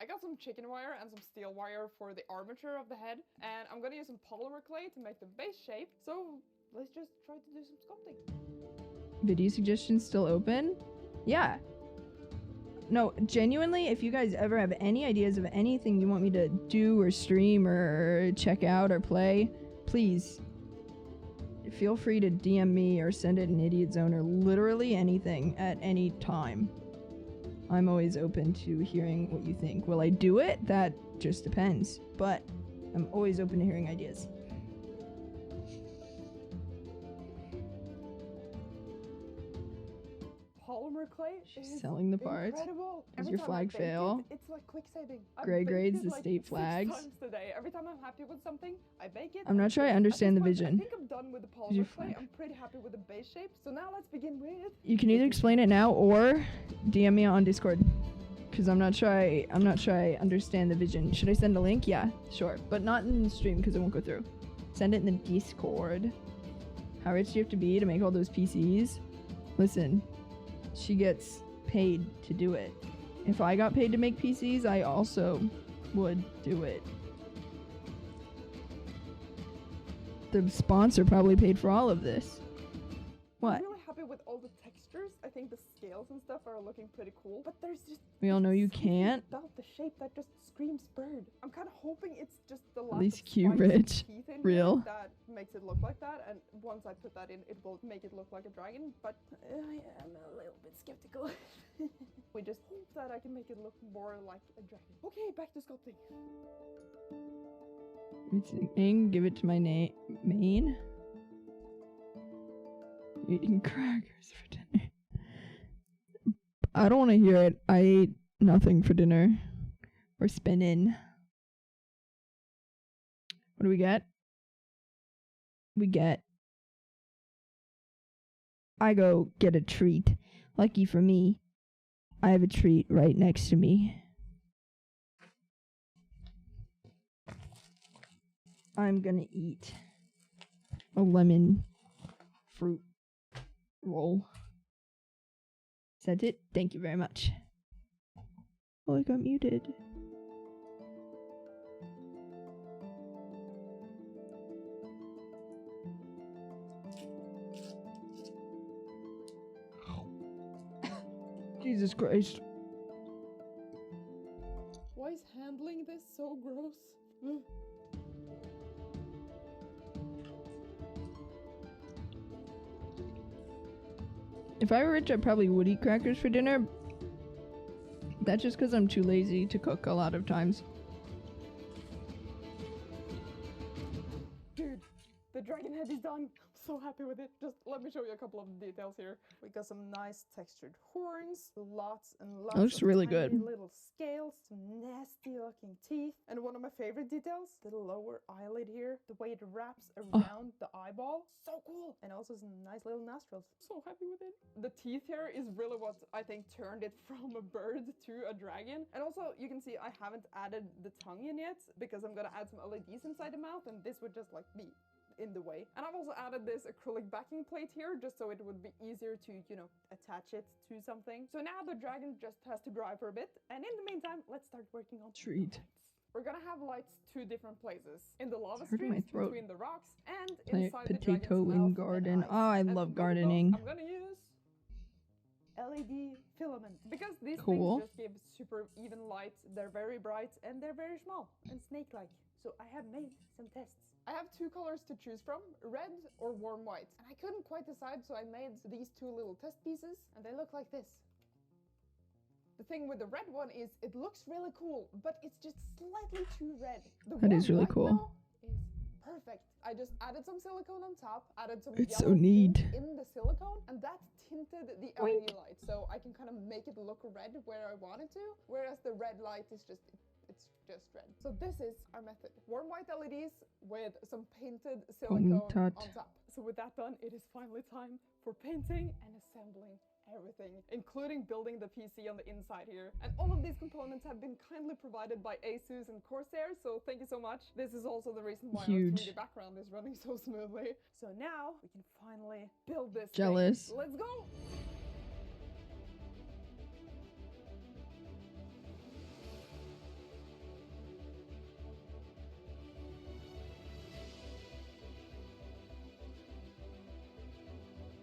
I got some chicken wire and some steel wire for the armature of the head, and I'm gonna use some polymer clay to make the base shape. So let's just try to do some sculpting. Video suggestions still open? Yeah. No, genuinely, if you guys ever have any ideas of anything you want me to do or stream or check out or play, please feel free to DM me or send it in Idiot Zone or literally anything at any time. I'm always open to hearing what you think. Will I do it? That just depends. But I'm always open to hearing ideas. polymer clay is selling the parts. incredible. Does Every your time flag I bake fail? It's like quick saving. I've Gray baked grades it the like state 6 flags. times today. Every time I'm happy with something, I bake it. I'm not sure I understand the vision. I think I'm done with the your polymer clay. I'm pretty happy with the base shape. So now let's begin with. You can either explain it now or DM me on Discord, because I'm not sure I understand the vision. Should I send a link? Yeah, sure, but not in the stream because it won't go through. Send it in the Discord. How rich do you have to be to make all those PCs? Listen, she gets paid to do it. If I got paid to make PCs, I also would do it. The sponsor probably paid for all of this. What? I'm really happy with all the textures. I think the scales and stuff are looking pretty cool. But there's just We all know you something can't. about the shape that just screams bird. I'm kind of hoping it's just the At lack least of cute, spikes and rich, teeth in real. here that makes it look like that. And once I put that in, it will make it look like a dragon. But I am a little bit skeptical. We just hope that I can make it look more like a dragon. Okay, back to sculpting. It's nickname. Give it to my main. Eating crackers for dinner. I don't want to hear it. I ate nothing for dinner. We're spinning. What do we get? I go get a treat. Lucky for me, I have a treat right next to me. I'm gonna eat a lemon fruit roll. Is that it? Thank you very much. Oh, I got muted. Jesus Christ. Why is handling this so gross? Ugh. If I were rich, I probably would eat crackers for dinner. That's just because I'm too lazy to cook a lot of times. Dude, the dragon head is done. I'm so happy with it. Just let me show you a couple of the details here. We got some nice textured horns, lots and lots Looks of really tiny good. little scales, some nasty looking teeth, and one of my favorite details, the lower eyelid here, the way it wraps around the eyeball. So cool. And also some nice little nostrils. So happy with it. The teeth here is really what I think turned it from a bird to a dragon. And also you can see I haven't added the tongue in yet because I'm gonna add some LEDs inside the mouth, and this would just like be in the way. And I've also added this acrylic backing plate here just so it would be easier to, you know, attach it to something. So now the dragon just has to dry for a bit, and in the meantime, let's start working on Treat. We're gonna have lights two different places. In the lava It's hurting my streams throat. between the rocks and Plant inside the potato dragon's in mouth garden. and eyes. Oh, I And love for both of those, gardening. I'm gonna use LED filament because these Cool. things just give super even light. They're very bright and they're very small and snake-like. So I have made some tests. I have two colors to choose from, red or warm white. And I couldn't quite decide, so I made these two little test pieces, and they look like this. The thing with the red one is it looks really cool, but it's just slightly too red. The That warm is really white, cool. though, is perfect. I just added some silicone on top, added some It's so yellow neat. tint in the silicone, and that tinted the LED light, so I can kind of make it look red where I want it to, whereas the red light is just it's just red. So this is our method. Warm white LEDs with some painted silicone Puntat. on top. So with that done, it is finally time for painting and assembling everything, including building the PC on the inside here. And all of these components have been kindly provided by ASUS and Corsair, so thank you so much. This is also the reason why Huge. our 3D background is running so smoothly. So now we can finally build this Jealous. thing. Let's go!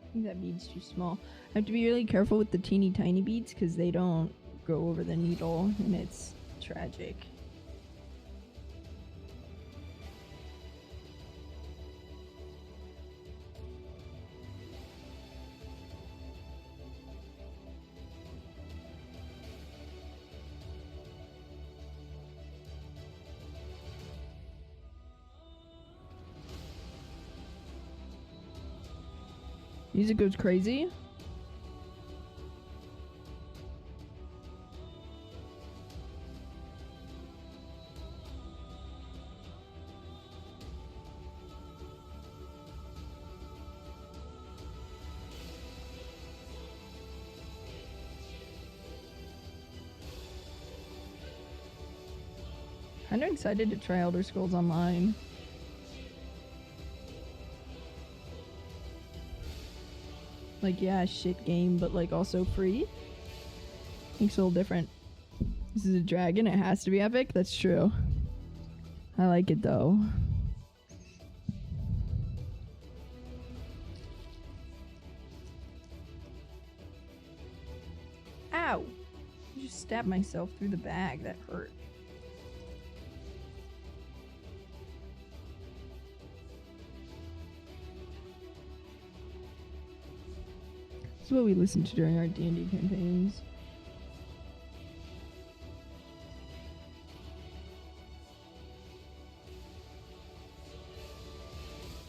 I think that bead's too small. I have to be really careful with the teeny tiny beads because they don't go over the needle and it's tragic. Music goes crazy. Kinda excited to try Elder Scrolls Online. Like, yeah, shit game, but like also free. Makes it a little different. This is a dragon, it has to be epic. That's true. I like it though. Ow! I just stabbed myself through the bag. That hurt. This is what we listen to during our D&D campaigns.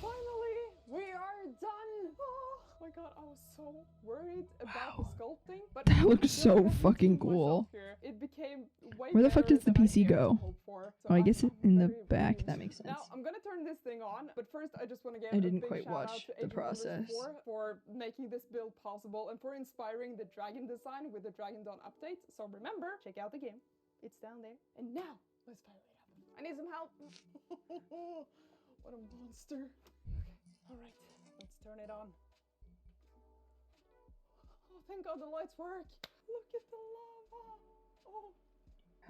Finally, we are done. Oh my god, I was so worried about the sculpting, but That looks so fucking cool. here. It became way Where the fuck better does the than I PC dared to go? hope for, so Oh, I I'm- guess I'm in the very back. relieved. That makes sense. Now I'm gonna turn this thing on, but first I just want to give I a didn't big quite shout watch out to the process. for making this build possible and for inspiring the dragon design with the Dragon Dawn update. So remember, check out the game. It's down there. And now let's fire it up. I need some help. What a monster. Okay, all right, let's turn it on. Oh, thank God the lights work. Look at the lava. Oh.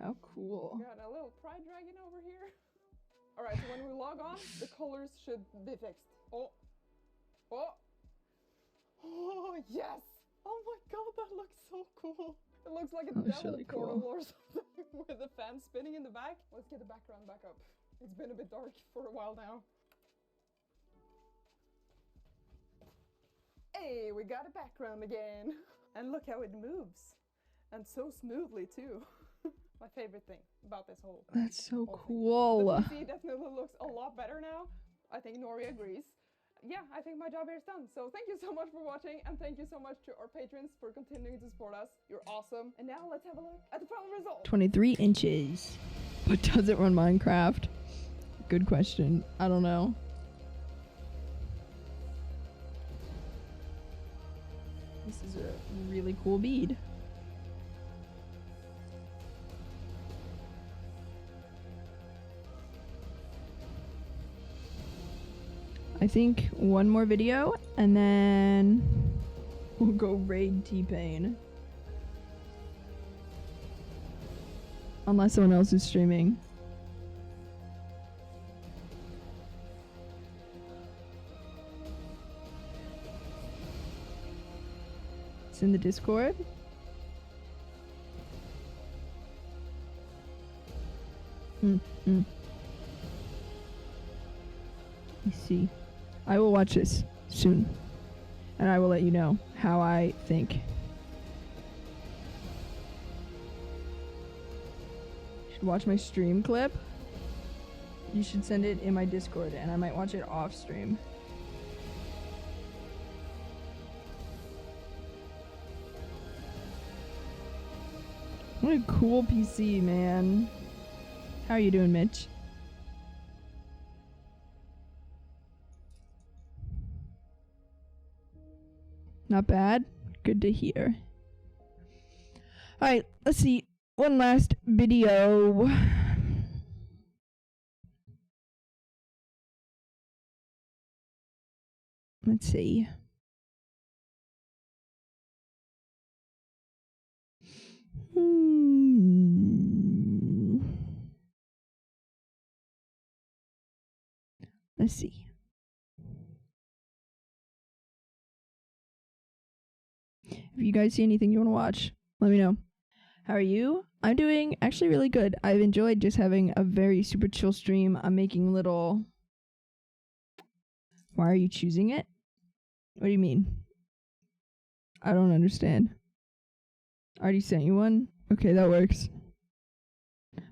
How cool. Got a little pride dragon over here. All right, so when we log on, the colors should be fixed. Oh. Oh. Oh, yes. Oh my God, that looks so cool. It looks like a That looks devil really portal cool. or something with the fan spinning in the back. Let's get the background back up. It's been a bit dark for a while now. Hey, we got a background again. And look how it moves. And so smoothly too. My favorite thing about this whole That's so whole cool. thing. The PC definitely looks a lot better now. I think Nori agrees. Yeah, I think my job here is done. So thank you so much for watching, and thank you so much to our patrons for continuing to support us. You're awesome. And now let's have a look at the final result. 23 inches. But does it run Minecraft? Good question. I don't know. This is a really cool bead. I think one more video and then we'll go raid T-Pain. Unless someone else is streaming. It's in the Discord. Let me see. I will watch this soon. And I will let you know how I think. You should watch my stream clip. You should send it in my Discord and I might watch it off stream. What a cool PC, man. How are you doing, Mitch? Not bad. Good to hear. Alright, let's see. One last video. Let's see. Let's see. If you guys see anything you want to watch, let me know. How are you? I'm doing actually really good. I've enjoyed just having a very super chill stream. I'm making little... Why are you choosing it? What do you mean? I don't understand. I already sent you one? Okay, that works.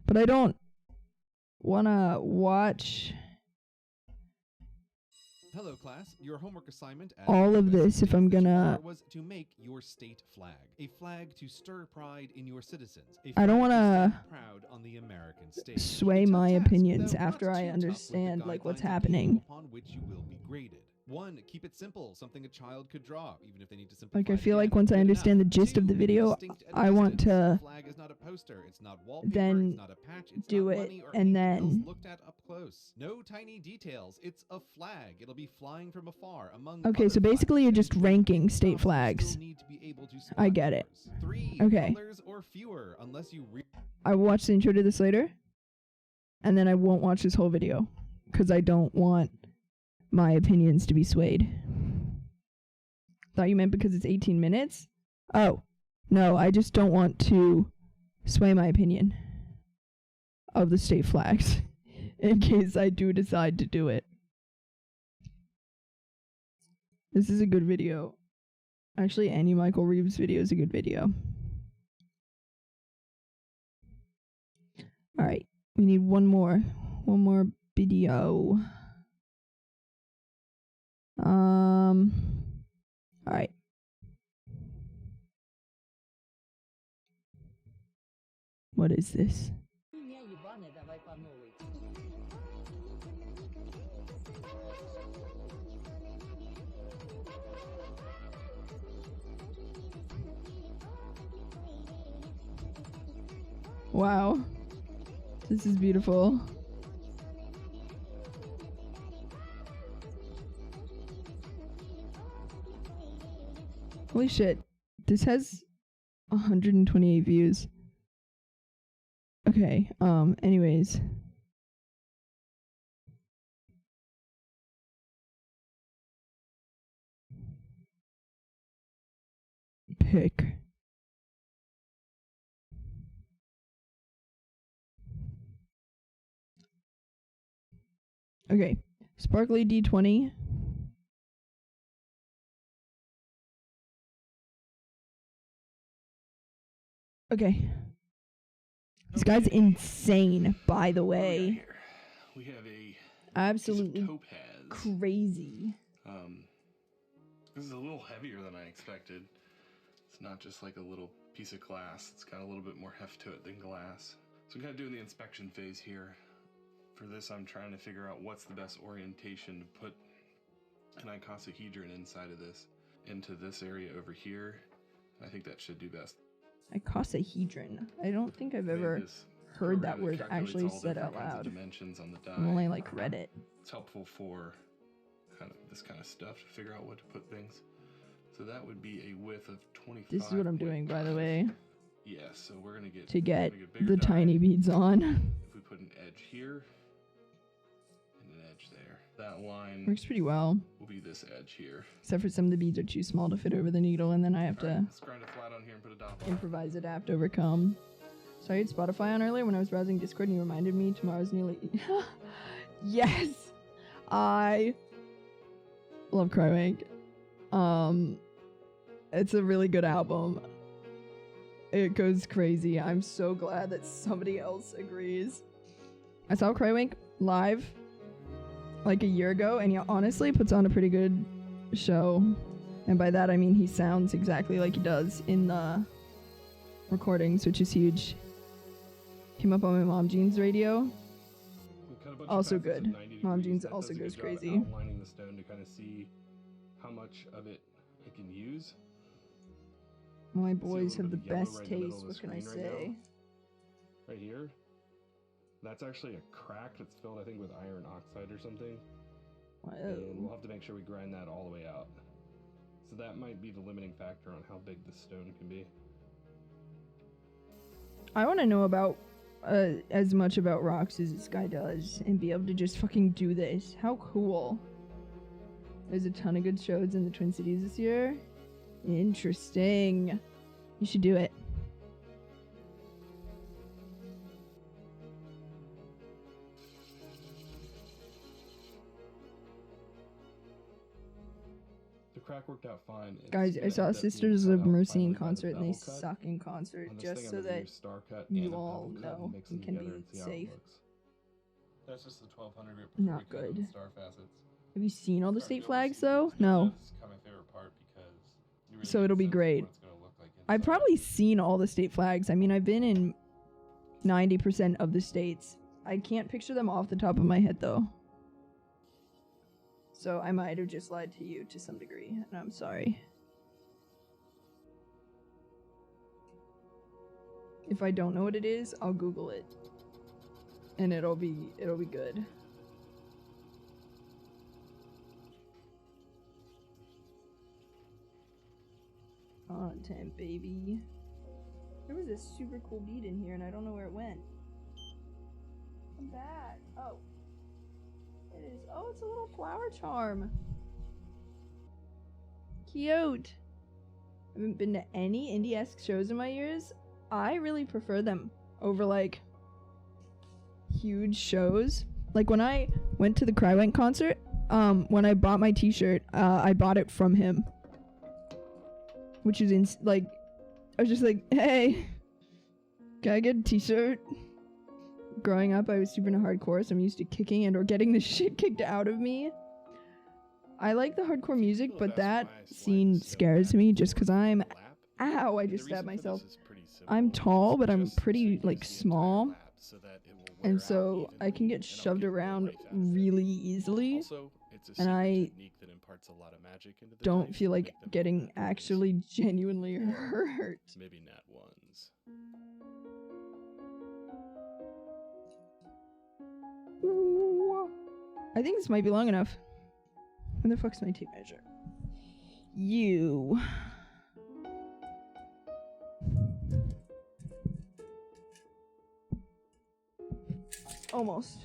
But I don't wanna watch Hello, class. Your homework assignment as all of this if I'm gonna... was to make your state flag, a flag to stir pride in your citizens. A I don't flag to wanna stand proud on the American stage. sway my opinions after I understand like what's happening. Upon which you will be graded. 1. Keep it simple, something a child could draw, even if they need to simplify. Like, I it feel like again, once I good understand the enough. gist of 2. the video, Distinct and I want distance. to The flag is not a poster, it's not wallpaper, then it's not a patch, it's do not it money or and anything else then looked at up close. No tiny details. It's a flag. It'll be flying from afar among Okay, other so basically you're just ranking state still flags. need to be able to spot I get it. yours. 3. Okay. Colors or fewer, unless you I will watch the intro to this later, and then I won't watch this whole video because I don't want my opinions to be swayed. Thought you meant because it's 18 minutes? Oh, no, I just don't want to sway my opinion of the state flags in case I do decide to do it. This is a good video. Actually, any Michael Reeves video is a good video. Alright, we need one more video. Alright. What is this? Wow. This is beautiful. Holy shit. This has 128 views. Okay, anyways. Pick. Okay, Sparkly D20. Okay. This guy's insane, by the way. We have a Absolutely topaz. crazy. This is a little heavier than I expected. It's not just like a little piece of glass. It's got a little bit more heft to it than glass. So I'm kind of doing the inspection phase here. For this, I'm trying to figure out what's the best orientation to put an icosahedron inside of this, into this area over here. I think that should do best. Icosahedron. I don't think I've ever heard that word actually said out loud. Dimensions on the die. I've only like read it. It's helpful for kind of this kind of stuff to figure out what to put things. So that would be a width of 25. This is what I'm doing, by the way, Yeah, so we're gonna get to get bigger the die. tiny beads on. If we put an edge here and an edge there, that line Works pretty well. will be this edge here. Except for some of the beads are too small to fit over the needle, and then I have to Let's grind it flat on here and put a dot on it. improvise, adapt, overcome. So I had Spotify on earlier when I was browsing Discord, and you reminded me tomorrow's nearly... Yes! I love Crywank. It's a really good album. It goes crazy. I'm so glad that somebody else agrees. I saw Crywank live like a year ago, and he honestly puts on a pretty good show. And by that I mean he sounds exactly like he does in the recordings, which is huge. Came up on my Mom Jeans radio. We cut a bunch Also of facets good. at 90 Mom degrees. Jeans That also does a goes good job crazy. outlining the stone to kind of see how much of it I can use. My See a boys little have the bit of yellow best right in the middle taste. of the What can I screen right say? now. Right here. That's actually a crack that's filled, I think, with iron oxide or something. And we'll have to make sure we grind that all the way out. So that might be the limiting factor on how big this stone can be. I want to know about as much about rocks as this guy does and be able to just fucking do this. How cool. There's a ton of good shows in the Twin Cities this year. Interesting. You should do it. The crack worked out fine. It's Guys, I gonna saw end up being Sisters cut of out Mercy finally in by the concert, and they bevel cut. suck in concert. On this Just thing, so I'm gonna that use star cut and you a all bevel cut and know mix and them can together be and see how it safe. looks. That's just the 1200 grit Not before we cut good. the star facets. Have you seen all the state flags though? No. That's kind of my favorite part because you really So get a it'll be sense of great. what it's gonna look like I've probably seen all the state flags. I mean, I've been in 90% of the states. I can't picture them off the top of my head though. So I might have just lied to you to some degree, and I'm sorry. If I don't know what it is, I'll Google it. And it'll be good. Content, baby. There was a super cool bead in here and I don't know where it went. Come back. Oh. It is. Oh, it's a little flower charm. Cute. I haven't been to any indie-esque shows in my years. I really prefer them over like huge shows. Like when I went to the Crywent concert, when I bought my t-shirt, I bought it from him. Which is like, I was just like, hey, can I get a t-shirt? Growing up, I was super into hardcore, so I'm used to kicking and or getting the shit kicked out of me. I like the hardcore music, but that scene scares me just because I'm... Ow, I just stabbed myself. I'm tall, but I'm pretty, like, small. And so I can get shoved around really easily. And I don't feel like getting actually genuinely hurt. Maybe not ones. Ooh. I think this might be long enough. Where the fuck's my tape measure? You. Almost.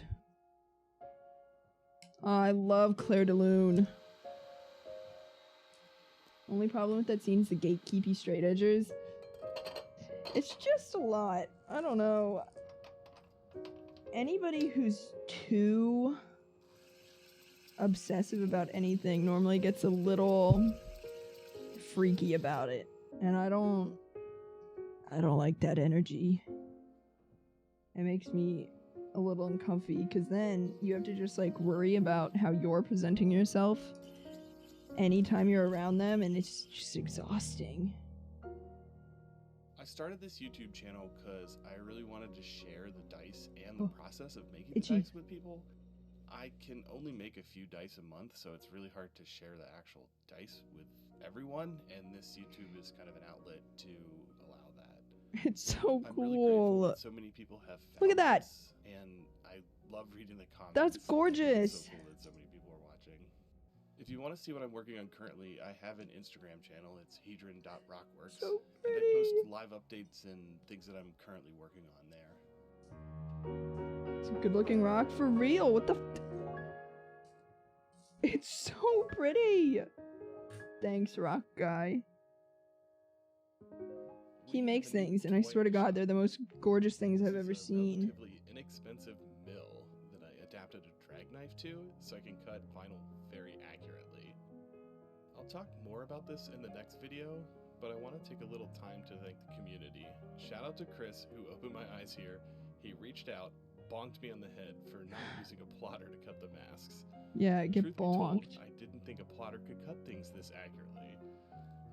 I love Claire de Lune. Only problem with that scene is the gatekeepy straight edgers. It's just a lot. I don't know. Anybody who's too obsessive about anything normally gets a little freaky about it. And I don't like that energy. It makes me a little uncomfy because then you have to just like worry about how you're presenting yourself anytime you're around them, and it's just exhausting. I started this YouTube channel because I really wanted to share the dice and the process of making the dice with people. I can only make a few dice a month, so it's really hard to share the actual dice with everyone, and this YouTube is kind of an outlet to allow that. It's so I'm cool. really grateful that so many people have found Look at that. this, and I love reading the comments. That's gorgeous. It's so cool that so many people are watching. If you want to see what I'm working on currently, I have an Instagram channel. It's hedron.rockworks. So pretty. And I post live updates and things that I'm currently working on there. It's a good looking rock for real. What the It's so pretty. Thanks, rock guy. He makes things, and I swear to God, they're the most gorgeous things I've ever seen. Relatively inexpensive mill that I adapted a drag knife to, so I can cut vinyl very accurately. I'll talk more about this in the next video, but I want to take a little time to thank the community. Shout out to Chris, who opened my eyes here. He reached out, bonked me on the head for not using a plotter to cut the masks. Yeah, get Truth be told, bonked. I didn't think a plotter could cut things this accurately.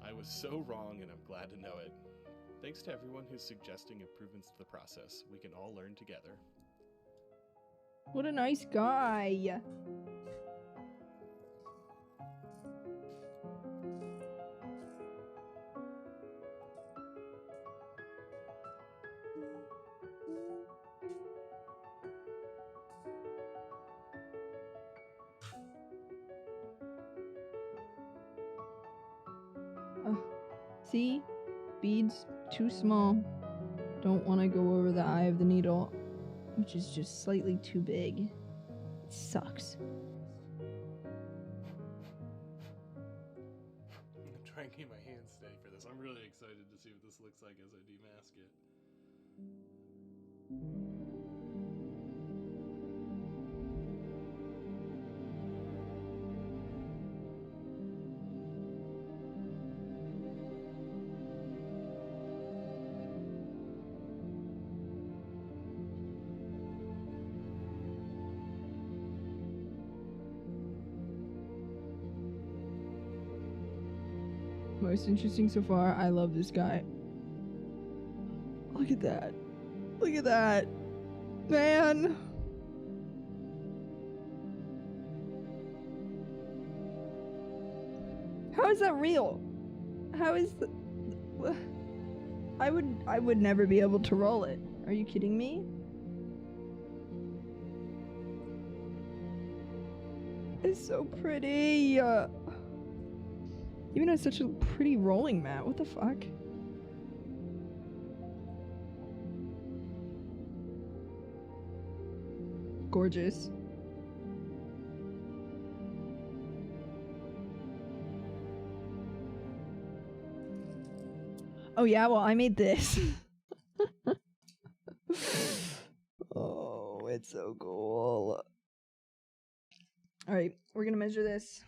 I was so wrong, and I'm glad to know it. Thanks to everyone who's suggesting improvements to the process. We can all learn together. What a nice guy. See? Beads too small. Don't want to go over the eye of the needle, which is just slightly too big. It sucks. I'm trying to keep my hands steady for this. I'm really excited to see what this looks like as I demask it. Most interesting so far. I love this guy. Look at that. Look at that. Man. How is that real? How is the... I would never be able to roll it. Are you kidding me? It's so pretty. Even though it's such a pretty rolling mat. What the fuck? Gorgeous. Oh yeah, well I made this. Oh, it's so cool. Alright, we're gonna measure this.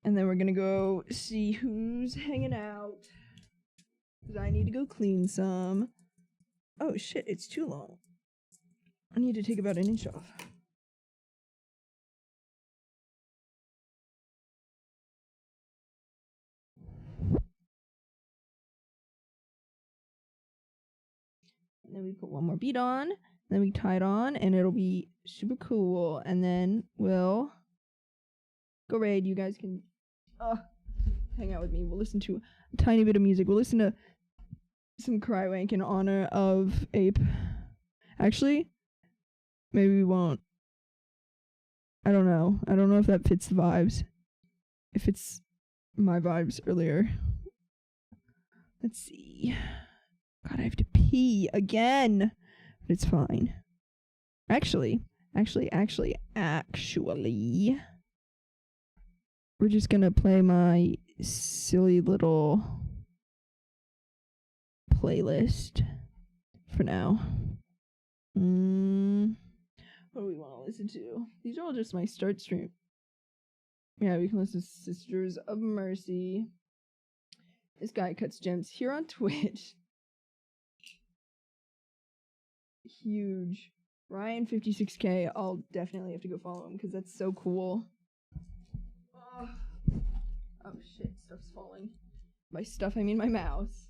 And then we're gonna go see who's hanging out. 'Cause I need to go clean some. Oh shit, it's too long. I need to take about 1 inch off. And then we put one more bead on, then we tie it on, and it'll be super cool. And then we'll go raid. You guys can hang out with me. We'll listen to a tiny bit of music. We'll listen to some Crywank in honor of Ape. Actually, maybe we won't. I don't know. I don't know if that fits the vibes. If it's my vibes earlier. Let's see. God, I have to pee again. But it's fine. Actually, we're just gonna play my silly little playlist for now. What do we want to listen to? These are all just my start stream. Yeah, we can listen to Sisters of Mercy. This guy cuts gems here on Twitch. Huge. Ryan 56K. I'll definitely have to go follow him because that's so cool. Oh shit, stuff's falling. By stuff, I mean my mouse.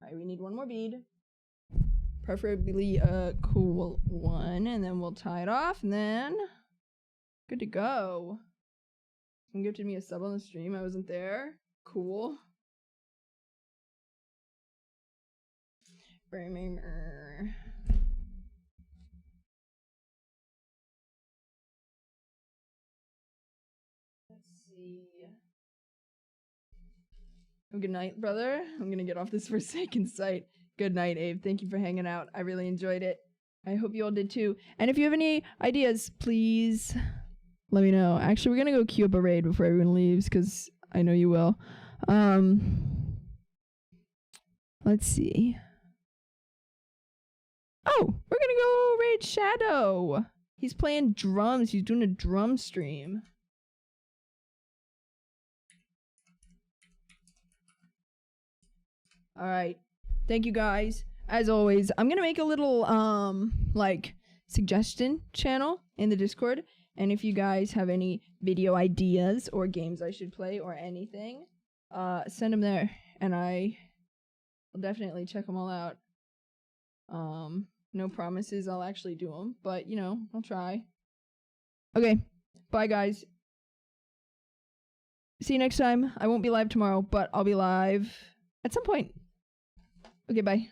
Alright, we need one more bead. Preferably a cool one, and then we'll tie it off, and then good to go. Someone gifted me a sub on the stream. I wasn't there. Cool. Let's see. Good night, brother. I'm gonna get off this Forsaken site. Good night, Abe. Thank you for hanging out. I really enjoyed it. I hope you all did too. And if you have any ideas, please let me know. Actually, we're gonna go queue up a raid before everyone leaves, because I know you will. Let's see. Oh, we're gonna go raid Shadow. He's playing drums. He's doing a drum stream. Alright. Thank you guys. As always, I'm gonna make a little like suggestion channel in the Discord. And if you guys have any video ideas or games I should play or anything, send them there. And I will definitely check them all out. No promises I'll actually do them, but you know, I'll try. Okay, bye guys. See you next time. I won't be live tomorrow, but I'll be live at some point. Okay, bye.